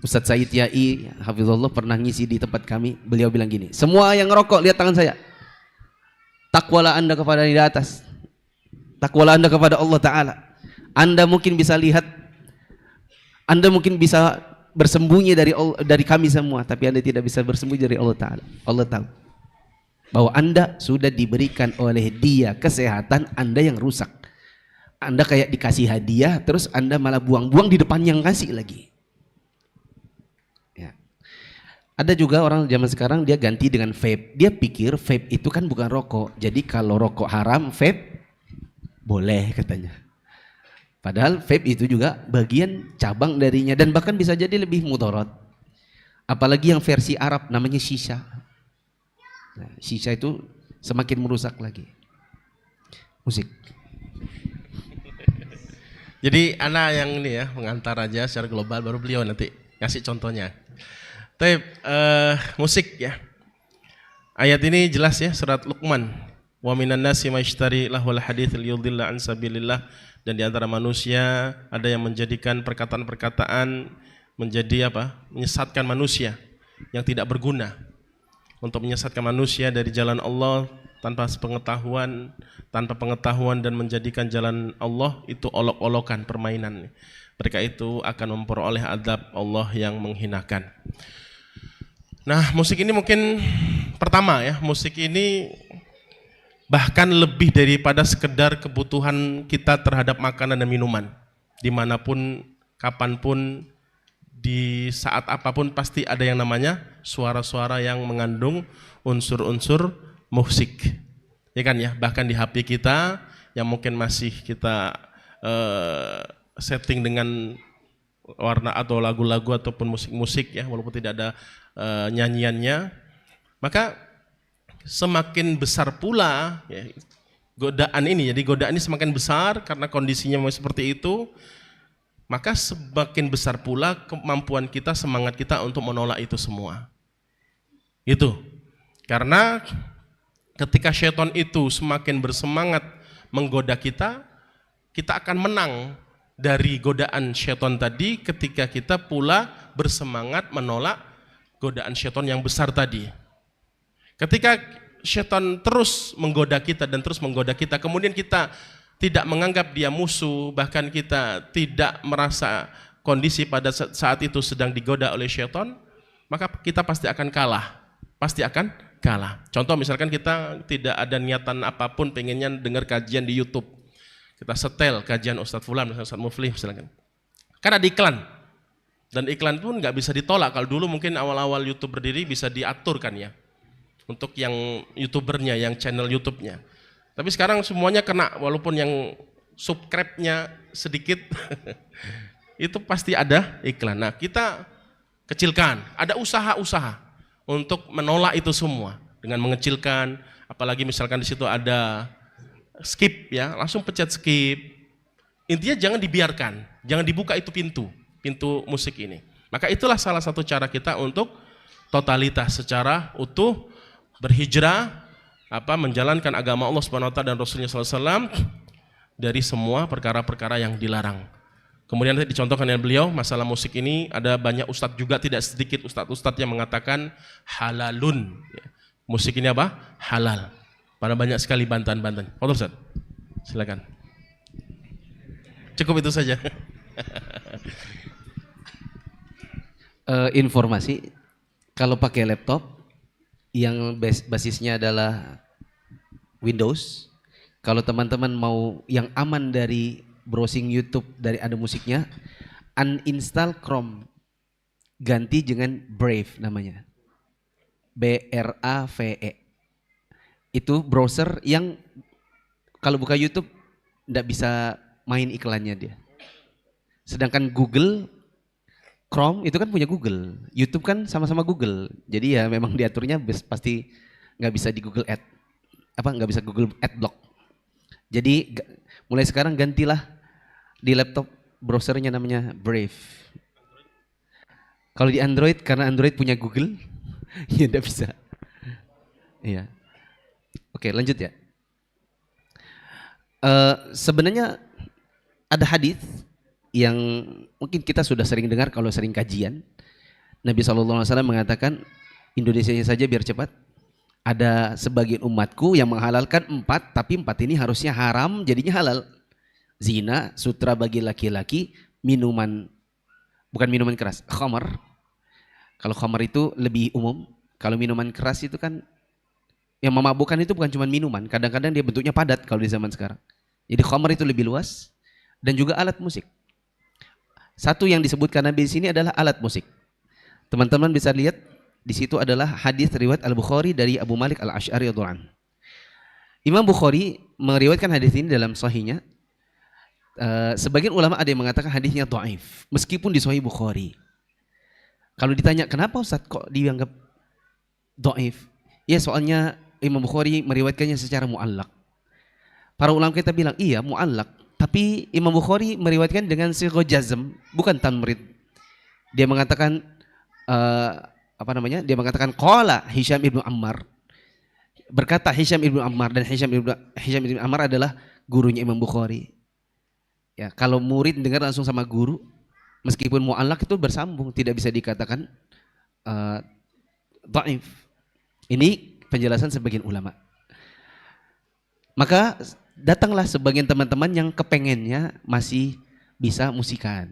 C: Ustadz Said Yai hafizallah pernah ngisi di tempat kami, beliau bilang gini, semua yang ngerokok lihat tangan saya. Takwalah Anda kepada yang di atas. Takwalah Anda kepada Allah Ta'ala. Anda mungkin bisa lihat, Anda mungkin bisa bersembunyi dari kami semua, tapi Anda tidak bisa bersembunyi dari Allah Ta'ala. Allah tahu bahwa Anda sudah diberikan oleh Dia kesehatan, Anda yang rusak. Anda kayak dikasih hadiah, terus Anda malah buang-buang di depan yang kasih lagi. Ya. Ada juga orang zaman sekarang dia ganti dengan vape. Dia pikir vape itu kan bukan rokok, jadi kalau rokok haram, vape boleh katanya. Padahal vape itu juga bagian cabang darinya dan bahkan bisa jadi lebih mudarat. Apalagi yang versi Arab namanya shisha. Nah, shisha itu semakin merusak lagi. Musik.
B: Jadi anak yang ini ya mengantar aja secara global, baru beliau nanti ngasih contohnya. Tapi musik ya. Ayat ini jelas ya, surat Luqman. Wa minan nasi maishtari lahwal hadits liyudilla an sabilillah. Dan di antara manusia ada yang menjadikan perkataan-perkataan menjadi apa? Menyesatkan manusia yang tidak berguna. Untuk menyesatkan manusia dari jalan Allah tanpa pengetahuan dan menjadikan jalan Allah itu olok-olokan, permainan. Mereka itu akan memperoleh azab Allah yang menghinakan. Nah, musik ini mungkin pertama ya, musik ini bahkan lebih daripada sekedar kebutuhan kita terhadap makanan dan minuman. dimanapun, kapanpun, di saat apapun pasti ada yang namanya suara-suara yang mengandung unsur-unsur musik. Ya kan ya, bahkan di HP kita yang mungkin masih kita setting dengan warna atau lagu-lagu ataupun musik-musik ya, walaupun tidak ada nyanyiannya, maka semakin besar pula ya, godaan ini. Jadi godaan ini semakin besar karena kondisinya memang seperti itu, maka semakin besar pula kemampuan kita, semangat kita untuk menolak itu semua. Itu. Karena ketika syaitan itu semakin bersemangat menggoda kita, kita akan menang dari godaan syaitan tadi ketika kita pula bersemangat menolak godaan syaitan yang besar tadi. Ketika syaitan terus menggoda kita dan terus menggoda kita, kemudian kita tidak menganggap dia musuh, bahkan kita tidak merasa kondisi pada saat itu sedang digoda oleh syaitan, maka kita pasti akan kalah. Pasti akan kalah. Contoh misalkan kita tidak ada niatan apapun pengennya dengar kajian di YouTube. Kita setel kajian Ustadz Fulan, Ustadz Mufli misalkan. Kan ada iklan. Dan iklan pun nggak bisa ditolak. Kalau dulu mungkin awal-awal YouTube berdiri bisa diatur kan ya. Untuk yang YouTubernya, yang channel YouTube-nya. Tapi sekarang semuanya kena, walaupun yang subscribe-nya sedikit, itu pasti ada iklan. Nah kita kecilkan, ada usaha-usaha untuk menolak itu semua. Dengan mengecilkan, apalagi misalkan di situ ada skip ya, langsung pencet skip. Intinya jangan dibiarkan, jangan dibuka itu pintu musik ini. Maka itulah salah satu cara kita untuk totalitas secara utuh, berhijrah, menjalankan agama Allah Subhanahu wa taala dan Rasulnya sallallahu alaihi wasallam dari semua perkara-perkara yang dilarang. Kemudian tadi dicontohkan oleh beliau masalah musik ini, ada banyak ustadz juga, tidak sedikit ustadz yang mengatakan halalun. Musik ini apa? Halal. Pada banyak sekali bantahan-bantahan. Fadhil Ustaz. Silakan. Cukup itu saja.
C: Informasi kalau pakai laptop yang basisnya adalah Windows, kalau teman-teman mau yang aman dari browsing YouTube dari ada musiknya, uninstall Chrome, ganti dengan Brave namanya, BRAVE. Itu browser yang kalau buka YouTube tidak bisa main iklannya dia. Sedangkan Google Chrome itu kan punya Google, YouTube kan sama-sama Google, jadi ya memang diaturnya pasti nggak bisa di Google Ad, nggak bisa Google Adblock. Jadi mulai sekarang gantilah di laptop browsernya namanya Brave. Kalau di Android, karena Android punya Google, ya nggak bisa. Iya. Oke, lanjut ya. Sebenarnya ada hadis yang mungkin kita sudah sering dengar kalau sering kajian. Nabi SAW mengatakan, Indonesia saja biar cepat, ada sebagian umatku yang menghalalkan 4, tapi 4 ini harusnya haram jadinya halal. Zina, sutra bagi laki-laki, minuman, bukan minuman keras, khamar. Kalau khamar itu lebih umum, kalau minuman keras itu kan, yang memabukkan itu bukan cuma minuman, kadang-kadang dia bentuknya padat kalau di zaman sekarang. Jadi khamar itu lebih luas, dan juga alat musik. Satu yang disebutkan Nabi di sini adalah alat musik. Teman-teman bisa lihat di situ adalah hadis riwayat Al-Bukhari dari Abu Malik Al-Asy'ari radhiyallahu anhu. Imam Bukhari meriwayatkan hadis ini dalam sahihnya. Sebagian ulama ada yang mengatakan hadisnya dhaif meskipun di Sahih Bukhari. Kalau ditanya kenapa Ustaz kok dianggap dhaif? Ya soalnya Imam Bukhari meriwayatkannya secara muallaq. Para ulama kita bilang iya muallaq. Tapi Imam Bukhari meriwayatkan dengan sigha jazm, bukan tamrid. Dia mengatakan Dia mengatakan qala Hisham ibnu Ammar. Berkata Hisham ibnu Ammar, dan Hisham ibnu Ammar adalah gurunya Imam Bukhari. Ya, kalau murid dengar langsung sama guru, meskipun muallaq itu bersambung, tidak bisa dikatakan dhaif. Ini penjelasan sebagian ulama. Maka datanglah sebagian teman-teman yang kepengennya masih bisa musikan.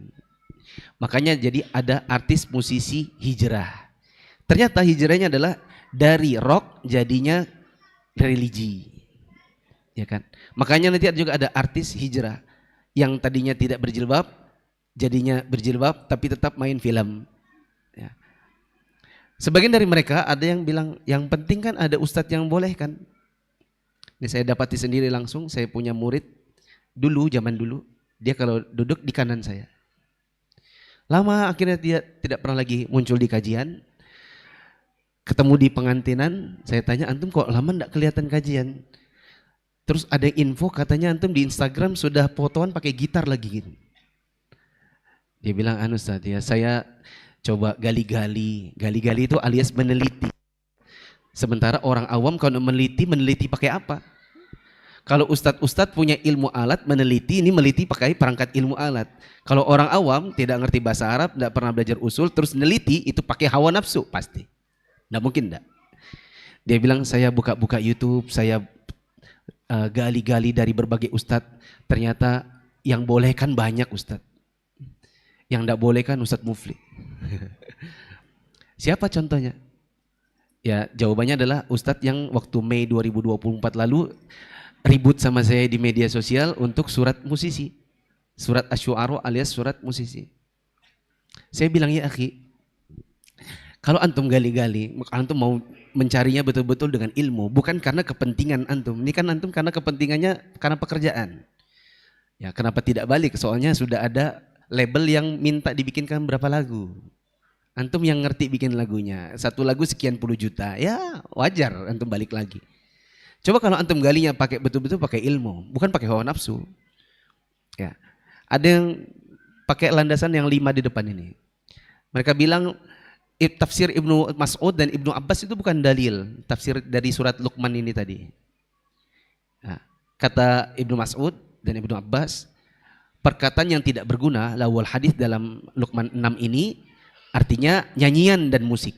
C: Makanya jadi ada artis musisi hijrah. Ternyata hijrahnya adalah dari rock jadinya religi. Ya kan? Makanya nanti juga ada artis hijrah yang tadinya tidak berjilbab jadinya berjilbab tapi tetap main film. Ya. Sebagian dari mereka ada yang bilang yang penting kan ada ustadz yang boleh kan. Ini saya dapati sendiri langsung, saya punya murid dulu, zaman dulu, dia kalau duduk di kanan saya. Lama akhirnya dia tidak pernah lagi muncul di kajian. Ketemu di pengantinan, saya tanya, antum kok lama enggak kelihatan kajian? Terus ada info katanya antum di Instagram sudah fotoan pakai gitar lagi gitu. Dia bilang, anu Ustaz ya, saya coba gali-gali. Gali-gali itu alias meneliti. Sementara orang awam kalau meneliti pakai apa? Kalau ustadz punya ilmu alat, meneliti, ini meneliti pakai perangkat ilmu alat. Kalau orang awam tidak ngerti bahasa Arab, tidak pernah belajar usul, terus neliti itu pakai hawa nafsu pasti. Tidak mungkin tidak. Dia bilang saya buka-buka YouTube, saya gali-gali dari berbagai ustadz. Ternyata yang boleh kan banyak ustadz. Yang tidak boleh kan Ustadz Mufli. Siapa contohnya? Ya jawabannya adalah ustadz yang waktu Mei 2024 lalu ribut sama saya di media sosial untuk surat musisi. Surat Asy-Syu'ara alias surat musisi. Saya bilang ya akhi, kalau antum gali-gali, antum mau mencarinya betul-betul dengan ilmu, bukan karena kepentingan antum. Ini kan antum karena kepentingannya karena pekerjaan. Ya kenapa tidak balik? Soalnya sudah ada label yang minta dibikinkan berapa lagu. Antum yang ngerti bikin lagunya, satu lagu sekian puluh juta, ya wajar antum balik lagi. Coba kalau antum galinya pakai betul-betul pakai ilmu, bukan pakai hawa nafsu. Ya, ada yang pakai landasan yang 5 di depan ini. Mereka bilang tafsir Ibnu Mas'ud dan Ibnu Abbas itu bukan dalil, tafsir dari surat Luqman ini tadi. Nah, kata Ibnu Mas'ud dan Ibnu Abbas, perkataan yang tidak berguna, lawal hadis dalam Luqman 6 ini artinya nyanyian dan musik.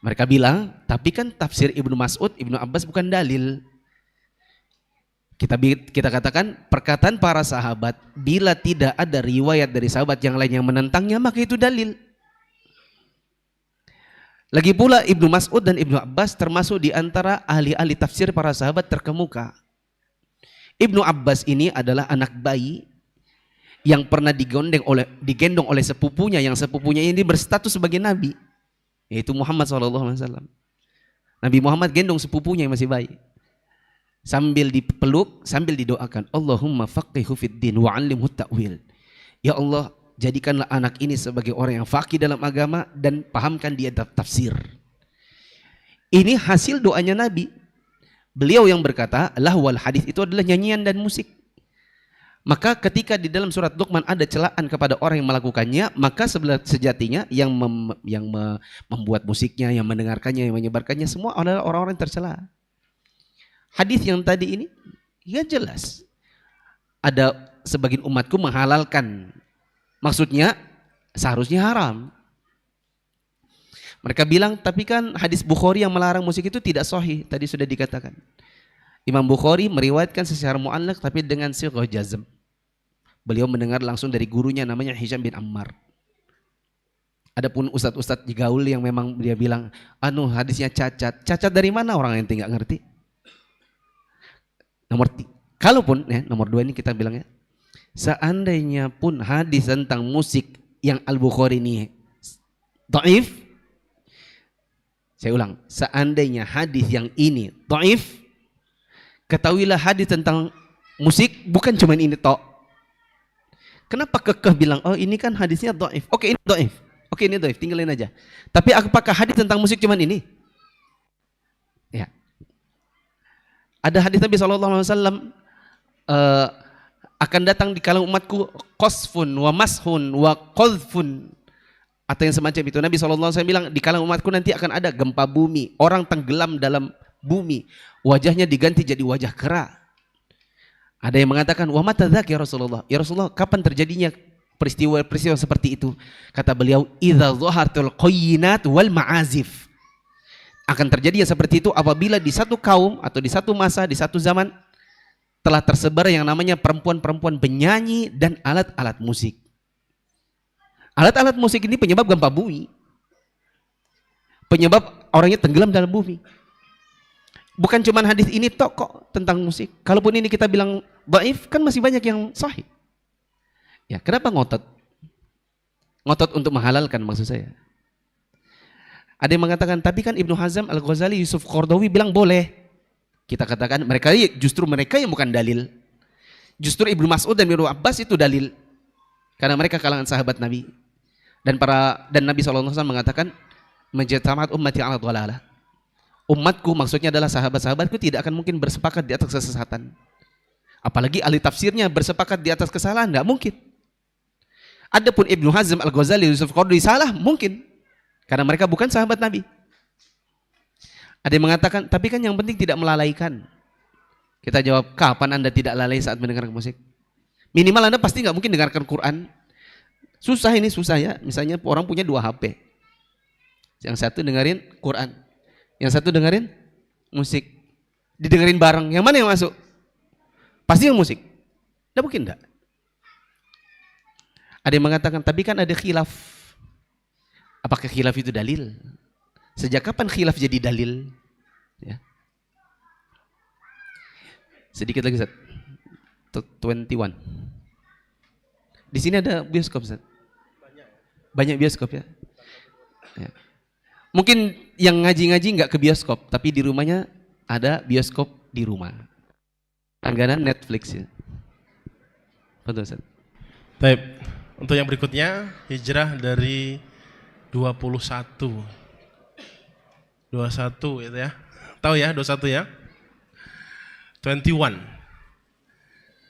C: Mereka bilang, tapi kan tafsir Ibnu Mas'ud, Ibnu Abbas bukan dalil. Kita katakan perkataan para sahabat, bila tidak ada riwayat dari sahabat yang lain yang menentangnya, maka itu dalil. Lagi pula Ibnu Mas'ud dan Ibnu Abbas termasuk di antara ahli-ahli tafsir para sahabat terkemuka. Ibnu Abbas ini adalah anak bayi yang pernah digendong oleh sepupunya, yang sepupunya ini berstatus sebagai nabi, yaitu Muhammad SAW. Nabi Muhammad gendong sepupunya yang masih bayi, sambil dipeluk, sambil didoakan, Allahumma faqihu fid din wa 'allimhu ta'wil. Ya Allah, jadikanlah anak ini sebagai orang yang faqih dalam agama dan pahamkan dia tafsir. Ini hasil doanya Nabi. Beliau yang berkata, lahwal hadis itu adalah nyanyian dan musik. Maka ketika di dalam surat Luqman ada celaan kepada orang yang melakukannya, maka sejatinya yang membuat musiknya, yang mendengarkannya, yang menyebarkannya semua adalah orang-orang yang tercela. Hadis yang tadi ini ya jelas. Ada sebagian umatku menghalalkan. Maksudnya seharusnya haram. Mereka bilang, tapi kan hadis Bukhari yang melarang musik itu tidak sahih, tadi sudah dikatakan. Imam Bukhari meriwayatkan secara mu'allaq tapi dengan sighah jazm. Beliau mendengar langsung dari gurunya namanya Hisham bin Ammar. Adapun ustadz-ustadz di gaul yang memang dia bilang, anu hadisnya cacat. Cacat dari mana orang yang tidak ngerti? Kalaupun nomor 2 ini kita bilangnya, seandainya pun hadis tentang musik yang Al-Bukhari ini dhaif, saya ulang, seandainya hadis yang ini dhaif, ketahuilah hadis tentang musik bukan cuma ini tok. Kenapa kekeh bilang, oh ini kan hadisnya dhaif. Oke ini dhaif. Oke ini dhaif, tinggalin aja. Tapi apakah hadis tentang musik cuma ini? Ya. Ada hadis Nabi SAW akan datang di kalangan umatku qasfun wa mashun wa qadhfun, atau yang semacam itu. Nabi SAW bilang di kalangan umatku nanti akan ada gempa bumi, orang tenggelam dalam bumi, wajahnya diganti jadi wajah kera. Ada yang mengatakan, wa mata dzak ya Rasulullah. Ya Rasulullah, kapan terjadinya peristiwa-peristiwa seperti itu? Kata beliau, idza dhahartul qayyinat wal ma'azif. Akan terjadi seperti itu apabila di satu kaum atau di satu masa, di satu zaman telah tersebar yang namanya perempuan-perempuan penyanyi dan alat-alat musik. Alat-alat musik ini penyebab gempa bumi. Penyebab orangnya tenggelam dalam bumi. Bukan cuma hadis ini tok kok tentang musik. Kalaupun ini kita bilang dhaif, kan masih banyak yang sahih. Ya, kenapa ngotot? Ngotot untuk menghalalkan maksud saya. Ada yang mengatakan, tapi kan Ibnu Hazm, Al-Ghazali, Yusuf Qaradawi bilang boleh. Kita katakan justru mereka yang bukan dalil. Justru Ibnu Mas'ud dan Ibnu Abbas itu dalil. Karena mereka kalangan sahabat Nabi. Dan Nabi SAW mengatakan, majtamaat ummati ala dhalalah. Umatku maksudnya adalah sahabat-sahabatku tidak akan mungkin bersepakat di atas kesesatan. Apalagi ahli tafsirnya bersepakat di atas kesalahan, tidak mungkin. Adapun Ibnu Hazm, Al-Ghazali, Yusuf Qaradawi salah, mungkin. Karena mereka bukan sahabat Nabi. Ada yang mengatakan, tapi kan yang penting tidak melalaikan. Kita jawab, kapan Anda tidak lalai saat mendengarkan musik? Minimal Anda pasti nggak mungkin dengarkan Quran. Susah ya. Misalnya orang punya 2 HP. Yang satu dengerin Quran. Yang satu dengerin musik. Didengerin bareng. Yang mana yang masuk? Pasti yang musik. Tidak mungkin enggak. Ada yang mengatakan, tapi kan ada khilaf. Apakah khilaf itu dalil? Sejak kapan khilaf jadi dalil? Ya. Sedikit lagi, Ustaz. 21. Di sini ada bioskop, Ustaz. Banyak bioskop ya. Ya. Mungkin yang ngaji-ngaji nggak ke bioskop, tapi di rumahnya ada bioskop di rumah. Langganan Netflix ya. Betul, Ustaz.
B: Baik. Untuk yang berikutnya, hijrah dari 21 itu ya. Tahu ya 21 ya? 21.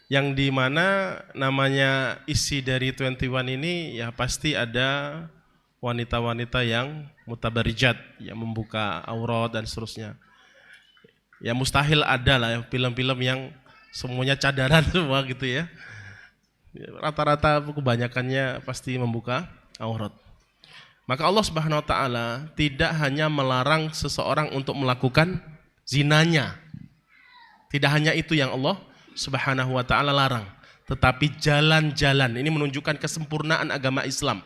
B: Yang dimana namanya isi dari 21 ini ya pasti ada wanita-wanita yang mutabarijat, yang membuka aurat dan seterusnya. Ya mustahil ada lah ya, film-film yang semuanya cadaran semua gitu ya. Rata-rata kebanyakannya pasti membuka aurat. Maka Allah Subhanahu wa taala tidak hanya melarang seseorang untuk melakukan zinanya. Tidak hanya itu yang Allah Subhanahu wa taala larang, tetapi jalan-jalan ini menunjukkan kesempurnaan agama Islam.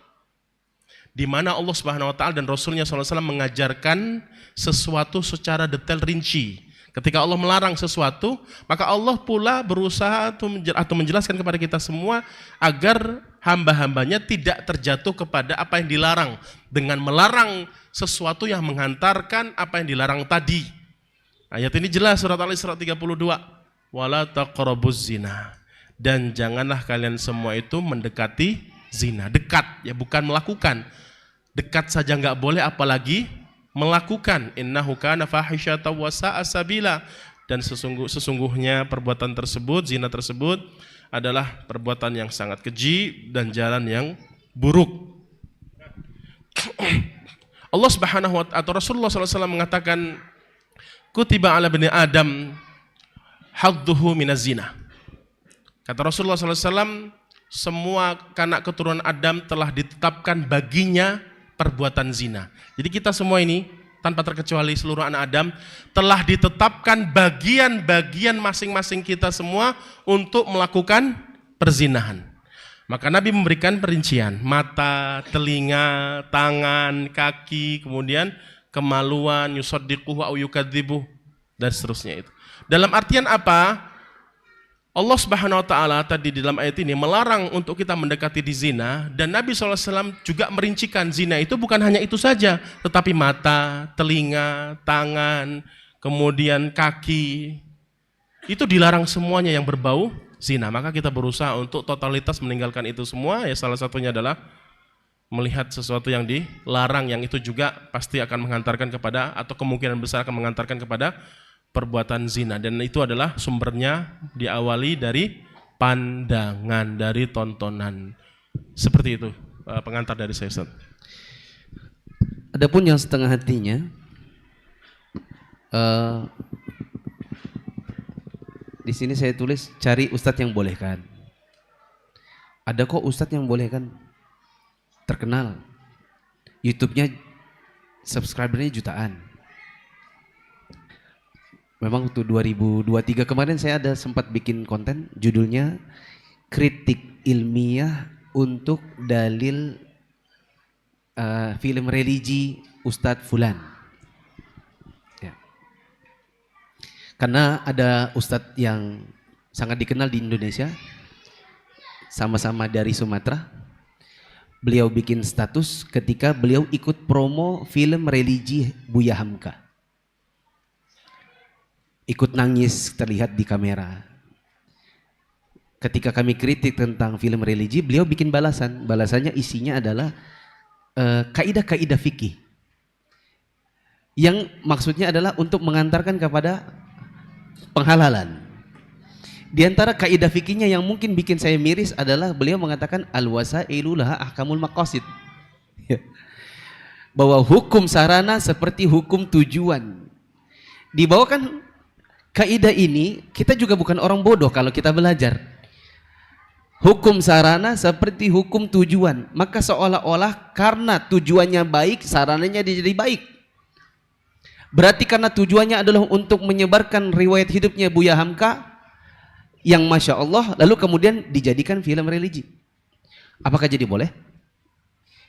B: Di mana Allah Subhanahu wa taala dan Rasulnya SAW mengajarkan sesuatu secara detail rinci. Ketika Allah melarang sesuatu, maka Allah pula berusaha atau menjelaskan kepada kita semua agar hamba-hambanya tidak terjatuh kepada apa yang dilarang dengan melarang sesuatu yang menghantarkan apa yang dilarang tadi. Ayat ini jelas surat Al-Isra 32. Wala taqrabuz zina. Dan janganlah kalian semua itu mendekati zina. Dekat ya, bukan melakukan. Dekat saja enggak boleh apalagi melakukan. Innahu kana fahisyatan wa sa'a sabila. Dan sesungguhnya perbuatan tersebut, zina tersebut adalah perbuatan yang sangat keji dan jalan yang buruk. Allah Subhanahu wa taala atau Rasulullah SAW mengatakan, kutiba ala bani Adam hadduhu minaz zina. Kata Rasulullah SAW, semua anak keturunan Adam telah ditetapkan baginya perbuatan zina. Jadi kita semua ini tanpa terkecuali seluruh anak Adam telah ditetapkan bagian-bagian masing-masing kita semua untuk melakukan perzinahan. Maka Nabi memberikan perincian, mata, telinga, tangan, kaki, kemudian kemaluan, yusaddiquhu au yukadzibuh dan seterusnya itu. Dalam artian apa? Allah Subhanahu wa taala tadi di dalam ayat ini melarang untuk kita mendekati di zina, dan Nabi SAW juga merincikan zina itu bukan hanya itu saja, tetapi mata, telinga, tangan, kemudian kaki. Itu dilarang semuanya yang berbau zina. Maka kita berusaha untuk totalitas meninggalkan itu semua. Ya salah satunya adalah melihat sesuatu yang dilarang, yang itu juga pasti akan menghantarkan kepada atau kemungkinan besar akan mengantarkan kepada perbuatan zina, dan itu adalah sumbernya diawali dari pandangan, dari tontonan. Seperti itu pengantar dari saya, Ustaz.
C: Adapun yang setengah hatinya, di sini saya tulis cari ustadz yang bolehkan. Ada kok ustadz yang bolehkan, terkenal, YouTube-nya subscribernya jutaan. Memang waktu 2023 kemarin saya ada sempat bikin konten judulnya kritik ilmiah untuk dalil film religi Ustadz Fulan. Ya. Karena ada Ustadz yang sangat dikenal di Indonesia, sama-sama dari Sumatera. Beliau bikin status ketika beliau ikut promo film religi Buya Hamka. Ikut nangis terlihat di kamera. Ketika kami kritik tentang film religi, beliau bikin balasan. Balasannya isinya adalah kaidah-kaidah fikih. Yang maksudnya adalah untuk mengantarkan kepada penghalalan. Di antara kaidah fikihnya yang mungkin bikin saya miris adalah beliau mengatakan al-wasailu laha ahkamul maqasid. Bahwa hukum sarana seperti hukum tujuan. Dibawakan kaidah ini, kita juga bukan orang bodoh kalau kita belajar. Hukum sarana seperti hukum tujuan. Maka seolah-olah karena tujuannya baik, sarananya jadi baik. Berarti karena tujuannya adalah untuk menyebarkan riwayat hidupnya Buya Hamka yang Masya Allah, lalu kemudian dijadikan film religi. Apakah jadi boleh?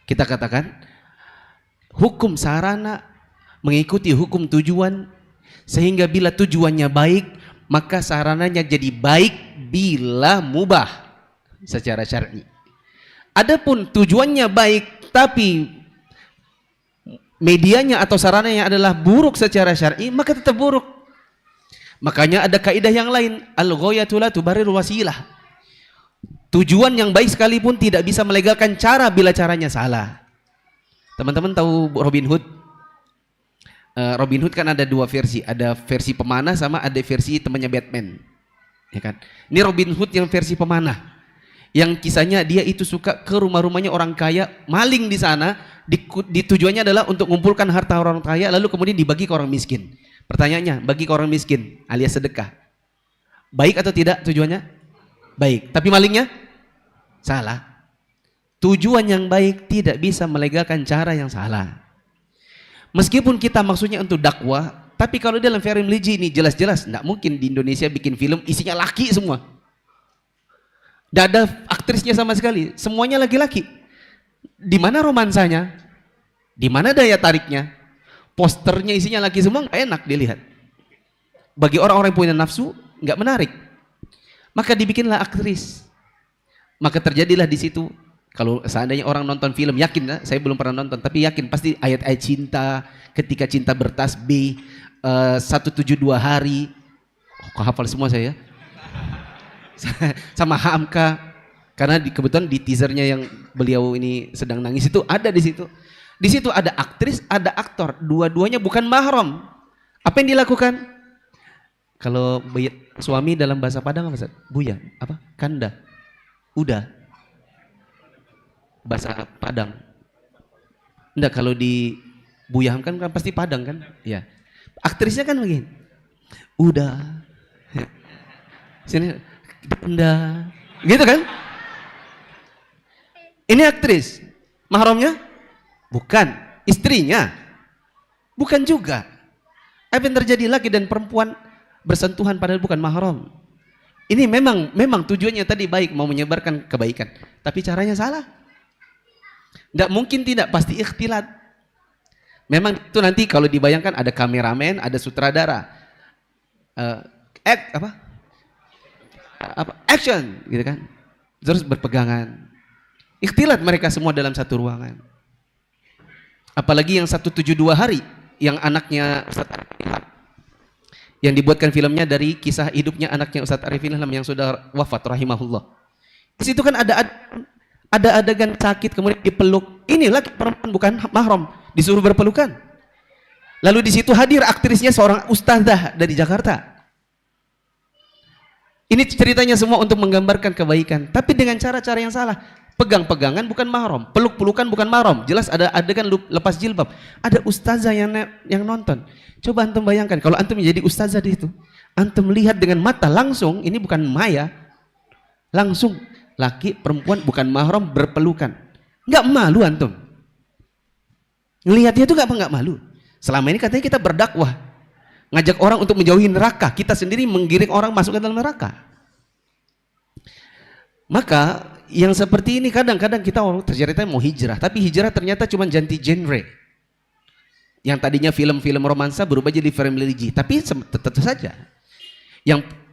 C: Kita katakan hukum sarana mengikuti hukum tujuan, sehingga bila tujuannya baik maka sarananya jadi baik bila mubah secara syar'i. Adapun tujuannya baik tapi medianya atau sarananya adalah buruk secara syar'i, maka tetap buruk. Makanya ada kaidah yang lain, al-ghayatu la tubarrir wasilah. Tujuan yang baik sekalipun tidak bisa melegalkan cara bila caranya salah. Teman-teman tahu Robin Hood? Robin Hood kan ada dua versi, ada versi pemanah sama ada versi temannya Batman. Ya kan? Ini Robin Hood yang versi pemanah. Yang kisahnya dia itu suka ke rumah-rumahnya orang kaya, maling di sana, tujuannya adalah untuk mengumpulkan harta orang kaya lalu kemudian dibagi ke orang miskin. Pertanyaannya, bagi ke orang miskin alias sedekah. Baik atau tidak tujuannya? Baik. Tapi malingnya? Salah. Tujuan yang baik tidak bisa melegalkan cara yang salah. Meskipun kita maksudnya untuk dakwah, tapi kalau dalam film religi ini jelas-jelas tidak mungkin di Indonesia bikin film isinya laki semua. Tidak ada aktrisnya sama sekali, semuanya laki-laki. Di mana romansanya? Di mana daya tariknya? Posternya isinya laki semua, nggak enak dilihat. Bagi orang-orang yang punya nafsu, nggak menarik. Maka dibikinlah aktris. Maka terjadilah di situ. Kalau seandainya orang nonton film, yakin, saya belum pernah nonton, tapi yakin pasti ayat-ayat cinta, ketika cinta bertasbih, 172 hari. Oh, kok hafal semua saya? Sama Hamka, karena kebetulan di teasernya yang beliau ini sedang nangis itu ada di situ. Di situ ada aktris, ada aktor, dua-duanya bukan mahram. Apa yang dilakukan? Kalau suami dalam bahasa Padang apa? Buya, apa? Kanda, udah. Bahasa Padang. Enggak, kalau di Buya kan pasti Padang kan? Ya. Aktrisnya kan begini. Udah. Sini Anda, gitu kan? Ini aktris, mahramnya bukan, istrinya bukan juga. Apa yang terjadi laki dan perempuan bersentuhan padahal bukan mahram. Ini memang tujuannya tadi baik, mau menyebarkan kebaikan, tapi caranya salah. Tidak mungkin tidak, pasti ikhtilat. Memang itu nanti kalau dibayangkan ada kameramen, ada sutradara, action gitu kan, terus berpegangan, ikhtilat mereka semua dalam satu ruangan. Apalagi yang 172 hari yang anaknya Ustadz Arifin, yang dibuatkan filmnya dari kisah hidupnya anaknya Ustadz Arifin yang sudah wafat rahimahullah. Di situ kan ada adegan sakit kemudian dipeluk, inilah perempuan bukan mahram disuruh berpelukan. Lalu di situ hadir aktrisnya seorang ustazah dari Jakarta. Ini ceritanya semua untuk menggambarkan kebaikan, tapi dengan cara-cara yang salah. Pegang-pegangan bukan mahram, peluk-pelukan bukan mahram. Jelas ada adegan lepas jilbab. Ada ustazah yang nonton. Coba antum bayangkan kalau antum menjadi ustazah di situ. Antum lihat dengan mata langsung, ini bukan maya. Langsung laki perempuan bukan mahram berpelukan. Enggak malu antum? Ngelihatnya itu enggak malu. Selama ini katanya kita berdakwah, ngajak orang untuk menjauhi neraka, kita sendiri menggiring orang masuk ke dalam neraka. Maka yang seperti ini kadang-kadang kita tercerita mau hijrah, tapi hijrah ternyata cuma ganti genre. Yang tadinya film-film romansa berubah jadi film religi, tapi tentu saja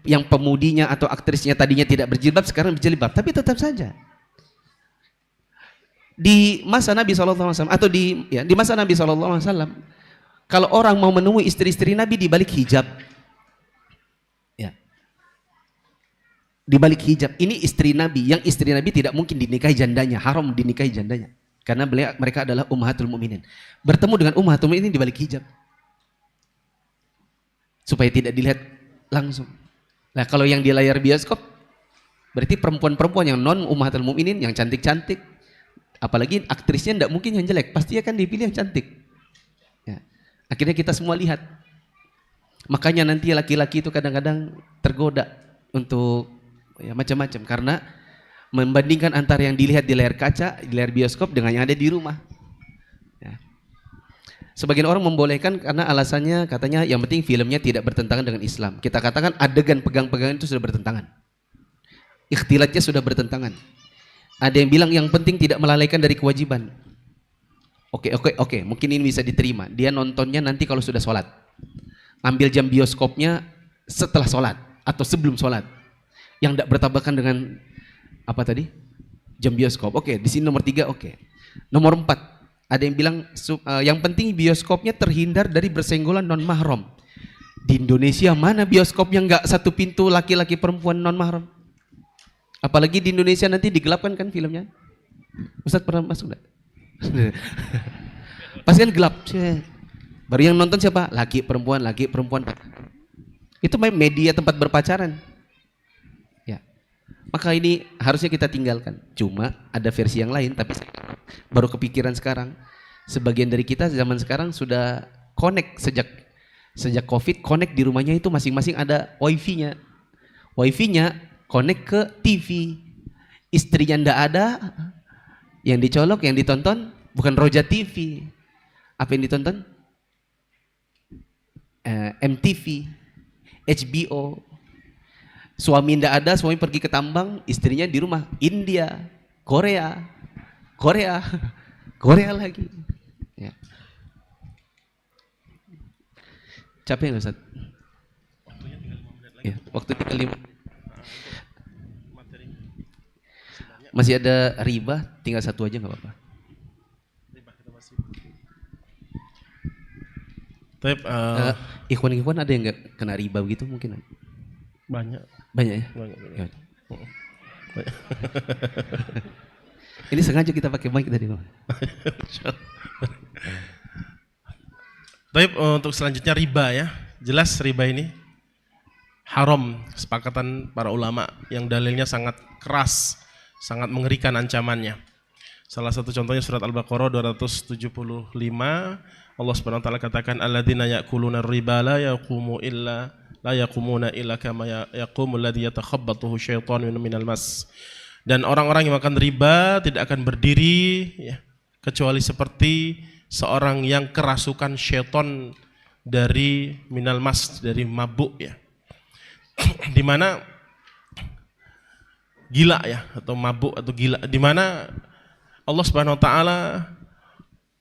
C: yang pemudinya atau aktrisnya tadinya tidak berjilbab sekarang berjilbab, tapi tetap saja di masa Nabi SAW atau di masa Nabi SAW, kalau orang mau menemui istri-istri Nabi di balik hijab, ya, di balik hijab. Ini istri Nabi, yang istri Nabi tidak mungkin dinikahi jandanya, haram dinikahi jandanya, karena mereka adalah ummahatul mukminin. Bertemu dengan ummahatul mukminin di balik hijab, supaya tidak dilihat langsung. Nah, kalau yang di layar bioskop, berarti perempuan-perempuan yang non ummahatul mukminin, yang cantik-cantik, apalagi aktrisnya tidak mungkin yang jelek, pasti akan dipilih yang cantik. Ya. Akhirnya kita semua lihat. Makanya nanti laki-laki itu kadang-kadang tergoda untuk ya, macam-macam, karena membandingkan antara yang dilihat di layar kaca, di layar bioskop dengan yang ada di rumah. Ya. Sebagian orang membolehkan karena alasannya katanya yang penting filmnya tidak bertentangan dengan Islam. Kita katakan adegan pegang-pegangan itu sudah bertentangan. Ikhtilatnya sudah bertentangan. Ada yang bilang yang penting tidak melalaikan dari kewajiban. Oke, mungkin ini bisa diterima. Dia nontonnya nanti kalau sudah sholat. Ambil jam bioskopnya setelah sholat atau sebelum sholat. Yang tidak bertabrakan dengan apa tadi? Jam bioskop. Oke, di sini nomor 3, oke. Nomor 4, ada yang bilang yang penting bioskopnya terhindar dari bersenggolan non mahram. Di Indonesia mana bioskop yang nggak satu pintu laki-laki perempuan non mahram? Apalagi di Indonesia nanti digelapkan kan filmnya. Ustadz pernah masuk enggak? Pasti kan gelap. Baru yang nonton siapa? Laki perempuan. Itu media tempat berpacaran. Ya. Maka ini harusnya kita tinggalkan. Cuma ada versi yang lain, tapi baru kepikiran sekarang. Sebagian dari kita zaman sekarang sudah connect sejak Covid, connect di rumahnya itu masing-masing ada wifi-nya. Wifi-nya connect ke TV. Istrinya ndak ada, yang dicolok, yang ditonton bukan Roja TV. Apa yang ditonton? MTV, HBO. Suami ndak ada, suami pergi ke tambang, istrinya di rumah. India, Korea lagi. Ya. Capek nggak Ustaz? Waktunya tinggal 5 menit lagi. Ya, waktu tinggal 5 menit. Masih ada riba, tinggal 1 aja nggak apa-apa. Ikhwan-ikhwan ada yang nggak kena riba begitu mungkin?
B: Banyak
C: ya? Banyak. Ini sengaja kita pakai mic tadi.
B: Tapi untuk selanjutnya riba ya, jelas riba ini haram, kesepakatan para ulama yang dalilnya sangat keras, sangat mengerikan ancamannya. Salah satu contohnya surat Al-Baqarah 275, Allah Subhanahu wa taala katakan alladzina ya'kuluna riba la yaqumuna illa kama yaqumul ladzi yatakhabbathu syaitanu minal mas. Dan orang-orang yang makan riba tidak akan berdiri ya, kecuali seperti seorang yang kerasukan syaitan dari minal mas, dari mabuk ya. Di mana gila ya, atau mabuk atau gila, di mana Allah Subhanahu wa taala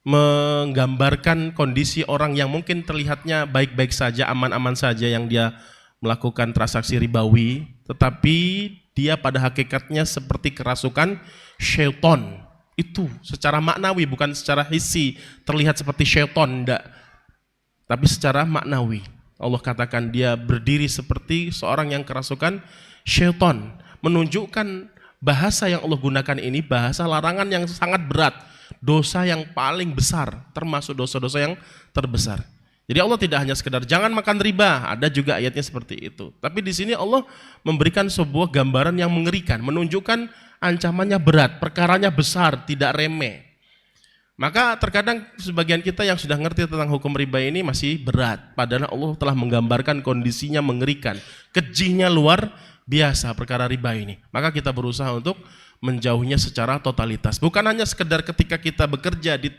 B: menggambarkan kondisi orang yang mungkin terlihatnya baik-baik saja, aman-aman saja yang dia melakukan transaksi ribawi, tetapi dia pada hakikatnya seperti kerasukan syaitan. Itu secara maknawi, bukan secara hissi terlihat seperti syaitan, enggak. Tapi secara maknawi. Allah katakan dia berdiri seperti seorang yang kerasukan syaitan. Menunjukkan bahasa yang Allah gunakan ini bahasa larangan yang sangat berat, dosa yang paling besar, termasuk dosa-dosa yang terbesar. Jadi Allah tidak hanya sekedar jangan makan riba, ada juga ayatnya seperti itu. Tapi di sini Allah memberikan sebuah gambaran yang mengerikan, menunjukkan ancamannya berat, perkaranya besar, tidak remeh. Maka terkadang sebagian kita yang sudah ngerti tentang hukum riba ini masih berat, padahal Allah telah menggambarkan kondisinya mengerikan, kejihnya luar biasa perkara riba ini. Maka kita berusaha untuk menjauhnya secara totalitas. Bukan hanya sekedar ketika kita bekerja di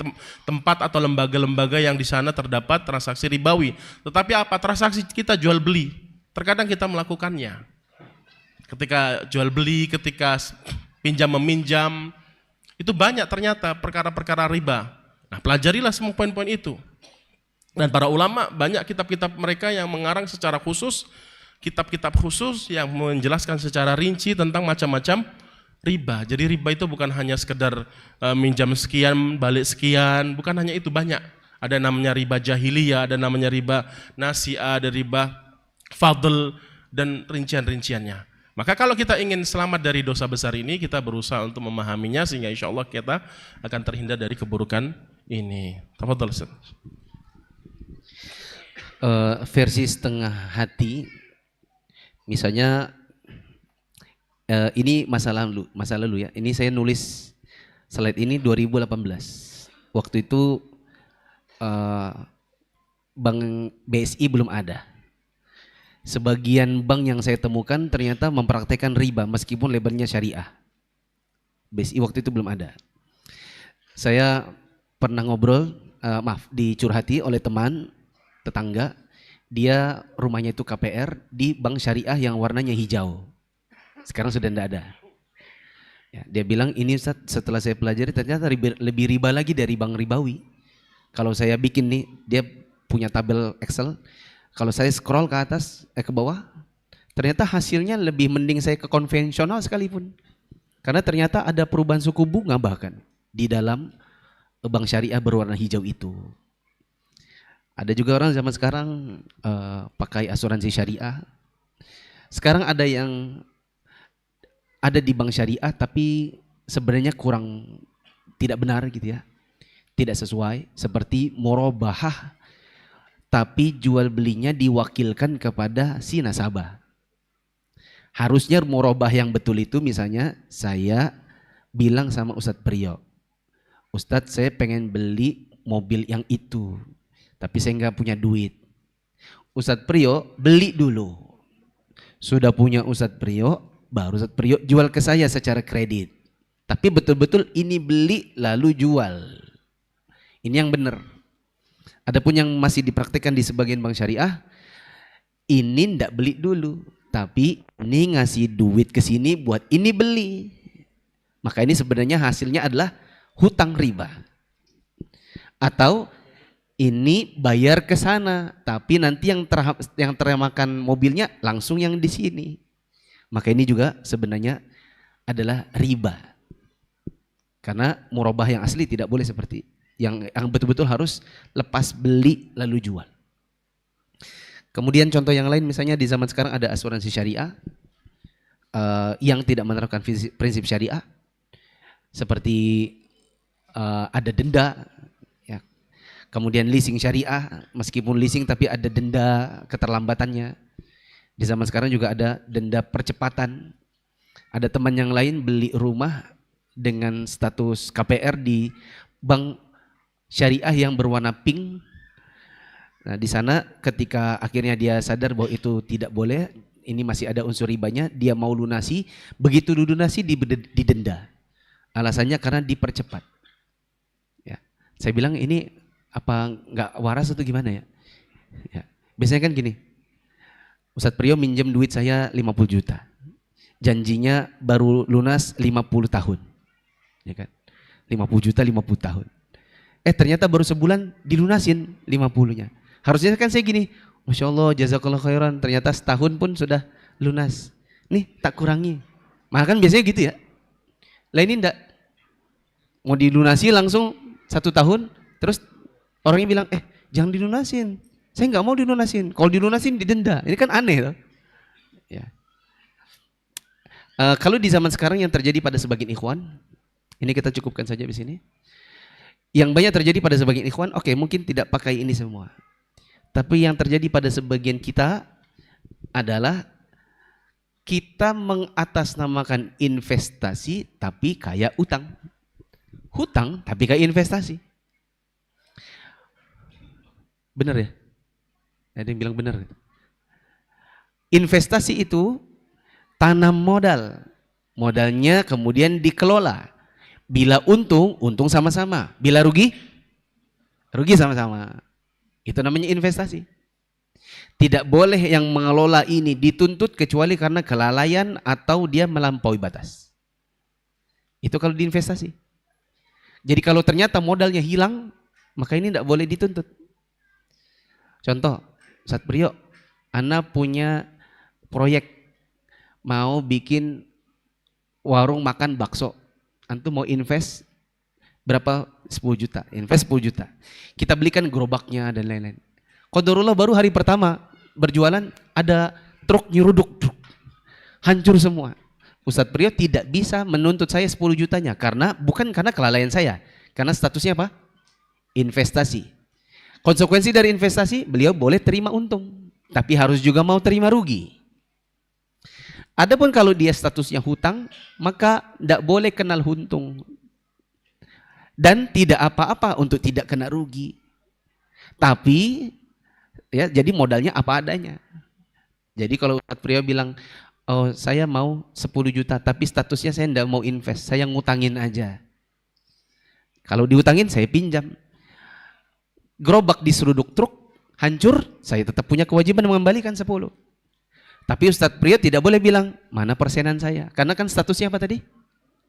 B: tempat atau lembaga-lembaga yang di sana terdapat transaksi ribawi, tetapi apa? Transaksi kita jual beli. Terkadang kita melakukannya. Ketika jual beli, ketika pinjam meminjam, itu banyak ternyata perkara-perkara riba. Nah, pelajarilah semua poin-poin itu. Dan para ulama banyak kitab-kitab mereka yang mengarang secara khusus kitab-kitab khusus yang menjelaskan secara rinci tentang macam-macam riba. Jadi riba itu bukan hanya sekedar minjam sekian, balik sekian, bukan hanya itu, banyak. Ada namanya riba jahiliyah, ada namanya riba nasi'ah, ada riba fadl, dan rincian-rinciannya. Maka kalau kita ingin selamat dari dosa besar ini, kita berusaha untuk memahaminya sehingga insya Allah kita akan terhindar dari keburukan ini. Tafadhal Ustaz.
C: Versi setengah hati, misalnya ini masa lalu ya. Ini saya nulis slide ini 2018. Waktu itu Bank BSI belum ada. Sebagian bank yang saya temukan ternyata mempraktekkan riba meskipun labelnya syariah. BSI waktu itu belum ada. Saya pernah ngobrol, dicurhati oleh teman tetangga, dia rumahnya itu KPR di bank syariah yang warnanya hijau. Sekarang sudah tidak ada. Ya, dia bilang ini Ustaz, setelah saya pelajari ternyata lebih riba lagi dari bank ribawi. Kalau saya bikin nih, dia punya tabel Excel, kalau saya scroll ke atas, ke bawah, ternyata hasilnya lebih mending saya ke konvensional sekalipun. Karena ternyata ada perubahan suku bunga bahkan di dalam bank syariah berwarna hijau itu. Ada juga orang zaman sekarang pakai asuransi syariah. Sekarang ada yang ada di bank syariah tapi sebenarnya kurang, tidak benar gitu ya. Tidak sesuai, seperti murabahah tapi jual belinya diwakilkan kepada si nasabah. Harusnya murabah yang betul itu misalnya saya bilang sama Ustadz Priyo, Ustadz saya pengen beli mobil yang itu, tapi saya nggak punya duit. Ustadz Priyo beli dulu. Sudah punya Ustadz Priyo, baru Ustadz Priyo jual ke saya secara kredit. Tapi betul-betul ini beli lalu jual. Ini yang benar. Adapun yang masih dipraktikkan di sebagian bank syariah, ini ndak beli dulu, tapi ini ngasih duit ke sini buat ini beli. Maka ini sebenarnya hasilnya adalah hutang riba. Atau ini bayar ke sana, tapi nanti yang termakan mobilnya langsung yang di sini. Maka ini juga sebenarnya adalah riba. Karena murabah yang asli tidak boleh seperti yang betul-betul harus lepas beli lalu jual. Kemudian contoh yang lain misalnya di zaman sekarang ada asuransi syariah yang tidak menerapkan prinsip syariah, seperti ada denda, ya. Kemudian leasing syariah, meskipun leasing tapi ada denda keterlambatannya. Di zaman sekarang juga ada denda percepatan. Ada teman yang lain beli rumah dengan status KPR di bank syariah yang berwarna pink. Nah, di sana ketika akhirnya dia sadar bahwa itu tidak boleh, ini masih ada unsur ribanya, dia mau lunasi, begitu dilunasi didenda. Alasannya karena dipercepat. Ya. Saya bilang ini apa nggak waras atau gimana ya? Ya. Biasanya kan gini, Ustadz Priyo minjem duit saya 50 juta. Janjinya baru lunas 50 tahun. Ya kan? 50 juta 50 tahun. Ternyata baru sebulan dilunasin 50-nya. Harusnya kan saya gini, Masya Allah jazakallah khairan, ternyata setahun pun sudah lunas. Nih tak kurangi. Maka kan biasanya gitu ya. Lah ini enggak. Mau dilunasi langsung 1 tahun, terus orangnya bilang, jangan dilunasin. Saya nggak mau dilunasin. Kalau dilunasin didenda. Ini kan aneh loh. Ya. Kalau di zaman sekarang yang terjadi pada sebagian ikhwan, ini kita cukupkan saja di sini. Yang banyak terjadi pada sebagian ikhwan, oke, mungkin tidak pakai ini semua. Tapi yang terjadi pada sebagian kita adalah kita mengatasnamakan investasi tapi kayak utang. Hutang tapi kayak investasi. Benar ya? Ada yang bilang benar. Investasi itu tanam modal. Modalnya kemudian dikelola. Bila untung, untung sama-sama. Bila rugi, rugi sama-sama. Itu namanya investasi. Tidak boleh yang mengelola ini dituntut kecuali karena kelalaian atau dia melampaui batas. Itu kalau diinvestasi. Jadi kalau ternyata modalnya hilang, maka ini tidak boleh dituntut. Contoh, Ustadz Priyo, Ana punya proyek mau bikin warung makan bakso. Antum mau invest berapa? 10 juta. Invest 10 juta. Kita belikan gerobaknya dan lain-lain. Qadarullah baru hari pertama berjualan ada truk nyeruduk. Hancur semua. Ustadz Priyo tidak bisa menuntut saya 10 jutanya bukan karena kelalaian saya. Karena statusnya apa? Investasi. Konsekuensi dari investasi, beliau boleh terima untung. Tapi harus juga mau terima rugi. Adapun kalau dia statusnya hutang, maka tidak boleh kenal untung. Dan tidak apa-apa untuk tidak kena rugi. Tapi ya jadi modalnya apa adanya. Jadi kalau Ustadz Priyo bilang, oh saya mau 10 juta tapi statusnya saya tidak mau invest, saya ngutangin aja. Kalau diutangin saya pinjam. Gerobak diseruduk truk, hancur, saya tetap punya kewajiban mengembalikan 10. Tapi Ustadz Priyo tidak boleh bilang, mana persenan saya? Karena kan statusnya apa tadi?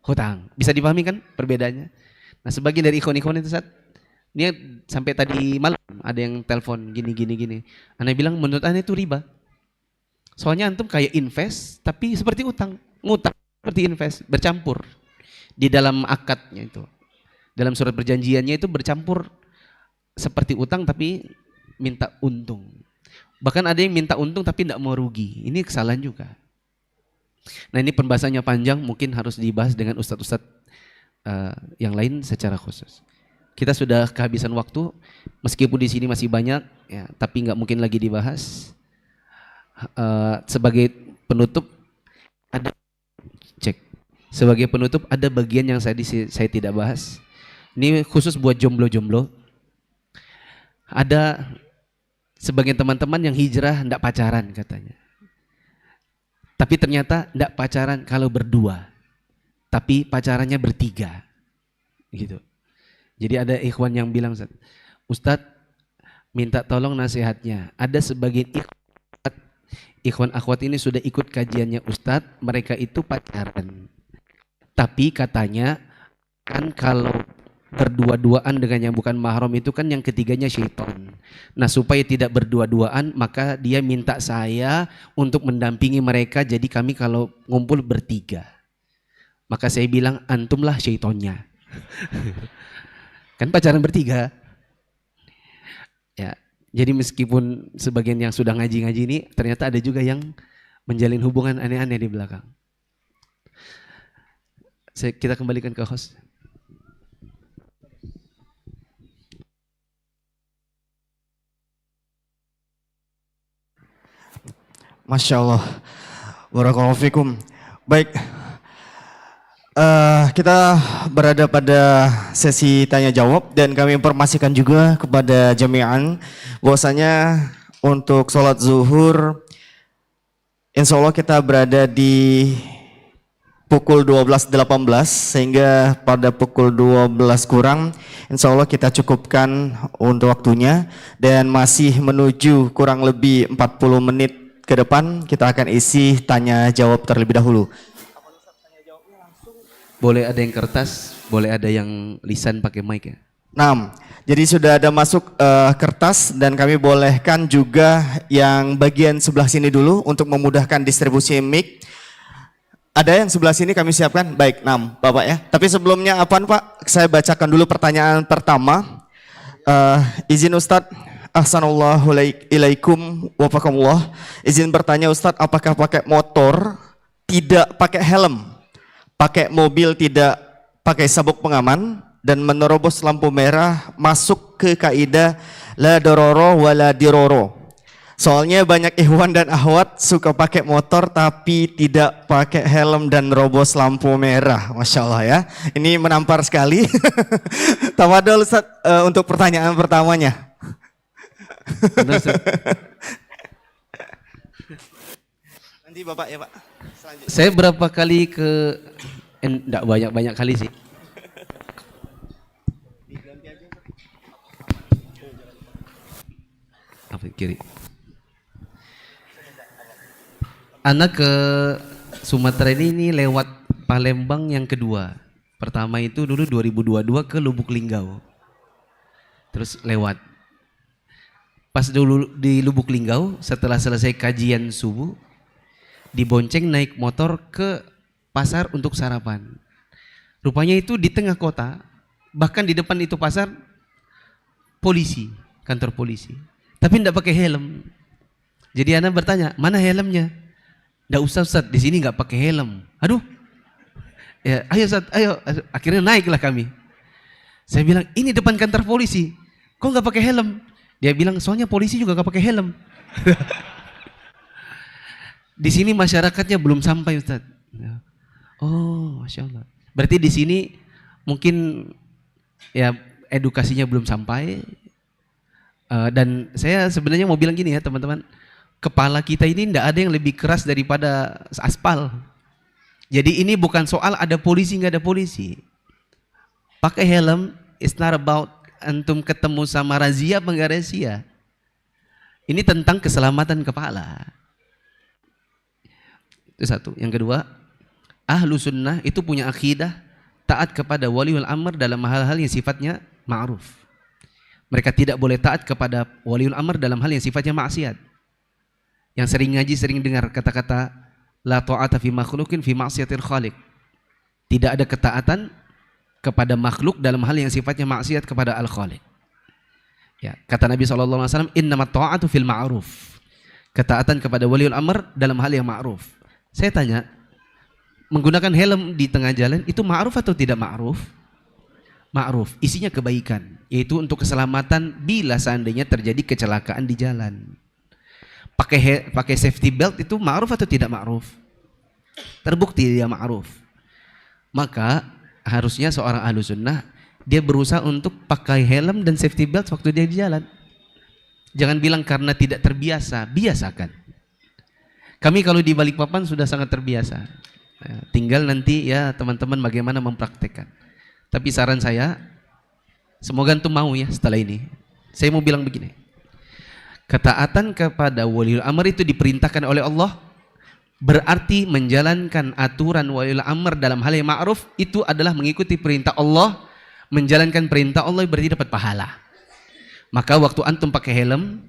C: Hutang. Bisa dipahami kan perbedaannya? Nah sebagian dari ikhwan-ikhwan itu dia sampai tadi malam ada yang telepon gini. Ana bilang menurut ana itu riba. Soalnya antum kayak invest tapi seperti utang. Ngutang seperti invest, bercampur. Di dalam akadnya itu. Dalam surat perjanjiannya itu bercampur seperti utang tapi minta untung. Bahkan ada yang minta untung tapi tidak mau rugi. Ini kesalahan juga. Nah ini pembahasannya panjang, mungkin harus dibahas dengan ustadz-ustadz yang lain secara khusus. Kita sudah kehabisan waktu, meskipun di sini masih banyak, ya, tapi nggak mungkin lagi dibahas. Sebagai penutup ada Sebagai penutup ada bagian yang saya tidak bahas. Ini khusus buat jomblo-jomblo. Ada sebagian teman-teman yang hijrah ndak pacaran katanya. Tapi ternyata ndak pacaran kalau berdua. Tapi pacarannya bertiga. Gitu. Jadi ada ikhwan yang bilang, Ustadz minta tolong nasihatnya. Ada sebagian ikhwan akhwat ini sudah ikut kajiannya Ustadz, mereka itu pacaran. Tapi katanya kan kalau berdua-duaan dengan yang bukan mahram itu kan yang ketiganya syaitan. Nah supaya tidak berdua-duaan maka dia minta saya untuk mendampingi mereka, jadi kami kalau ngumpul bertiga. Maka saya bilang antumlah syaitonnya. Kan pacaran bertiga. Ya, jadi meskipun sebagian yang sudah ngaji-ngaji ini ternyata ada juga yang menjalin hubungan aneh-aneh di belakang. Kita kembalikan ke host.
A: Masya Allah. Barakallahu fikum. Baik. Kita berada pada sesi tanya jawab dan kami informasikan juga kepada jami'an bahwasanya untuk sholat zuhur insya Allah kita berada di pukul 12.18 sehingga pada pukul 12 kurang insya Allah kita cukupkan untuk waktunya dan masih menuju kurang lebih 40 menit ke depan kita akan isi tanya jawab terlebih dahulu.
C: Boleh ada yang kertas, boleh ada yang lisan pakai mic ya.
A: Nah, jadi sudah ada masuk kertas dan kami bolehkan juga yang bagian sebelah sini dulu untuk memudahkan distribusi mic. Ada yang sebelah sini kami siapkan. Baik, Bapak ya. Tapi sebelumnya apaan Pak? Saya bacakan dulu pertanyaan pertama. Izin Ustadz, ahsanallahu ilaikum wafakumullah. Izin bertanya Ustadz, apakah pakai motor tidak pakai helm? Pakai mobil tidak pakai sabuk pengaman dan menerobos lampu merah masuk ke kaidah la dororo wala diroro. Soalnya banyak ikhwan dan akhwat suka pakai motor tapi tidak pakai helm dan nerobos lampu merah. Masya Allah ya. Ini menampar sekali. Tafadhol Ustaz untuk pertanyaan pertamanya. Nanti Bapak ya Pak.
C: Saya berapa kali ke enggak banyak kali sih. Apa kiri? Anak ke Sumatera ini lewat Palembang yang kedua. Pertama itu dulu 2022 ke Lubuk Linggau. Terus lewat. Pas dulu di Lubuk Linggau setelah selesai kajian subuh dibonceng naik motor ke pasar untuk sarapan. Rupanya itu di tengah kota, bahkan di depan itu pasar polisi, kantor polisi. Tapi tidak pakai helm. Jadi anak bertanya, mana helmnya? Nggak usah Ustaz, di sini nggak pakai helm. Aduh, ya, ayo Ustaz, ayo. Akhirnya naiklah kami. Saya bilang, ini depan kantor polisi, kok nggak pakai helm? Dia bilang, soalnya polisi juga nggak pakai helm. Di sini masyarakatnya belum sampai Ustaz. Oh, Masya Allah. Berarti di sini mungkin ya edukasinya belum sampai. Dan saya sebenarnya mau bilang gini ya teman-teman, kepala kita ini tidak ada yang lebih keras daripada aspal. Jadi ini bukan soal ada polisi nggak ada polisi. Pakai helm, it's not about antum ketemu sama razia apa nggak razia. Ini tentang keselamatan kepala. Itu satu. Yang kedua, ahlu sunnah itu punya akidah taat kepada waliul amr dalam hal-hal yang sifatnya ma'ruf. Mereka tidak boleh taat kepada waliul amr dalam hal yang sifatnya maksiat. Yang sering ngaji sering dengar kata-kata la ta'ata fi makhluqin fi maksiatil khaliq. Tidak ada ketaatan kepada makhluk dalam hal yang sifatnya maksiat kepada al-khaliq. Ya, kata Nabi SAW, innamat ta'atu fil ma'ruf. Ketaatan kepada waliul amr dalam hal yang ma'ruf. Saya tanya, menggunakan helm di tengah jalan itu ma'ruf atau tidak ma'ruf? Ma'ruf, isinya kebaikan, yaitu untuk keselamatan bila seandainya terjadi kecelakaan di jalan. Pakai safety belt itu ma'ruf atau tidak ma'ruf? Terbukti dia ma'ruf. Maka harusnya seorang ahlu sunnah dia berusaha untuk pakai helm dan safety belt waktu dia di jalan. Jangan bilang karena tidak terbiasa, biasakan. Kami kalau di Balikpapan sudah sangat terbiasa. Tinggal nanti ya teman-teman bagaimana mempraktekkan. Tapi saran saya, semoga antum mau ya setelah ini. Saya mau bilang begini. Ketaatan kepada waliul amr itu diperintahkan oleh Allah, berarti menjalankan aturan waliul amr dalam hal yang ma'ruf itu adalah mengikuti perintah Allah. Menjalankan perintah Allah berarti dapat pahala. Maka waktu antum pakai helm,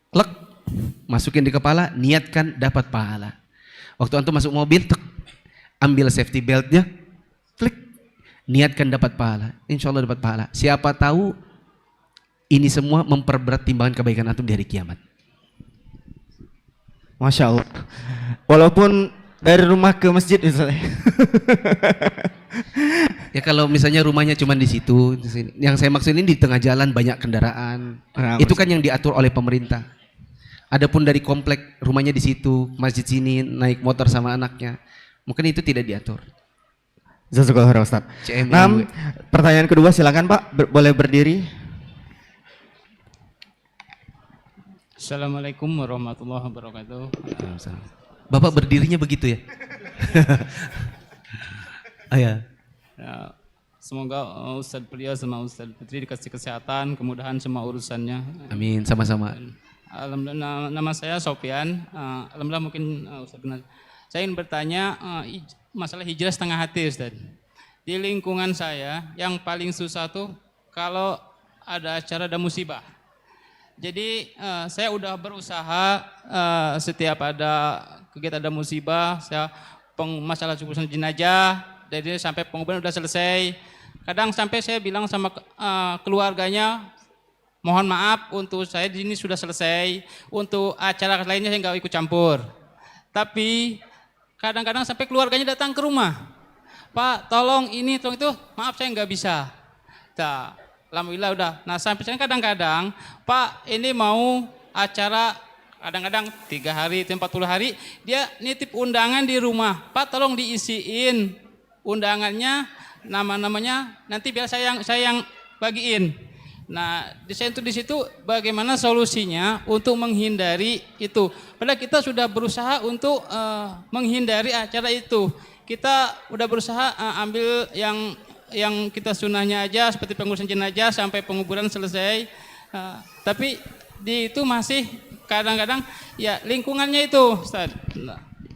C: klek, masukin di kepala, niatkan dapat pahala. Waktu antum masuk mobil, tek, ambil safety beltnya, klik, niatkan dapat pahala. Insya Allah dapat pahala. Siapa tahu ini semua memperberat timbangan kebaikan antum di hari kiamat.
A: Masya Allah. Walaupun dari rumah ke masjid misalnya.
C: Ya kalau misalnya rumahnya cuma di situ, yang saya maksud ini di tengah jalan banyak kendaraan, itu kan yang diatur oleh pemerintah. Adapun dari komplek rumahnya di situ, masjid sini naik motor sama anaknya, mungkin itu tidak diatur.
A: Jazakallah khairan Ustaz. Pertanyaan kedua silakan Pak, boleh berdiri.
D: Assalamualaikum warahmatullahi wabarakatuh.
C: Bapak berdirinya begitu ya? Ayah.
D: Ya, semoga Ustadz Pria sama Ustadz Putri dikasih kesehatan, kemudahan semua urusannya.
C: Amin, sama-sama.
D: Alhamdulillah, nama saya Sofian. Alhamdulillah mungkin Ustadz kenal. Saya ingin bertanya masalah hijrah setengah hati Ustadz. Di lingkungan saya yang paling susah tuh kalau ada acara ada musibah. Jadi saya udah berusaha setiap ada kegiatan ada musibah, saya masalah urusan jenazah. Dari sampai penguburan udah selesai. Kadang sampai saya bilang sama keluarganya, mohon maaf untuk saya di sini sudah selesai. Untuk acara lainnya saya nggak ikut campur. Tapi kadang-kadang sampai keluarganya datang ke rumah. Pak, tolong ini, tolong itu. Maaf saya nggak bisa. Nah, alhamdulillah udah. Nah sampai sekarang kadang-kadang, Pak ini mau acara kadang-kadang 3 hari, 40 hari, dia nitip undangan di rumah. Pak tolong diisiin undangannya, nama-namanya nanti biar saya yang bagiin. Nah, saya itu di situ bagaimana solusinya untuk menghindari itu. Padahal kita sudah berusaha untuk menghindari acara itu. Kita udah berusaha ambil yang kita sunnahnya aja seperti pengurusan jenazah sampai penguburan selesai. Tapi di itu masih kadang-kadang ya lingkungannya itu, Ustaz.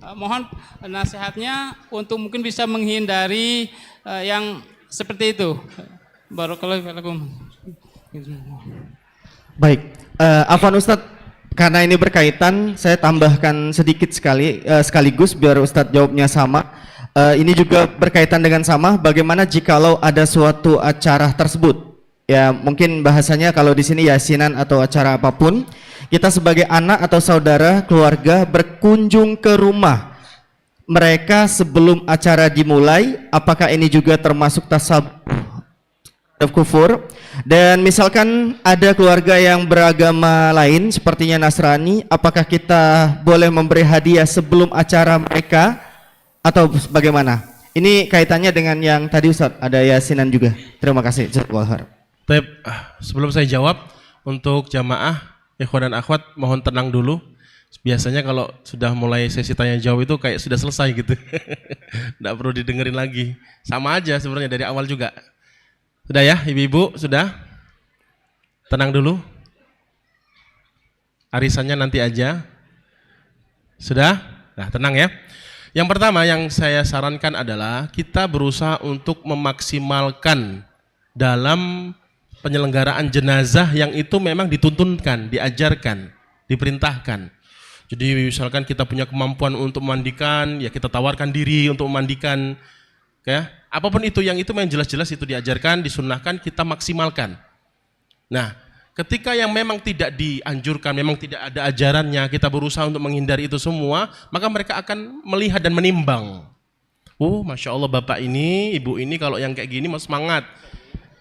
D: Mohon nasihatnya untuk mungkin bisa menghindari yang seperti itu. Barakallahu fiikum.
A: Baik, Afwan Ustadz, Karena ini berkaitan, saya tambahkan sedikit sekaligus biar Ustadz jawabnya sama. Ini juga berkaitan dengan sama. Bagaimana jikalau ada suatu acara tersebut? Ya mungkin bahasanya kalau di sini yasinan atau acara apapun, kita sebagai anak atau saudara keluarga berkunjung ke rumah mereka sebelum acara dimulai. Apakah ini juga termasuk tasawuf kufur? Dan misalkan ada keluarga yang beragama lain sepertinya Nasrani, apakah kita boleh memberi hadiah sebelum acara mereka atau bagaimana? Ini kaitannya dengan yang tadi Ustaz, ada yasinan juga. Terima kasih. Jazakallahu.
B: Baik, sebelum saya jawab, untuk jamaah ikhwan dan akhwat mohon tenang dulu. Biasanya kalau sudah mulai sesi tanya jawab itu kayak sudah selesai gitu. Nggak perlu didengerin lagi. Sama aja sebenarnya dari awal juga. Sudah ya, ibu-ibu, sudah? Tenang dulu. Arisannya nanti aja. Sudah? Nah, tenang ya. Yang pertama yang saya sarankan adalah kita berusaha untuk memaksimalkan dalam penyelenggaraan jenazah yang itu memang dituntunkan, diajarkan, diperintahkan. Jadi misalkan kita punya kemampuan untuk memandikan, ya kita tawarkan diri untuk memandikan. Ya, apapun itu yang jelas-jelas itu diajarkan, disunnahkan, kita maksimalkan. Nah, ketika yang memang tidak dianjurkan, memang tidak ada ajarannya, kita berusaha untuk menghindari itu semua, maka mereka akan melihat dan menimbang. Oh, Masya Allah bapak ini, ibu ini kalau yang kayak gini mau semangat.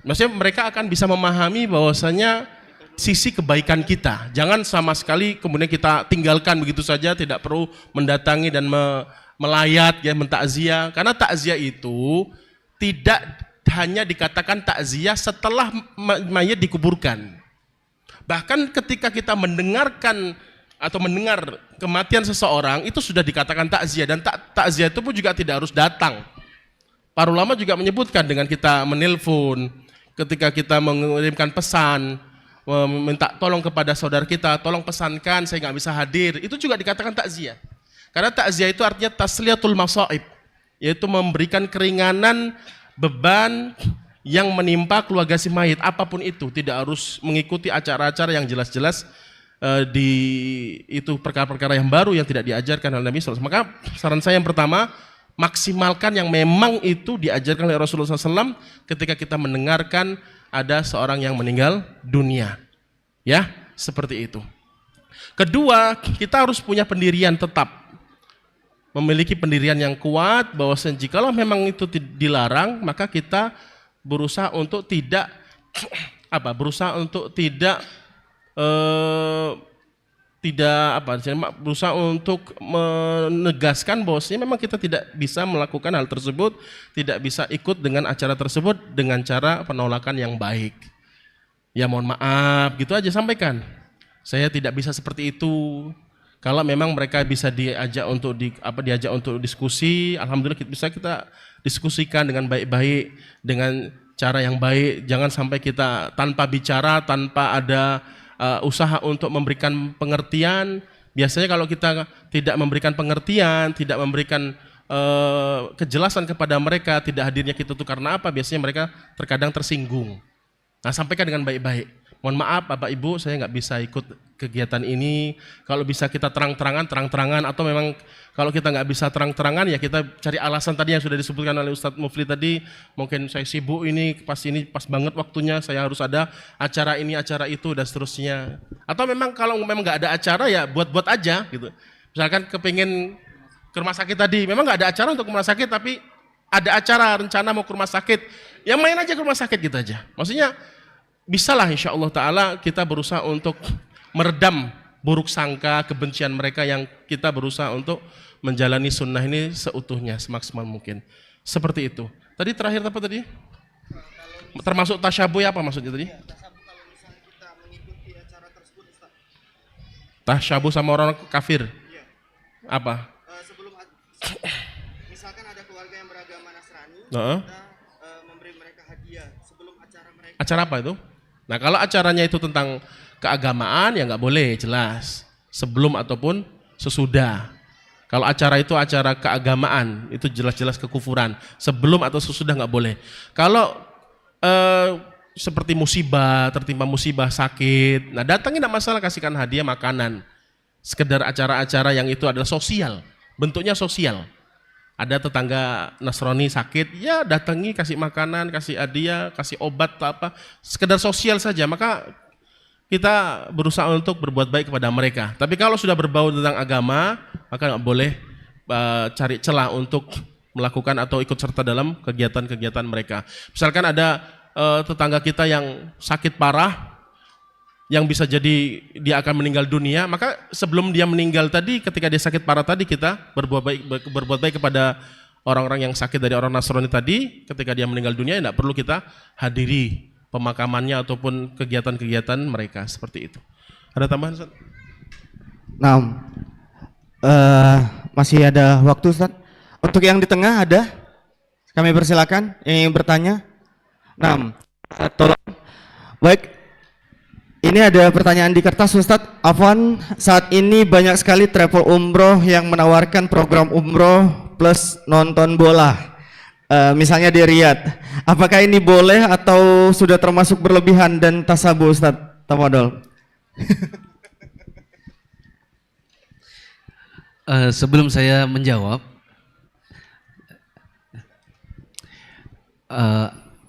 B: Maksudnya mereka akan bisa memahami bahwasanya sisi kebaikan kita. Jangan sama sekali kemudian kita tinggalkan begitu saja, tidak perlu mendatangi dan melayat ya, mentakziah. Karena takziah itu tidak hanya dikatakan takziah setelah mayat dikuburkan. Bahkan ketika kita mendengarkan atau mendengar kematian seseorang itu sudah dikatakan takziah, dan takziah itu pun juga tidak harus datang. Para ulama juga menyebutkan dengan kita menelpon, ketika kita mengirimkan pesan, minta tolong kepada saudara kita, tolong pesankan saya nggak bisa hadir, itu juga dikatakan takziah. Karena takziah itu artinya tasliyatul masaib, yaitu memberikan keringanan beban yang menimpa keluarga si mayit, apapun itu, tidak harus mengikuti acara-acara yang jelas-jelas itu perkara-perkara yang baru yang tidak diajarkan oleh Nabi SAW. Maka saran saya yang pertama, maksimalkan yang memang itu diajarkan oleh Rasulullah SAW ketika kita mendengarkan ada seorang yang meninggal dunia. Ya, seperti itu. Kedua, kita harus punya pendirian tetap. Memiliki pendirian yang kuat bahwasanya jikalau memang itu dilarang, maka kita berusaha untuk tidak berusaha untuk menegaskan bahwasanya memang kita tidak bisa melakukan hal tersebut, tidak bisa ikut dengan acara tersebut dengan cara penolakan yang baik. Ya mohon maaf, gitu aja sampaikan. Saya tidak bisa seperti itu. Kalau memang mereka bisa diajak untuk diskusi, alhamdulillah bisa kita diskusikan dengan baik-baik, dengan cara yang baik. Jangan sampai kita tanpa bicara, tanpa ada usaha untuk memberikan pengertian. Biasanya kalau kita tidak memberikan pengertian, tidak memberikan kejelasan kepada mereka, tidak hadirnya kita itu karena apa? Biasanya mereka terkadang tersinggung. Nah, sampaikan dengan baik-baik. Mohon maaf Bapak Ibu, saya nggak bisa ikut kegiatan ini. Kalau bisa kita terang-terangan, atau memang kalau kita nggak bisa terang-terangan ya kita cari alasan tadi yang sudah disebutkan oleh Ustadz Mufli tadi. Mungkin saya sibuk ini pas banget waktunya, saya harus ada acara ini, acara itu dan seterusnya. Atau memang kalau memang nggak ada acara ya buat-buat aja gitu. Misalkan kepingin ke rumah sakit tadi, memang nggak ada acara untuk ke rumah sakit, tapi ada acara rencana mau ke rumah sakit, ya main aja ke rumah sakit gitu aja. Maksudnya bisalah insya Allah Ta'ala kita berusaha untuk meredam buruk sangka, kebencian mereka yang kita berusaha untuk menjalani sunnah ini seutuhnya, semaksimal mungkin. Seperti itu. Tadi terakhir apa tadi? Termasuk tasyabuh apa maksudnya tadi? Tasyabuh sama orang kafir? Apa?
A: Misalkan ada keluarga yang beragama Nasrani,
B: kita
A: memberi mereka hadiah sebelum acara mereka.
B: Acara apa itu? Nah kalau acaranya itu tentang keagamaan ya nggak boleh, jelas. Sebelum ataupun sesudah. Kalau acara itu acara keagamaan, itu jelas-jelas kekufuran. Sebelum atau sesudah nggak boleh. Kalau seperti musibah, tertimpa musibah, sakit. Nah, datangin tidak masalah, kasihkan hadiah makanan. Sekedar acara-acara yang itu adalah sosial, bentuknya sosial. Ada tetangga Nasrani sakit, ya datangi, kasih makanan, kasih hadiah, kasih obat atau apa, sekedar sosial saja. Maka kita berusaha untuk berbuat baik kepada mereka. Tapi kalau sudah berbau tentang agama, maka nggak boleh cari celah untuk melakukan atau ikut serta dalam kegiatan-kegiatan mereka. Misalkan ada tetangga kita yang sakit parah, yang bisa jadi dia akan meninggal dunia, maka sebelum dia meninggal tadi, ketika dia sakit parah tadi, kita berbuat baik kepada orang-orang yang sakit dari orang Nasrani tadi. Ketika dia meninggal dunia, tidak perlu kita hadiri pemakamannya ataupun kegiatan-kegiatan mereka, seperti itu. Ada tambahan, Ustaz?
A: Nah, masih ada waktu, Ustaz. Untuk yang di tengah ada? Kami persilakan yang ingin bertanya. Nah, tolong. Baik, ini ada pertanyaan di kertas, Ustadz. Afwan, saat ini banyak sekali travel umroh yang menawarkan program umroh plus nonton bola. Misalnya di Riyadh. Apakah ini boleh atau sudah termasuk berlebihan dan tasabuh, Ustadz? Tafadhol.
C: Sebelum saya menjawab,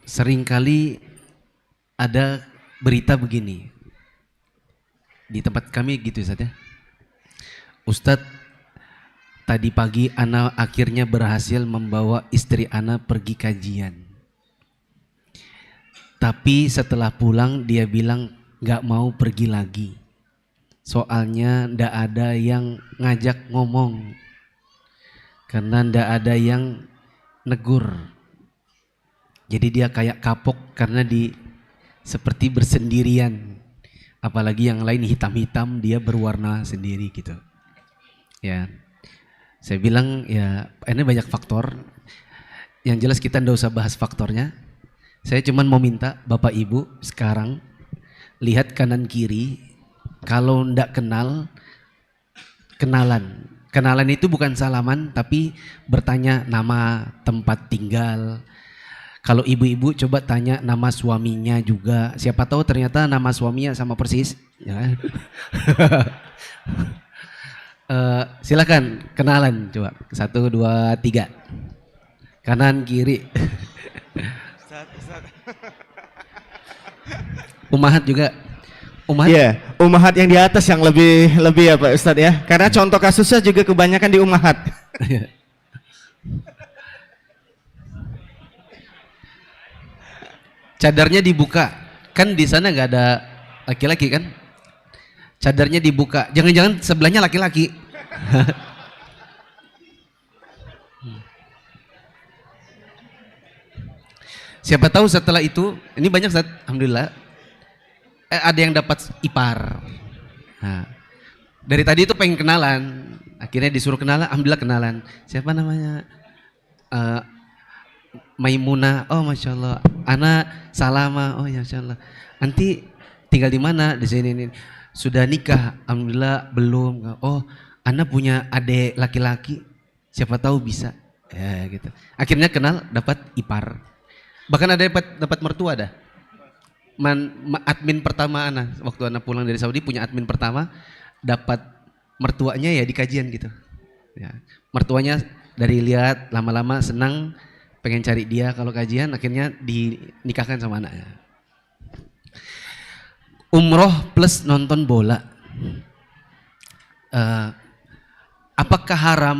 C: seringkali ada berita begini di tempat kami gitu, Ustaz ya. Ustadz, tadi pagi ana akhirnya berhasil membawa istri ana pergi kajian. Tapi setelah pulang dia bilang gak mau pergi lagi. Soalnya ndak ada yang ngajak ngomong. Karena ndak ada yang negur. Jadi dia kayak kapok karena seperti bersendirian. Apalagi yang lain hitam-hitam, dia berwarna sendiri gitu. Ya, saya bilang ya ini banyak faktor. Yang jelas kita ndak usah bahas faktornya. Saya cuman mau minta Bapak Ibu sekarang lihat kanan kiri. Kalau ndak kenal, kenalan. Kenalan itu bukan salaman, tapi bertanya nama, tempat tinggal. Kalau ibu-ibu coba tanya nama suaminya juga. Siapa tahu ternyata nama suaminya sama persis. Ya. Silakan kenalan coba. 1, 2, 3. Kanan kiri. Umahat juga. Umahat.
A: Iya, umahat yang di atas yang lebih ya Pak Ustadz ya. Karena contoh kasusnya juga kebanyakan di umahat.
C: Cadarnya dibuka, kan di sana nggak ada laki-laki kan? Cadarnya dibuka, jangan-jangan sebelahnya laki-laki. Siapa tahu setelah itu, ini banyak Ustaz, alhamdulillah, ada yang dapat ipar. Nah, dari tadi itu pengen kenalan, akhirnya disuruh kenalan, alhamdulillah kenalan. Siapa namanya? Maimunah, oh masya Allah. Ana Salama, oh ya masya Allah. Nanti tinggal di mana? Di sini nih. Sudah nikah? Alhamdulillah belum. Oh, Ana punya adik laki-laki. Siapa tahu bisa. Ya gitu. Akhirnya kenal, dapat ipar. Bahkan ada dapat mertua dah. Admin pertama Ana waktu Ana pulang dari Saudi punya admin pertama, dapat mertuanya ya di kajian gitu. Ya. Mertuanya dari lihat lama-lama senang. Pengen cari dia kalau kajian, akhirnya dinikahkan sama anaknya. Umroh plus nonton bola. Apakah haram?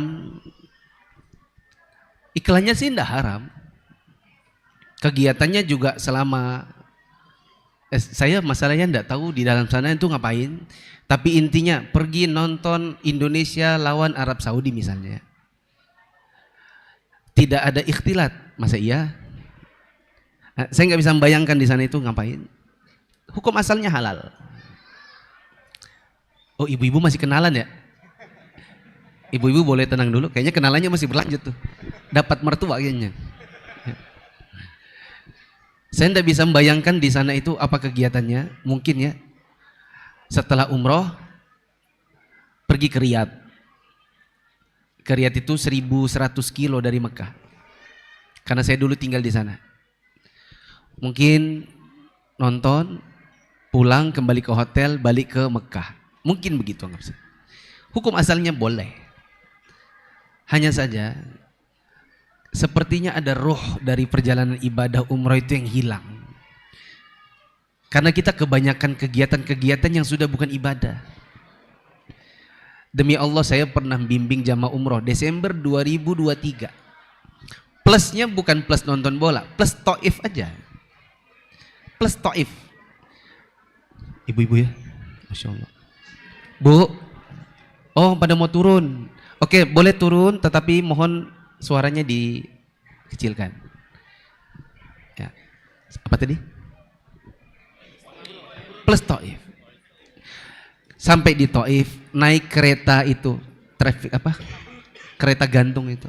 C: Iklannya sih enggak haram. Kegiatannya juga selama saya masalahnya enggak tahu di dalam sana itu ngapain. Tapi intinya pergi nonton Indonesia lawan Arab Saudi misalnya. Tidak ada ikhtilat, masa iya? Saya nggak bisa membayangkan di sana itu ngapain. Hukum asalnya halal. Oh, ibu-ibu masih kenalan ya? Ibu-ibu boleh tenang dulu, kayaknya kenalannya masih berlanjut tuh. Dapat mertua kayaknya. Saya nggak bisa membayangkan di sana itu apa kegiatannya. Mungkin ya, setelah umroh pergi ke Riyadh. Ke Riyadh itu 1.100 kilo dari Mekah. Karena saya dulu tinggal di sana. Mungkin nonton, pulang kembali ke hotel, balik ke Mekah. Mungkin begitu anggap saya. Hukum asalnya boleh. Hanya saja sepertinya ada roh dari perjalanan ibadah umrah itu yang hilang. Karena kita kebanyakan kegiatan-kegiatan yang sudah bukan ibadah. Demi Allah saya pernah bimbing jamaah umroh Desember 2023. Plusnya bukan plus nonton bola, plus Taif aja. Plus Taif. Ibu-ibu ya, Masya Allah. Bu, oh pada mau turun. Oke, boleh turun, tetapi mohon suaranya dikecilkan. Ya. Apa tadi? Plus Taif. Sampai di Taif, naik kereta itu, traffic apa? Kereta gantung itu.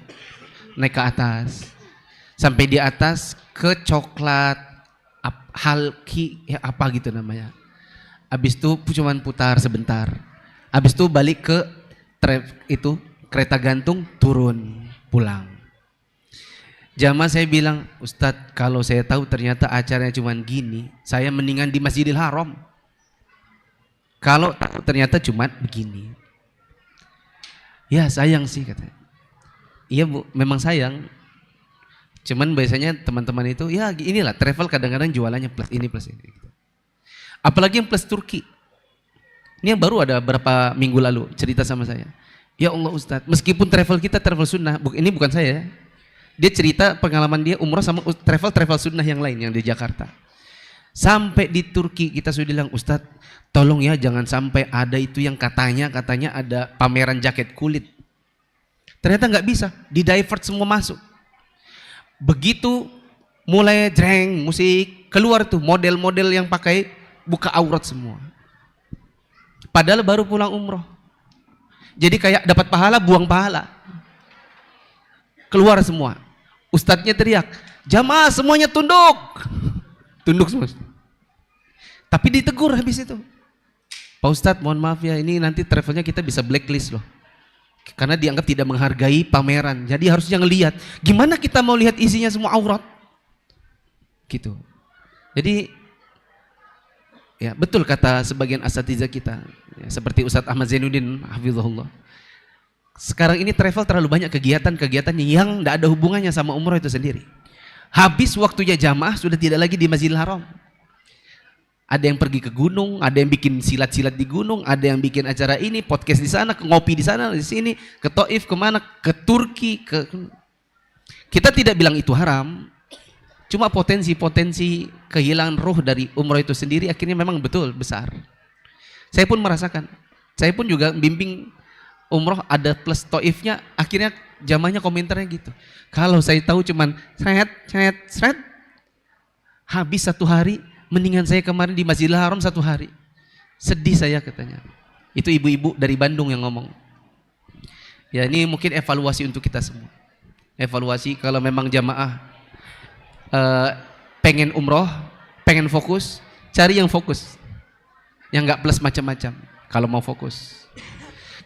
C: Naik ke atas. Sampai di atas ke coklat halki ya apa gitu namanya. Habis itu cuman putar sebentar. Habis itu balik ke itu kereta gantung, turun, pulang. Jamaah saya bilang, Ustadz kalau saya tahu ternyata acaranya cuman gini, saya mendingan di Masjidil Haram. Kalau ternyata cuma begini. Ya sayang sih katanya. Iya Bu, memang sayang. Cuman biasanya teman-teman itu ya inilah travel kadang-kadang jualannya plus ini plus ini. Apalagi yang plus Turki. Ini yang baru ada berapa minggu lalu cerita sama saya. Ya Allah Ustadz, meskipun travel kita travel sunnah, ini bukan saya. Dia cerita pengalaman dia umrah sama travel sunnah yang lain yang di Jakarta. Sampai di Turki kita sudah bilang, Ustadz tolong ya jangan sampai ada itu yang katanya ada pameran jaket kulit. Ternyata nggak bisa, di divert semua masuk. Begitu mulai jreng musik, keluar tuh model-model yang pakai buka aurat semua. Padahal baru pulang umroh. Jadi kayak dapat pahala, buang pahala. Keluar semua. Ustadznya teriak, jamaah semuanya tunduk. Tunduk semua. Tapi ditegur habis itu. Pak Ustadz mohon maaf ya, ini nanti travelnya kita bisa blacklist loh. Karena dianggap tidak menghargai pameran. Jadi harusnya ngelihat. Gimana kita mau lihat isinya semua aurat? Gitu. Jadi ya betul kata sebagian asatidzah kita. Ya, seperti Ustadz Ahmad Zainuddin hafizahullah. Sekarang ini travel terlalu banyak kegiatan-kegiatan yang tidak ada hubungannya sama umroh itu sendiri. Habis waktunya jamaah sudah tidak lagi di Masjidil Haram. Ada yang pergi ke gunung, ada yang bikin silat-silat di gunung, ada yang bikin acara ini, podcast di sana, ngopi di sana, di sini, ke Taif, kemana, ke Turki, Kita tidak bilang itu haram, cuma potensi-potensi kehilangan ruh dari umroh itu sendiri akhirnya memang betul besar. Saya pun merasakan, saya pun juga bimbing umroh ada plus Taifnya, akhirnya zamannya komentarnya gitu. Kalau saya tahu cuman seret, habis satu hari, mendingan saya kemarin di Masjidil Haram satu hari. Sedih saya katanya. Itu ibu-ibu dari Bandung yang ngomong. Ya ini mungkin evaluasi untuk kita semua. Evaluasi kalau memang jamaah pengen umroh, pengen fokus, cari yang fokus. Yang nggak plus macam-macam kalau mau fokus.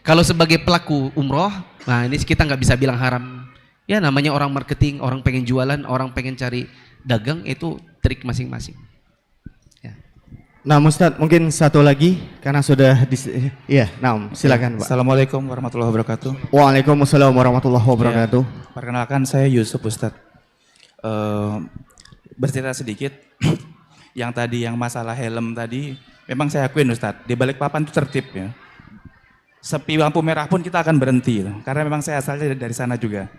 C: Kalau sebagai pelaku umroh, nah ini kita nggak bisa bilang haram. Ya namanya orang marketing, orang pengen jualan, orang pengen cari dagang, itu trik masing-masing.
A: Nah Ustadz mungkin satu lagi karena sudah iya, nah silakan Pak.
E: Assalamualaikum warahmatullahi wabarakatuh.
A: Waalaikumsalam warahmatullahi wabarakatuh.
E: Ya, perkenalkan saya Yusuf Ustadz. Bercerita sedikit, yang tadi yang masalah helm tadi, memang saya akuin Ustadz, di Balikpapan itu tertib ya. Sepi lampu merah pun kita akan berhenti, karena memang saya asalnya dari sana juga.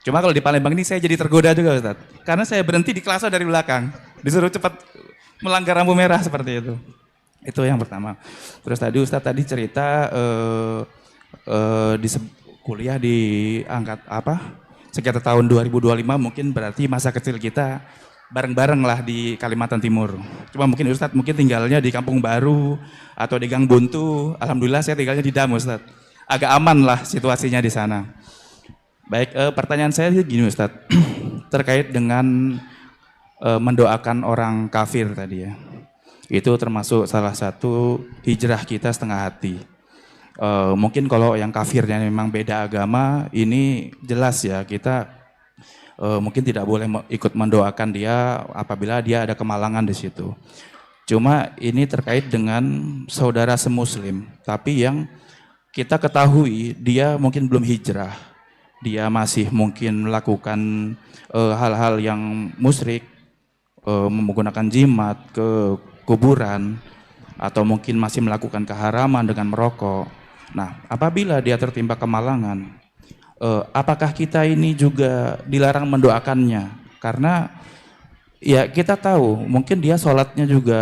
E: Cuma kalau di Palembang ini saya jadi tergoda juga Ustadz, karena saya berhenti di kelasnya dari belakang, disuruh cepat melanggar lampu merah seperti itu. Itu yang pertama. Terus tadi Ustadz tadi cerita di kuliah di angkat apa? Sekitar tahun 2025 mungkin berarti masa kecil kita bareng-bareng lah di Kalimantan Timur. Cuma mungkin Ustadz mungkin tinggalnya di Kampung Baru atau di Gang Buntu. Alhamdulillah saya tinggalnya di Dam Ustadz. Agak aman lah situasinya di sana. Baik, pertanyaan saya gini Ustadz. Terkait dengan mendoakan orang kafir tadi ya. Itu termasuk salah satu hijrah kita setengah hati. Mungkin kalau yang kafirnya memang beda agama, ini jelas ya kita mungkin tidak boleh ikut mendoakan dia apabila dia ada kemalangan di situ. Cuma ini terkait dengan saudara semuslim, tapi yang kita ketahui dia mungkin belum hijrah, dia masih mungkin melakukan hal-hal yang musyrik, menggunakan jimat ke kuburan, atau mungkin masih melakukan keharaman dengan merokok. Nah, apabila dia tertimpa kemalangan, apakah kita ini juga dilarang mendoakannya? Karena ya kita tahu mungkin dia sholatnya juga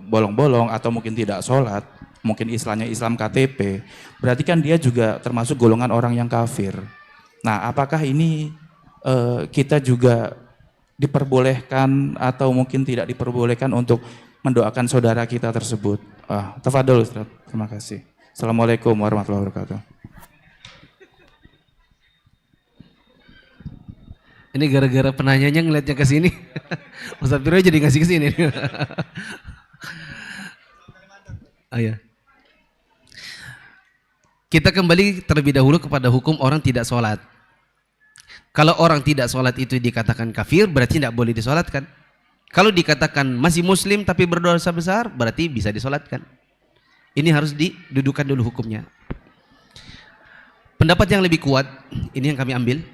E: bolong-bolong atau mungkin tidak sholat, mungkin istilahnya Islam KTP, berarti kan dia juga termasuk golongan orang yang kafir. Nah, apakah ini kita juga diperbolehkan atau mungkin tidak diperbolehkan untuk mendoakan saudara kita tersebut? Tafadhol Ustaz. Terima kasih. Assalamualaikum warahmatullahi wabarakatuh.
C: Ini gara-gara penanyanya ngeliatnya ke sini. Ustaz Firman jadi ngasih ke sini. Iya. Kita kembali terlebih dahulu kepada hukum orang tidak sholat. Kalau orang tidak sholat itu dikatakan kafir, berarti tidak boleh disolatkan. Kalau dikatakan masih muslim tapi berdosa besar, berarti bisa disolatkan. Ini harus didudukan dulu hukumnya. Pendapat yang lebih kuat, ini yang kami ambil,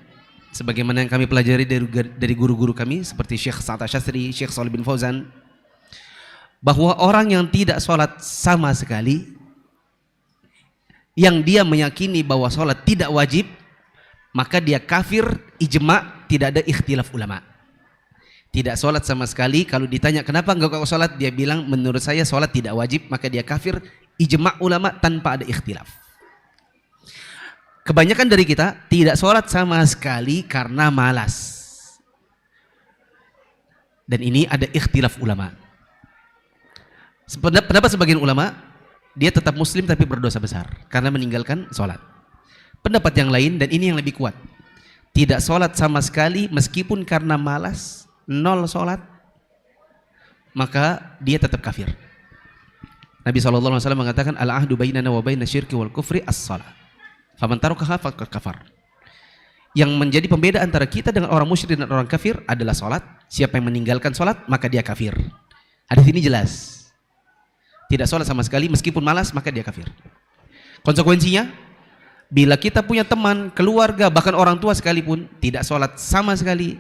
C: sebagaimana yang kami pelajari dari guru-guru kami, seperti Syekh Sa'ad Asy'ari, Syekh Shalih bin Fauzan, bahwa orang yang tidak sholat sama sekali, yang dia meyakini bahwa sholat tidak wajib, maka dia kafir, ijma', tidak ada ikhtilaf ulama. Tidak sholat sama sekali, kalau ditanya kenapa enggak kau sholat, dia bilang menurut saya sholat tidak wajib, maka dia kafir, ijma' ulama tanpa ada ikhtilaf. Kebanyakan dari kita tidak sholat sama sekali karena malas. Dan ini ada ikhtilaf ulama. Pendapat sebagian ulama, dia tetap muslim tapi berdosa besar karena meninggalkan sholat. Pendapat yang lain, dan ini yang lebih kuat, tidak sholat sama sekali meskipun karena malas, nol sholat, maka dia tetap kafir. Nabi SAW mengatakan, al-ahdu bainana wa baina syirki wal kufri as-salat. Faman tarakaha faqad kafar. Yang menjadi pembeda antara kita dengan orang musyrik dan orang kafir adalah sholat. Siapa yang meninggalkan sholat, maka dia kafir. Hadis ini jelas. Tidak sholat sama sekali, meskipun malas, maka dia kafir. Konsekuensinya, bila kita punya teman, keluarga, bahkan orang tua sekalipun tidak sholat sama sekali,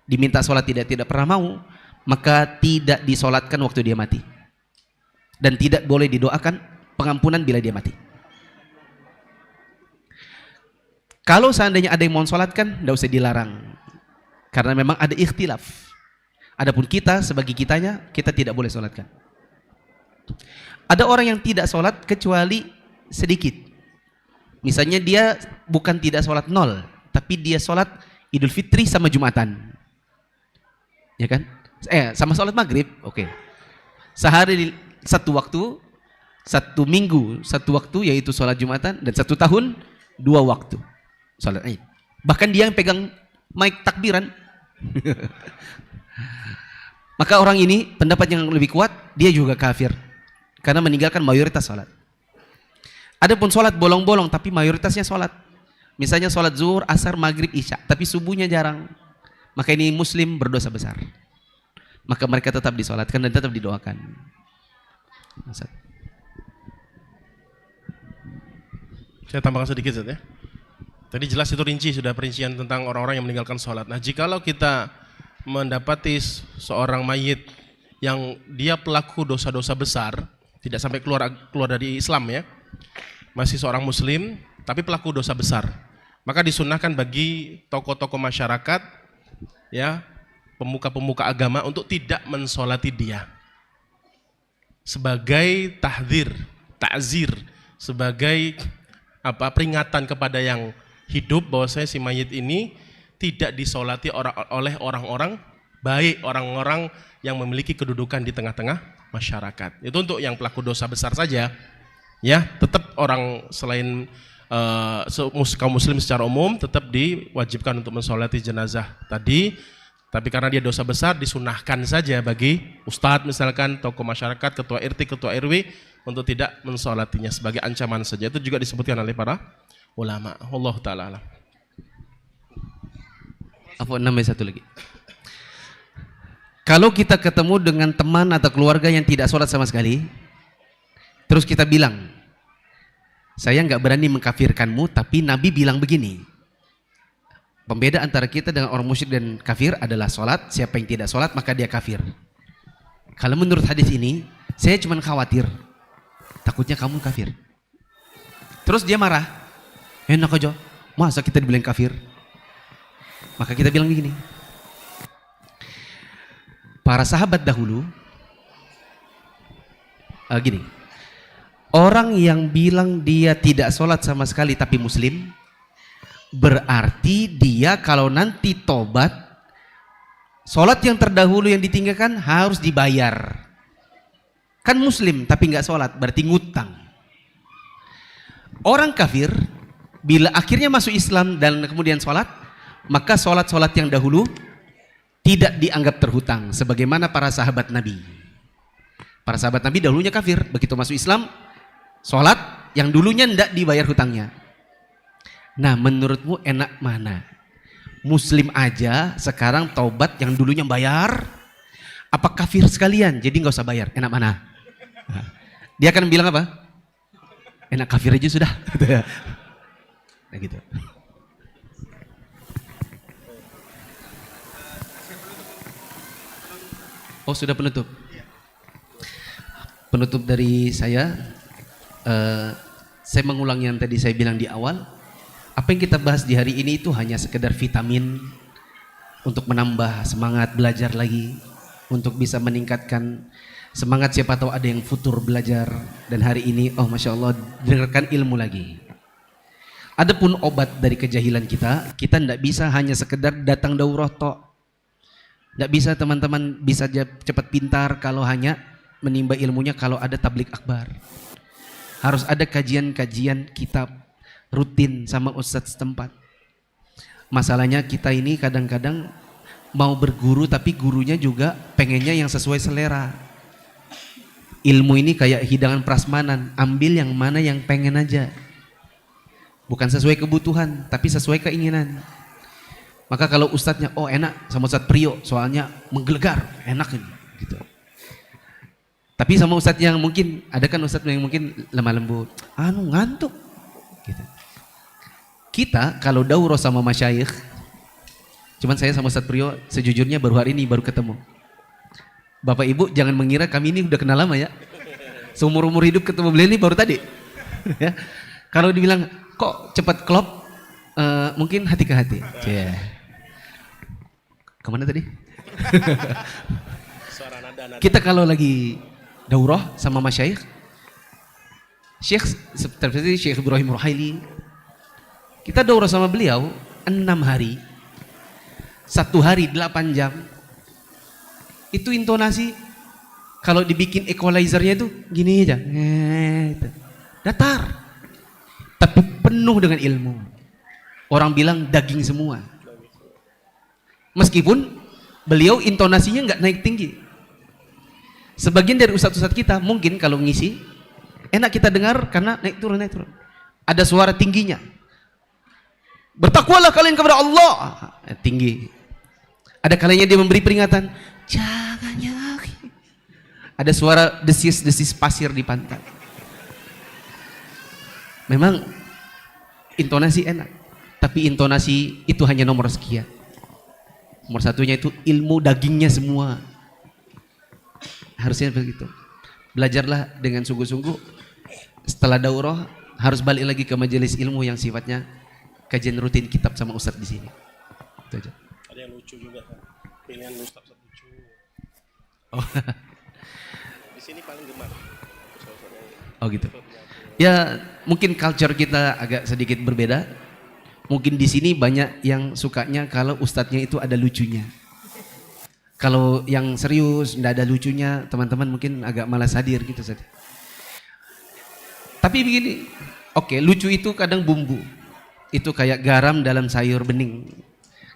C: diminta sholat tidak pernah mau, maka tidak disolatkan waktu dia mati. Dan tidak boleh didoakan pengampunan bila dia mati. Kalau seandainya ada yang mau sholatkan, tidak usah dilarang. Karena memang ada ikhtilaf. Adapun kita, sebagai kitanya, kita tidak boleh sholatkan. Ada orang yang tidak sholat kecuali sedikit. Misalnya dia bukan tidak sholat nol, tapi dia sholat Idul Fitri sama Jumatan. Ya kan? Sama sholat maghrib, oke. Sehari satu waktu, satu minggu satu waktu, yaitu sholat Jumatan, dan satu tahun 2 waktu sholat Id. Bahkan dia yang pegang mic takbiran. Maka orang ini, pendapat yang lebih kuat, dia juga kafir karena meninggalkan mayoritas sholat. Adapun sholat bolong-bolong tapi mayoritasnya sholat, misalnya sholat zuhur, asar, maghrib, isya, tapi subuhnya jarang, maka ini muslim berdosa besar. Maka mereka tetap disolatkan dan tetap didoakan.
B: Saya tambahkan sedikit Zat, ya. Tadi jelas itu rinci, sudah perincian tentang orang-orang yang meninggalkan sholat. Nah, jikalau kita mendapati seorang mayit yang dia pelaku dosa-dosa besar, tidak sampai keluar dari Islam, ya, masih seorang muslim tapi pelaku dosa besar, maka disunahkan bagi tokoh-tokoh masyarakat, ya, pemuka-pemuka agama untuk tidak mensolati dia sebagai tahdzir, ta'zir, sebagai peringatan kepada yang hidup bahwasanya si mayit ini tidak disolati oleh orang-orang baik, orang-orang yang memiliki kedudukan di tengah-tengah masyarakat. Itu untuk yang pelaku dosa besar saja, ya. Tetap orang selain kaum muslim secara umum tetap diwajibkan untuk mensolati jenazah tadi, tapi karena dia dosa besar disunahkan saja bagi ustadz misalkan, tokoh masyarakat, ketua RT, ketua RW untuk tidak mensolatinya sebagai ancaman saja. Itu juga disebutkan oleh para ulama. Wallahu ta'ala alam.
C: Apa namanya satu lagi? Kalau kita ketemu dengan teman atau keluarga yang tidak sholat sama sekali, terus kita bilang, saya nggak berani mengkafirkanmu, tapi Nabi bilang begini. Pembeda antara kita dengan orang musyrik dan kafir adalah sholat. Siapa yang tidak sholat maka dia kafir. Kalau menurut hadis ini, saya cuma khawatir, takutnya kamu kafir. Terus dia marah, enak aja, masa kita dibilang kafir? Maka kita bilang begini, para sahabat dahulu, gini, orang yang bilang dia tidak sholat sama sekali tapi muslim, berarti dia kalau nanti tobat, sholat yang terdahulu yang ditinggalkan harus dibayar. Kan muslim tapi nggak sholat, berarti ngutang. Orang kafir, bila akhirnya masuk Islam dan kemudian sholat, maka sholat-sholat yang dahulu tidak dianggap terhutang, sebagaimana para sahabat Nabi. Para sahabat Nabi dahulunya kafir, begitu masuk Islam, sholat yang dulunya tidak dibayar hutangnya. Nah, menurutmu enak mana? Muslim aja sekarang taubat yang dulunya bayar, apa kafir sekalian jadi nggak usah bayar? Enak mana? Dia akan bilang apa? Enak kafir aja sudah. Nah gitu. Oh, sudah penutup. Penutup dari saya mengulang yang tadi saya bilang di awal. Apa yang kita bahas di hari ini itu hanya sekedar vitamin untuk menambah semangat belajar lagi, untuk bisa meningkatkan semangat. Siapa tahu ada yang futur belajar dan hari ini, oh Masya Allah, dengarkan ilmu lagi. Adapun obat dari kejahilan kita tidak bisa hanya sekedar datang daurah tok. Tidak bisa teman-teman bisa cepat pintar kalau hanya menimba ilmunya kalau ada tablik akbar. Harus ada kajian-kajian kitab rutin sama ustadz setempat. Masalahnya kita ini kadang-kadang mau berguru tapi gurunya juga pengennya yang sesuai selera. Ilmu ini kayak hidangan prasmanan, ambil yang mana yang pengen aja. Bukan sesuai kebutuhan tapi sesuai keinginan. Maka kalau ustadznya, oh enak sama Ustadz Priyo, soalnya menggelegar, enak ini. Gitu. Tapi sama ustadz yang mungkin, ada kan ustadz yang mungkin lemah lembut, ngantuk. Gitu. Kita kalau daurah sama masyayikh, cuman saya sama Ustadz Priyo sejujurnya baru hari ini baru ketemu. Bapak Ibu jangan mengira kami ini udah kenal lama ya. Seumur-umur hidup ketemu beliau ini baru tadi. Ya. Kalau dibilang kok cepat klop, mungkin hati ke hati. Yeah. Kemana tadi? Kita kalau lagi daurah sama masyayikh, seperti Syekh Ibrahim Ruhaili, kita daurah sama beliau 6 hari, 1 hari 8 jam. Itu intonasi kalau dibikin equalizernya itu gini aja, datar, tapi penuh dengan ilmu. Orang bilang daging semua. Meskipun beliau intonasinya nggak naik tinggi. Sebagian dari ustadz-ustadz kita mungkin kalau ngisi enak kita dengar karena naik turun. Ada suara tingginya. Bertakwalah kalian kepada Allah, tinggi. Ada kalanya dia memberi peringatan, jangan nyaki. Ada suara desis pasir di pantai. Memang intonasi enak, tapi intonasi itu hanya nomor sekian. Nomor satunya itu ilmu dagingnya semua. Harusnya begitu. Belajarlah dengan sungguh-sungguh. Setelah daurah harus balik lagi ke majelis ilmu yang sifatnya kajian rutin kitab sama ustadz di sini. Itu aja.
B: Ada yang lucu juga kan. Pilihan ustadz lucu.
C: Oh.
B: Di sini paling gemar.
C: Oh gitu. Ya mungkin culture kita agak sedikit berbeda. Mungkin di sini banyak yang sukanya kalau ustadznya itu ada lucunya. Kalau yang serius tidak ada lucunya, teman-teman mungkin agak malas hadir gitu saja. Tapi begini, oke, lucu itu kadang bumbu. Itu kayak garam dalam sayur bening.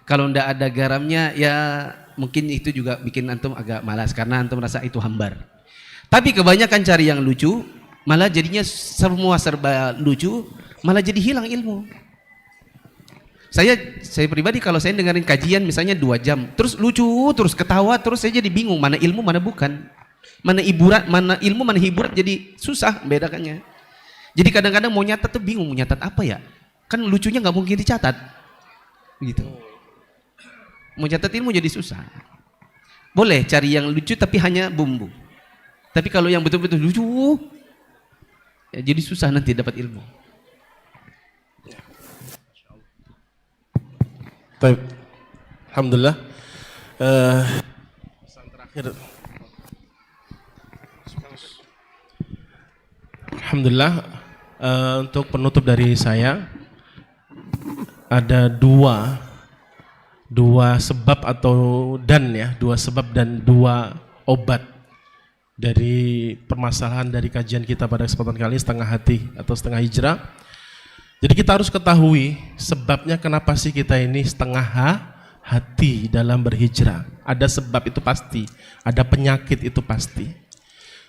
C: Kalau tidak ada garamnya ya mungkin itu juga bikin antum agak malas karena antum merasa itu hambar. Tapi kebanyakan cari yang lucu, malah jadinya semua serba lucu, malah jadi hilang ilmu. Saya pribadi kalau saya dengerin kajian misalnya 2 jam, terus lucu, terus ketawa, terus saya jadi bingung mana ilmu mana bukan. Mana hiburan, mana ilmu, mana hiburan, jadi susah bedakannya. Jadi kadang-kadang mau nyatat tuh bingung, mau nyatat apa ya? Kan lucunya nggak mungkin dicatat. Begitu. Mau catat ilmu jadi susah. Boleh cari yang lucu tapi hanya bumbu. Tapi kalau yang betul-betul lucu, ya jadi susah nanti dapat ilmu.
B: Baik. Alhamdulillah. Pesan terakhir. Alhamdulillah. Untuk penutup dari saya ada dua sebab atau dua sebab dan 2 obat dari permasalahan dari kajian kita pada kesempatan kali setengah hati atau setengah hijrah. Jadi kita harus ketahui sebabnya kenapa sih kita ini setengah hati dalam berhijrah. Ada sebab itu pasti, ada penyakit itu pasti.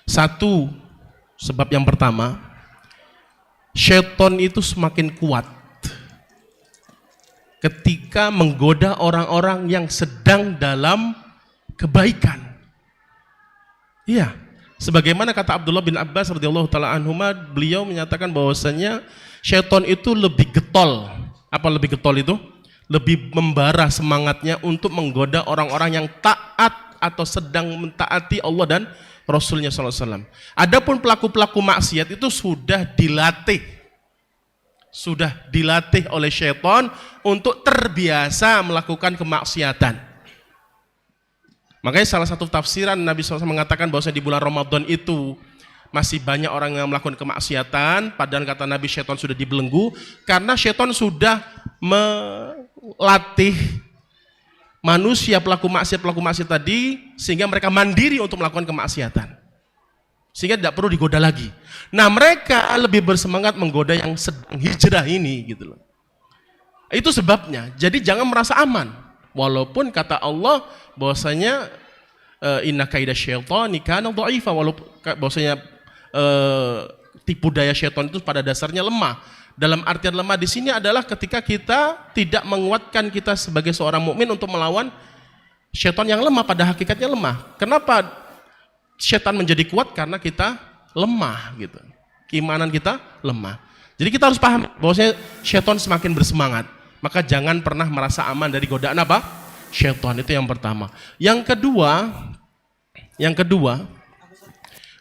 B: Satu, sebab yang pertama, syaitan itu semakin kuat ketika menggoda orang-orang yang sedang dalam kebaikan. Iya, sebagaimana kata Abdullah bin Abbas radhiyallahu taala anhuma, beliau menyatakan bahwasanya syaitan itu lebih getol. Apa lebih getol itu? Lebih membara semangatnya untuk menggoda orang-orang yang taat atau sedang mentaati Allah dan Rasulnya SAW. Adapun pelaku-pelaku maksiat itu sudah dilatih oleh syaitan untuk terbiasa melakukan kemaksiatan. Makanya salah satu tafsiran Nabi SAW mengatakan bahwa di bulan Ramadan itu masih banyak orang yang melakukan kemaksiatan, padahal kata Nabi syaitan sudah dibelenggu karena syaitan sudah melatih manusia pelaku maksiat tadi sehingga mereka mandiri untuk melakukan kemaksiatan. Sehingga tidak perlu digoda lagi. Nah, mereka lebih bersemangat menggoda yang sedang hijrah ini gitu loh. Itu sebabnya. Jadi jangan merasa aman. Walaupun kata Allah bahwasanya inna kaida syaitani kana dha'ifa, walaupun bahwasanya tipu daya syaitan itu pada dasarnya lemah. Dalam artian lemah di sini adalah ketika kita tidak menguatkan kita sebagai seorang mukmin untuk melawan syaitan yang lemah, pada hakikatnya lemah. Kenapa syaitan menjadi kuat? Karena kita lemah gitu. Keimanan kita lemah. Jadi kita harus paham bahwasanya syaitan semakin bersemangat. Maka jangan pernah merasa aman dari godaan apa? Syaitan, itu yang pertama. Yang kedua,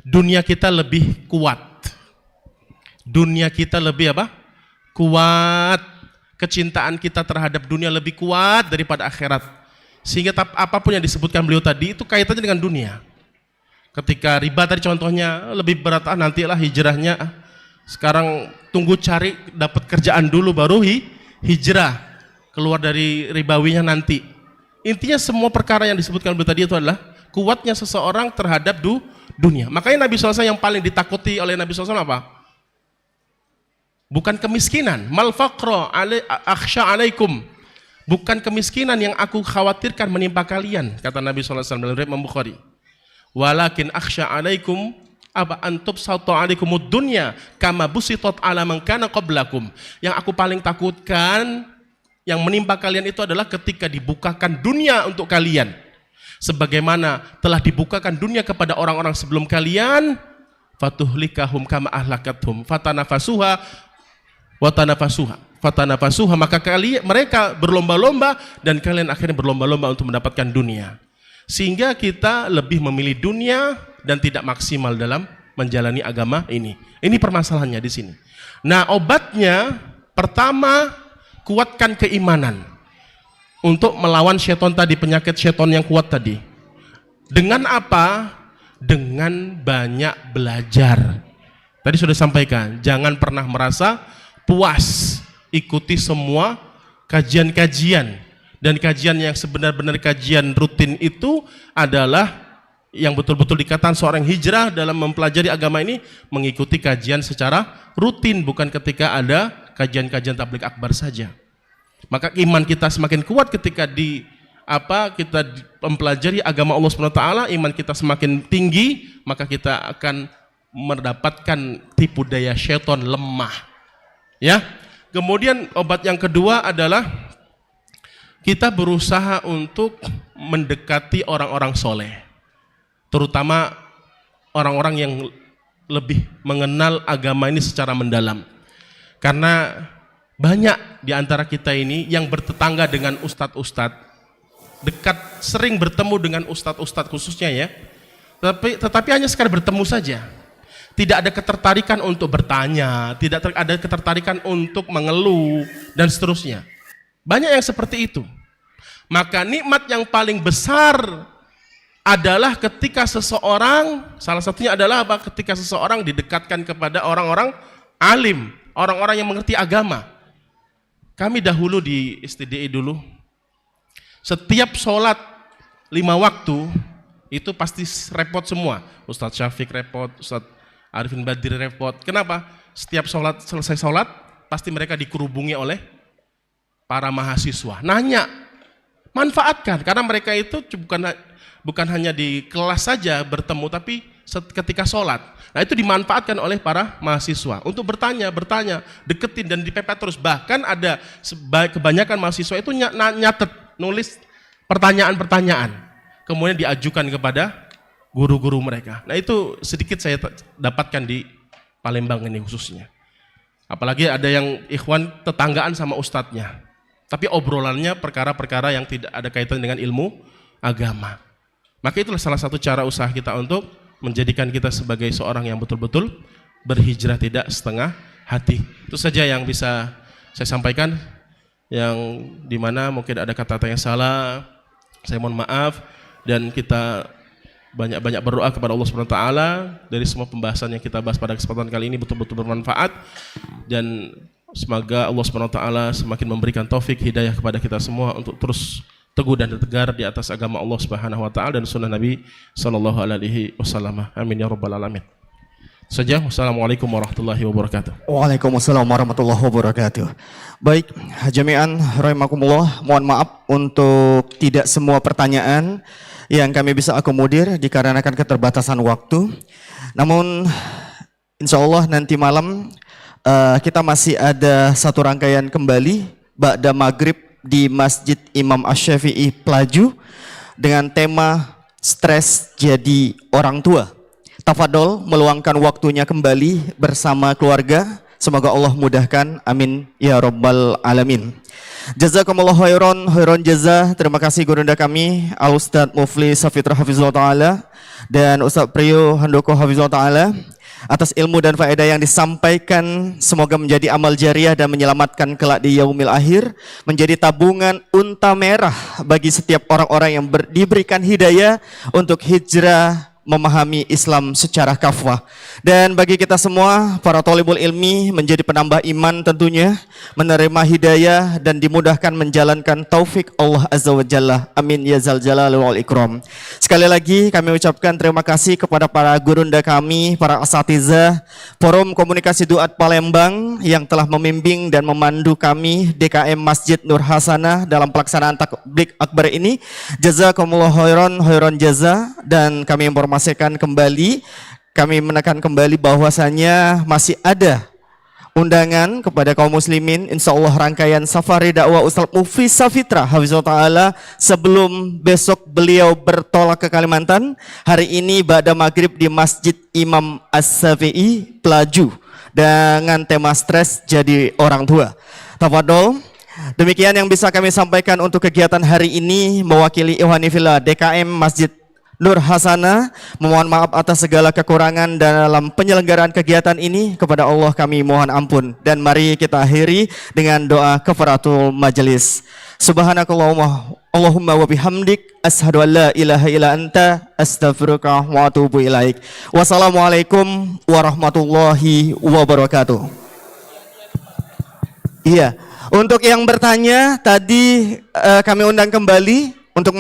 B: dunia kita lebih kuat. Dunia kita lebih apa? Kuat. Kecintaan kita terhadap dunia lebih kuat daripada akhirat. Sehingga apapun yang disebutkan beliau tadi itu kaitannya dengan dunia. Ketika riba tadi contohnya lebih berat, nantilah hijrahnya. Sekarang tunggu cari dapat kerjaan dulu baru hijrah. Keluar dari ribawinya nanti. Intinya semua perkara yang disebutkan beliau tadi itu adalah kuatnya seseorang terhadap dunia. Makanya Nabi SAW yang paling ditakuti oleh Nabi SAW apa? Bukan kemiskinan, mal faqra akhsha alaikum. Bukan kemiskinan yang aku khawatirkan menimpa kalian, kata Nabi SAW dalam riwayat Imam Bukhari. Walakin akhsha alaikum apa antub satu alaikumud dunya kama busitat ala man kana qablakum. Yang aku paling takutkan yang menimpa kalian itu adalah ketika dibukakan dunia untuk kalian. Sebagaimana telah dibukakan dunia kepada orang-orang sebelum kalian, fatuhlikahum kama ahlakathum fatanafasuha fatanafasuha, maka mereka berlomba-lomba dan kalian akhirnya berlomba-lomba untuk mendapatkan dunia. Sehingga kita lebih memilih dunia dan tidak maksimal dalam menjalani agama ini. Ini permasalahannya di sini. Nah, obatnya pertama, kuatkan keimanan untuk melawan syaitan tadi, penyakit syaitan yang kuat tadi. Dengan apa? Dengan banyak belajar. Tadi sudah sampaikan, jangan pernah merasa puas, ikuti semua kajian-kajian, dan kajian yang sebenar-benar kajian rutin itu adalah yang betul-betul dikatakan seorang hijrah dalam mempelajari agama ini, mengikuti kajian secara rutin, bukan ketika ada kajian-kajian tabligh akbar saja. Maka iman kita semakin kuat ketika kita mempelajari agama Allah SWT, iman kita semakin tinggi, maka kita akan mendapatkan tipu daya syaitan lemah. Ya. Kemudian obat yang kedua adalah kita berusaha untuk mendekati orang-orang soleh, terutama orang-orang yang lebih mengenal agama ini secara mendalam. Karena banyak di antara kita ini yang bertetangga dengan ustadz-ustadz, dekat, sering bertemu dengan ustadz-ustadz khususnya ya, tetapi hanya sekadar bertemu saja. Tidak ada ketertarikan untuk bertanya, tidak ada ketertarikan untuk mengeluh, dan seterusnya. Banyak yang seperti itu. Maka nikmat yang paling besar adalah ketika seseorang, salah satunya adalah apa? Ketika seseorang didekatkan kepada orang-orang alim, orang-orang yang mengerti agama. Kami dahulu di STDI dulu, setiap sholat 5 waktu, itu pasti repot semua. Ustadz Syafiq repot, Ustadz Arifin Badri repot. Kenapa? Setiap selesai sholat, pasti mereka dikerubungi oleh para mahasiswa. Nanya, manfaatkan, karena mereka itu bukan hanya di kelas saja bertemu, tapi ketika sholat. Nah itu dimanfaatkan oleh para mahasiswa untuk bertanya, deketin dan dipepet terus. Bahkan ada kebanyakan mahasiswa itu nyatet, nulis pertanyaan-pertanyaan, kemudian diajukan kepada guru-guru mereka. Nah itu sedikit saya dapatkan di Palembang ini khususnya. Apalagi ada yang ikhwan tetanggaan sama ustadznya, tapi obrolannya perkara-perkara yang tidak ada kaitan dengan ilmu agama. Maka itulah salah satu cara usaha kita untuk menjadikan kita sebagai seorang yang betul-betul berhijrah tidak setengah hati. Itu saja yang bisa saya sampaikan, yang dimana mungkin ada kata-kata yang salah, saya mohon maaf, dan kita banyak-banyak berdoa kepada Allah Subhanahu wa taala dari semua pembahasan yang kita bahas pada kesempatan kali ini betul-betul bermanfaat, dan semoga Allah Subhanahu wa taala semakin memberikan taufik hidayah kepada kita semua untuk terus teguh dan tegar di atas agama Allah Subhanahu wa taala dan sunnah Nabi sallallahu alaihi wasallam. Amin ya rabbal alamin. Saja, wassalamualaikum warahmatullahi wabarakatuh.
A: Waalaikumsalam warahmatullahi wabarakatuh. Baik, jami'an rahimakumullah, mohon maaf untuk tidak semua pertanyaan yang kami bisa akomodir dikarenakan keterbatasan waktu. Namun insya Allah nanti malam kita masih ada satu rangkaian kembali ba'da maghrib di Masjid Imam Asy-Syafi'i Pelaju dengan tema stres jadi orang tua. Tafadol meluangkan waktunya kembali bersama keluarga. Semoga Allah mudahkan, amin ya rabbal alamin. Jazakumullah khairan jaza. Terima kasih gurunda kami Al Ustadz Mufli Safitra Hafizullah Ta'ala dan Ustadz Priyo Handoko Hafizullah Ta'ala atas ilmu dan faedah yang disampaikan. Semoga menjadi amal jariah dan menyelamatkan kelak di yaumil akhir, menjadi tabungan unta merah bagi setiap orang-orang yang diberikan hidayah untuk hijrah memahami Islam secara kafah. Dan bagi kita semua para thalibul ilmi menjadi penambah iman tentunya, menerima hidayah dan dimudahkan menjalankan taufik Allah Azza wa Jalla. Amin ya zal jalali wal ikram. Sekali lagi kami ucapkan terima kasih kepada para gurunda kami, para asatizah Forum Komunikasi Duat Palembang yang telah membimbing dan memandu kami DKM Masjid Nur Hasanah dalam pelaksanaan takbir akbar ini. Jazakumullah khairan jaza. Dan kami informasikan kembali, kami menekan kembali bahwasanya masih ada undangan kepada kaum muslimin, insya Allah rangkaian safari dakwah Ustadz Mufli Safitra Hafizullah Ta'ala sebelum besok beliau bertolak ke Kalimantan. Hari ini ba'da maghrib di Masjid Imam Asy-Syafi'i Pelaju dengan tema stres jadi orang tua. Tafadhol. Demikian yang bisa kami sampaikan untuk kegiatan hari ini. Mewakili Ikhwani Fillah DKM Masjid Nur Hasanah, memohon maaf atas segala kekurangan dalam penyelenggaraan kegiatan ini. Kepada Allah kami mohon ampun. Dan mari kita akhiri dengan doa kafaratul majelis. Subhanakallahumma wa bihamdik, asyhadu an la ilaha illa anta, astaghfiruka wa atubu ilaik. Wassalamualaikum warahmatullahi wabarakatuh. Iya, untuk yang bertanya tadi kami undang kembali untuk